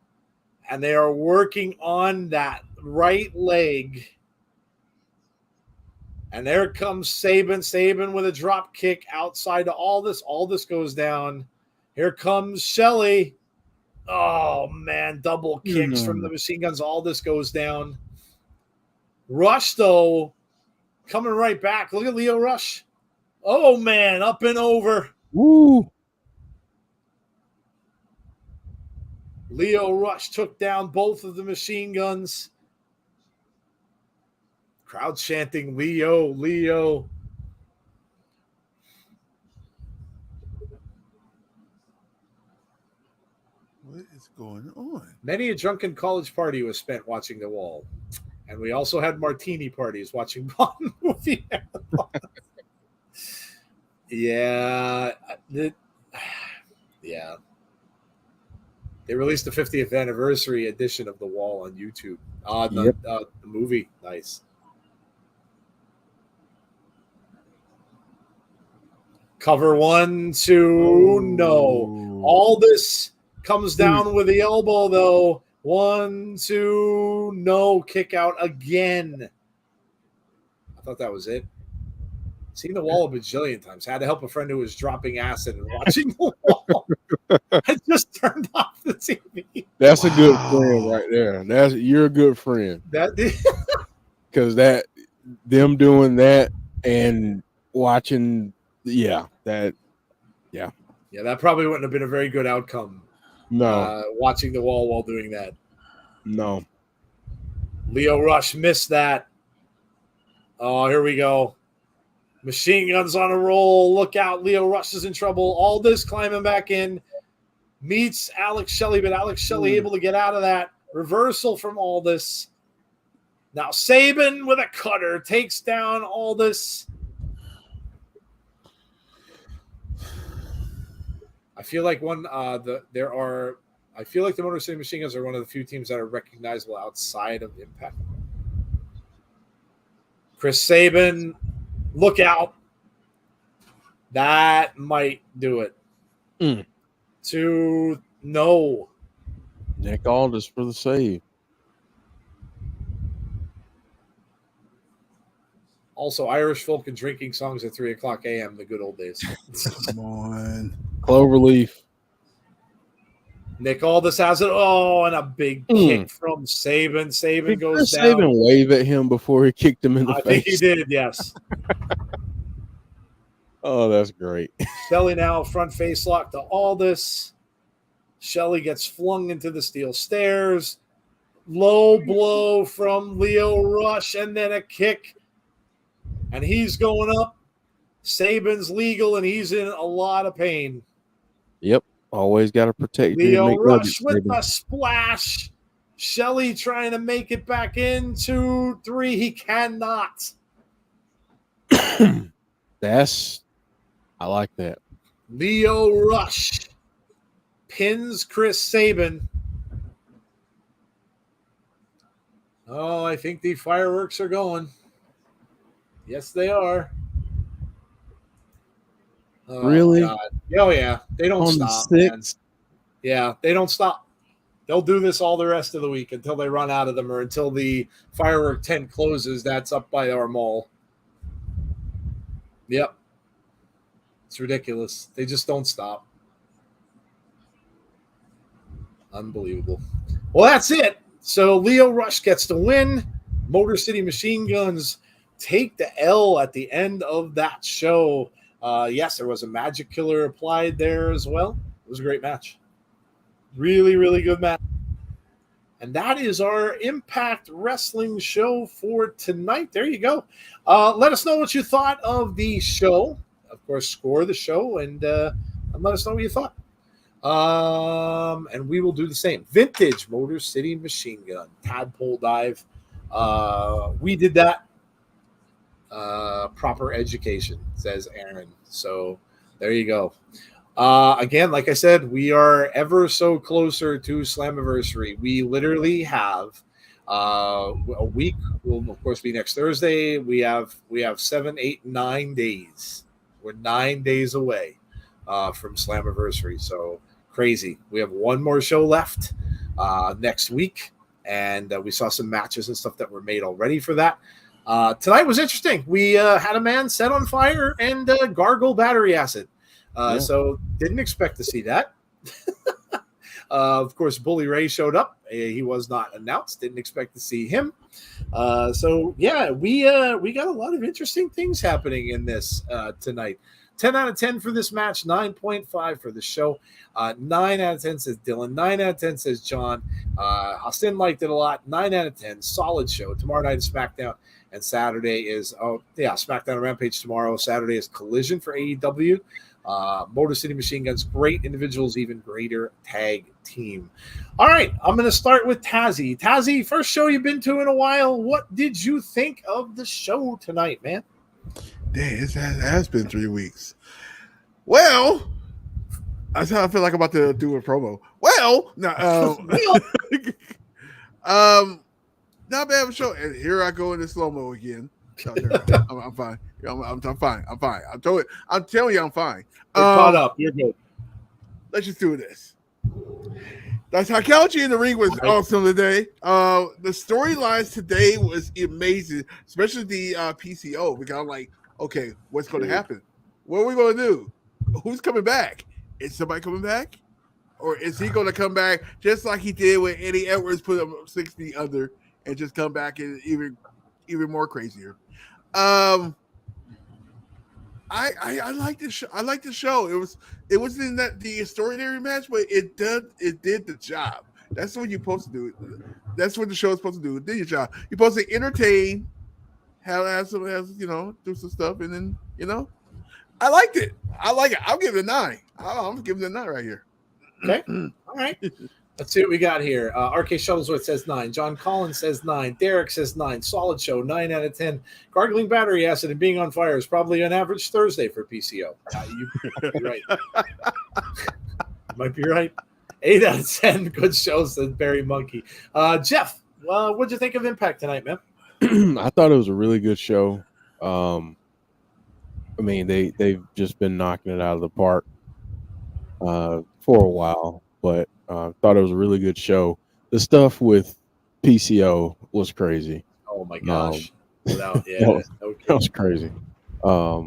and they are working on that right leg. And there comes Sabin. Sabin with a drop kick outside to Aldis. Aldis goes down. Here comes Shelly. Oh, man. Double kicks from the machine guns. Aldis goes down. Rush, though, coming right back. Look at Lio Rush. Oh, man. Up and over. Woo. Lio Rush took down both of the machine guns. Crowd chanting, Leo, Leo. What is going on? Many a drunken college party was spent watching The Wall. And we also had martini parties watching Bond movie. Yeah. Yeah. They released the 50th anniversary edition of The Wall on YouTube. The movie. Nice. Cover 1, 2, no. Aldis comes down with the elbow, though. 1, 2, no. Kick out again. I thought that was it. Seen The Wall a bajillion times. Had to help a friend who was dropping acid and watching The Wall. I just turned off the TV. That's a good friend right there. You're a good friend. Because them doing that and watching. Yeah, that probably wouldn't have been a very good outcome. No, watching The Wall while doing that. No. Lio Rush missed that. Oh, here we go. Machine guns on a roll. Look out. Lio Rush is in trouble. Aldis climbing back in. Meets Alex Shelley, but Alex Shelley able to get out of that. Reversal from Aldis. Now Sabin with a cutter takes down Aldis. I feel like the Motor City Machine Guns are one of the few teams that are recognizable outside of Impact. Chris Sabin, look out. That might do it. 2, no. Nick Aldis for the save. Also, Irish folk and drinking songs at 3:00 a.m. The good old days. Come on. Cloverleaf. Nick Aldis has it. Oh, and a big kick from Sabin. Sabin goes down. Sabin wave at him before he kicked him in the face. I think he did, yes. Oh, that's great. Shelly now front face lock to Aldis. Shelly gets flung into the steel stairs. Low blow from Lio Rush, and then a kick and he's going up. Saban's legal, and he's in a lot of pain. Yep. Always got to protect Leo your Rush nuggets, with baby. the splash. Shelley trying to make it back in 2-3. He cannot. I like that. Leo Rush pins Chris Sabin. Oh, I think the fireworks are going. Yes, they are. Oh, Really? God. Oh, yeah. They don't On stop, the man. 6th? Yeah, they don't stop. They'll do this all the rest of the week until they run out of them or until the firework tent closes. That's up by our mall. Yep. It's ridiculous. They just don't stop. Unbelievable. Well, that's it. So Leo Rush gets the win. Motor City Machine Guns take the L at the end of that show. Yes, there was a magic killer applied there as well. It was a great match. Really, really good match. And that is our Impact Wrestling show for tonight. There you go. Let us know what you thought of the show. Of course, score the show and let us know what you thought. And we will do the same. Vintage Motor City Machine Gun, Tadpole Dive. We did that. Proper education, says Aaron. So there you go. Again, like I said, we are ever so closer to Slammiversary. We literally have a week. Will of course be next Thursday. We have 7, 8, 9 days. We're 9 days away from Slammiversary. So crazy. We have one more show left next week, and we saw some matches and stuff that were made already for that. Tonight was interesting. We had a man set on fire and gargle battery acid. So didn't expect to see that. Of course, Bully Ray showed up. He was not announced. Didn't expect to see him. So yeah, we got a lot of interesting things happening in this tonight. 10 out of 10 for this match, 9.5 for the show. 9 out of 10 says Dylan. 9 out of 10 says John. Austin liked it a lot. 9 out of 10. Solid show. Tomorrow night is SmackDown. And Saturday is, SmackDown and Rampage tomorrow. Saturday is Collision for AEW. Motor City Machine Guns, great individuals, even greater tag team. All right, I'm going to start with Tazzy. Tazzy, first show you've been to in a while. What did you think of the show tonight, man? Dang, it has been 3 weeks. Well, that's how I feel like I'm about to do a promo. Well, no, not bad of a show. And here I go into slow-mo again. I'm fine. I'm fine. I'm fine. I'm telling you, I'm fine. You're caught up. You're good. Let's just do this. The psychology in the ring was awesome today. The storylines today was amazing, especially the PCO. Because I'm like, okay, what's going to happen? What are we going to do? Who's coming back? Is somebody coming back? Or is he going to come back just like he did when Eddie Edwards put him 60 under and just come back and even more crazier? I like this show. I like the show. It wasn't that the extraordinary match, but it did the job. That's what you're supposed to do. That's what the show is supposed to do. It did your job. You're supposed to entertain, do some stuff, and then I liked it. I like it. I'll give it a 9. I'm giving it a 9 right here. Okay. All right. Let's see what we got here. RK Shuttlesworth says 9. John Collins says 9. Derek says 9. Solid show, 9 out of 10. Gargling battery acid and being on fire is probably an average Thursday for PCO. You might be right. You might be right. 8 out of 10. Good show, says Barry Monkey. Jeff, what'd you think of Impact tonight, man? I thought it was a really good show. I mean, they've just been knocking it out of the park for a while, but thought it was a really good show. The stuff with PCO was crazy. Oh my gosh. That was crazy. I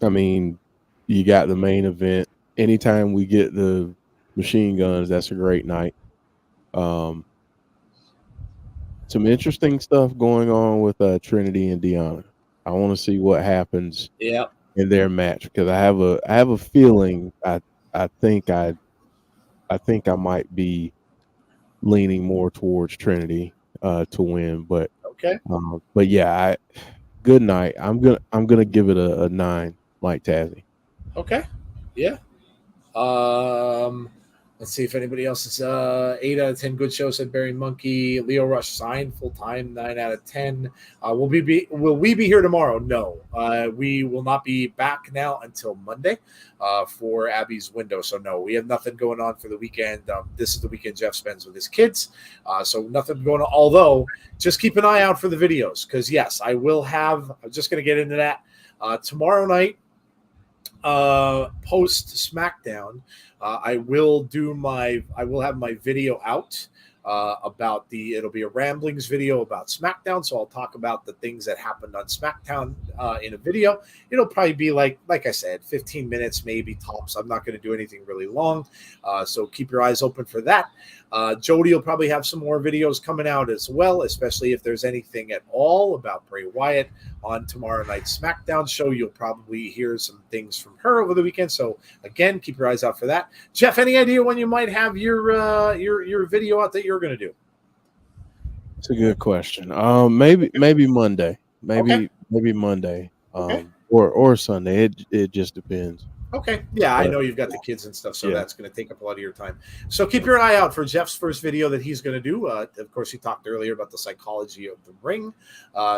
mean, you got the main event. Anytime we get the machine guns, that's a great night. Some interesting stuff going on with Trinity and Deanna. I want to see what happens in their match because I have a feeling I think I might be leaning more towards Trinity to win, but Okay. But yeah, good night. I'm gonna give it a 9, like Tazzy. Okay. Yeah. Let's see if anybody else is 8 out of 10 good show, said Barry Monkey. Leo Rush signed full time, 9 out of 10. Will we be here tomorrow? No. We will not be back now until Monday for Abby's window. So no, we have nothing going on for the weekend. This is the weekend Jeff spends with his kids. So nothing going on. Although just keep an eye out for the videos, because yes, I'm just gonna get into that. Tomorrow night, post SmackDown, I will have my video out it'll be a ramblings video about SmackDown. So I'll talk about the things that happened on SmackDown in a video. It'll probably be like I said, 15 minutes, maybe tops. I'm not going to do anything really long. So keep your eyes open for that. Jody will probably have some more videos coming out as well, especially if there's anything at all about Bray Wyatt on tomorrow night's SmackDown show. You'll probably hear some things from her over the weekend. So again, keep your eyes out for that. Jeff, any idea when you might have your video out that you're going to do? It's a good question. Maybe Monday. Maybe Monday. Okay. Or Sunday. It just depends. Okay. Yeah, I know you've got the kids and stuff, so that's going to take up a lot of your time. So keep your eye out for Jeff's first video that he's going to do. Of course, he talked earlier about the psychology of the ring.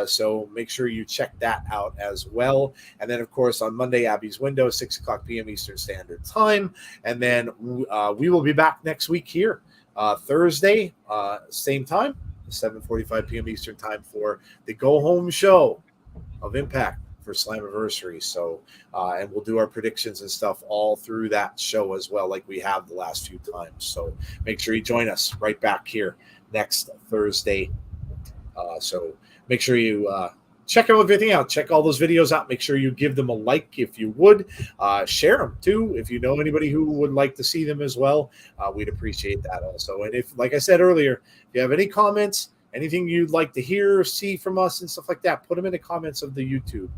So make sure you check that out as well. And then, of course, on Monday, Abby's window, 6 o'clock p.m. Eastern Standard Time. And then we will be back next week here, Thursday, same time, 7:45 p.m. Eastern Time for the go-home show of Impact for Slammiversary. So, and we'll do our predictions and stuff all through that show as well, like we have the last few times. So make sure you join us right back here next Thursday. So make sure you check everything out. Check all those videos out. Make sure you give them a like if you would. Share them too if you know anybody who would like to see them as well. We'd appreciate that also. And if, like I said earlier, if you have any comments, anything you'd like to hear or see from us and stuff like that, put them in the comments of the YouTube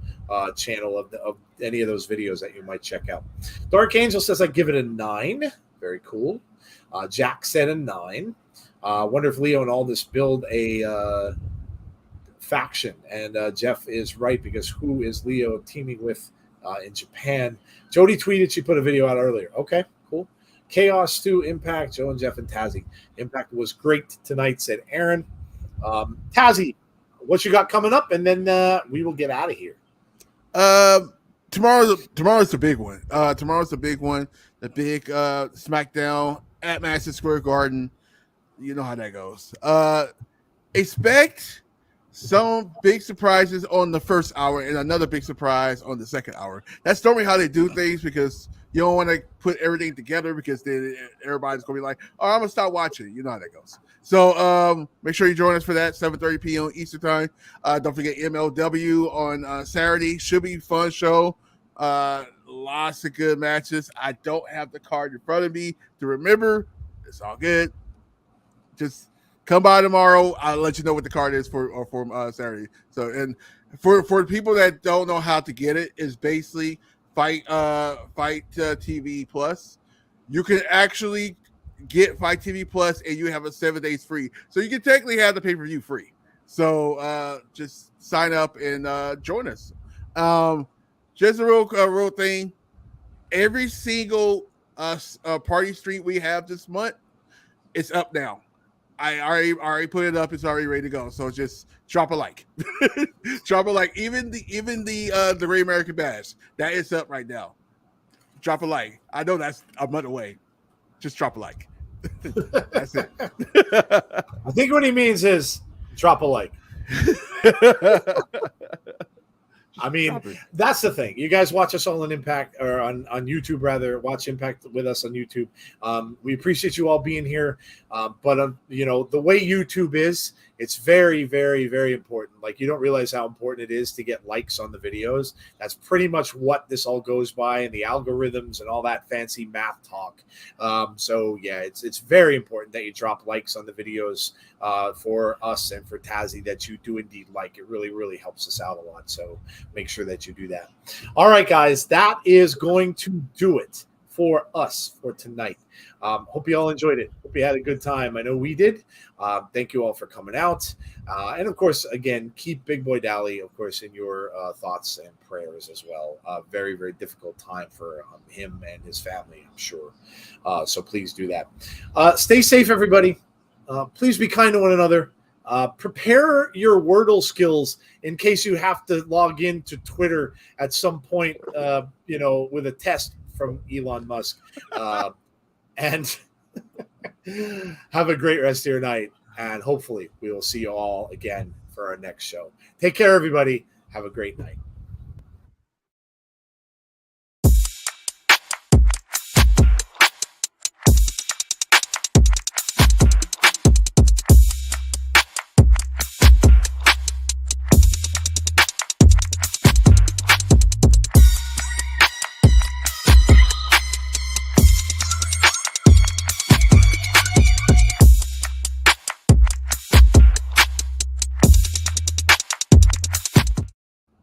channel of any of those videos that you might check out. Dark Angel says I give it a 9. Very cool. Jack said a 9. Wonder if Leo and Aldis build a faction. And Jeff is right, because who is Leo teaming with in Japan? Jody tweeted she put a video out earlier. Okay, cool. Chaos 2, Impact, Joe and Jeff and Tazzy. Impact was great tonight, said Aaron. Tazzy, what you got coming up, and then we will get out of here. Tomorrow's the big one. Tomorrow's the big one. The big SmackDown at Madison Square Garden. You know how that goes. Expect some big surprises on the first hour and another big surprise on the second hour. That's normally how they do things, because you don't want to put everything together, because then everybody's going to be like, oh, I'm going to stop watching. You know how that goes. So make sure you join us for that, 7:30 p.m. Eastern Time. Don't forget MLW on Saturday. Should be a fun show. Lots of good matches. I don't have the card in front of me to remember. It's all good. Just come by tomorrow. I'll let you know what the card is for Saturday. So, and for people that don't know how to get it, is basically Fight TV Plus. You can actually get Fight TV Plus, and you have a 7 days free. So you can technically have the pay-per-view free. So just sign up and join us. Just a real thing. Every single party stream we have this month, it's up now. I already put it up. It's already ready to go. So just drop a like. Drop a like. Even the Great American Bash, that is up right now. Drop a like. I know that's a month away. Just drop a like. That's it. I think what he means is drop a like. I mean, that's the thing. You guys watch us all on Impact, or on YouTube rather. Watch Impact with us on YouTube. We appreciate you all being here. But you know, the way YouTube is, it's very, very, very important. Like, you don't realize how important it is to get likes on the videos. That's pretty much what this all goes by, and the algorithms and all that fancy math talk. So yeah, it's very important that you drop likes on the videos for us and for Tazzy, that you do indeed like. It really, really helps us out a lot. So make sure that you do that. All right, guys, that is going to do it for us for tonight. Hope you all enjoyed it. Hope you had a good time. I know we did. Thank you all for coming out. And of course, again, keep Big Boy Dally, of course, in your thoughts and prayers as well. Very, very difficult time for him and his family, I'm sure. So please do that. Stay safe, everybody. Please be kind to one another. Prepare your Wordle skills in case you have to log into Twitter at some point, with a test from Elon Musk. And have a great rest of your night. And hopefully we will see you all again for our next show. Take care, everybody. Have a great night.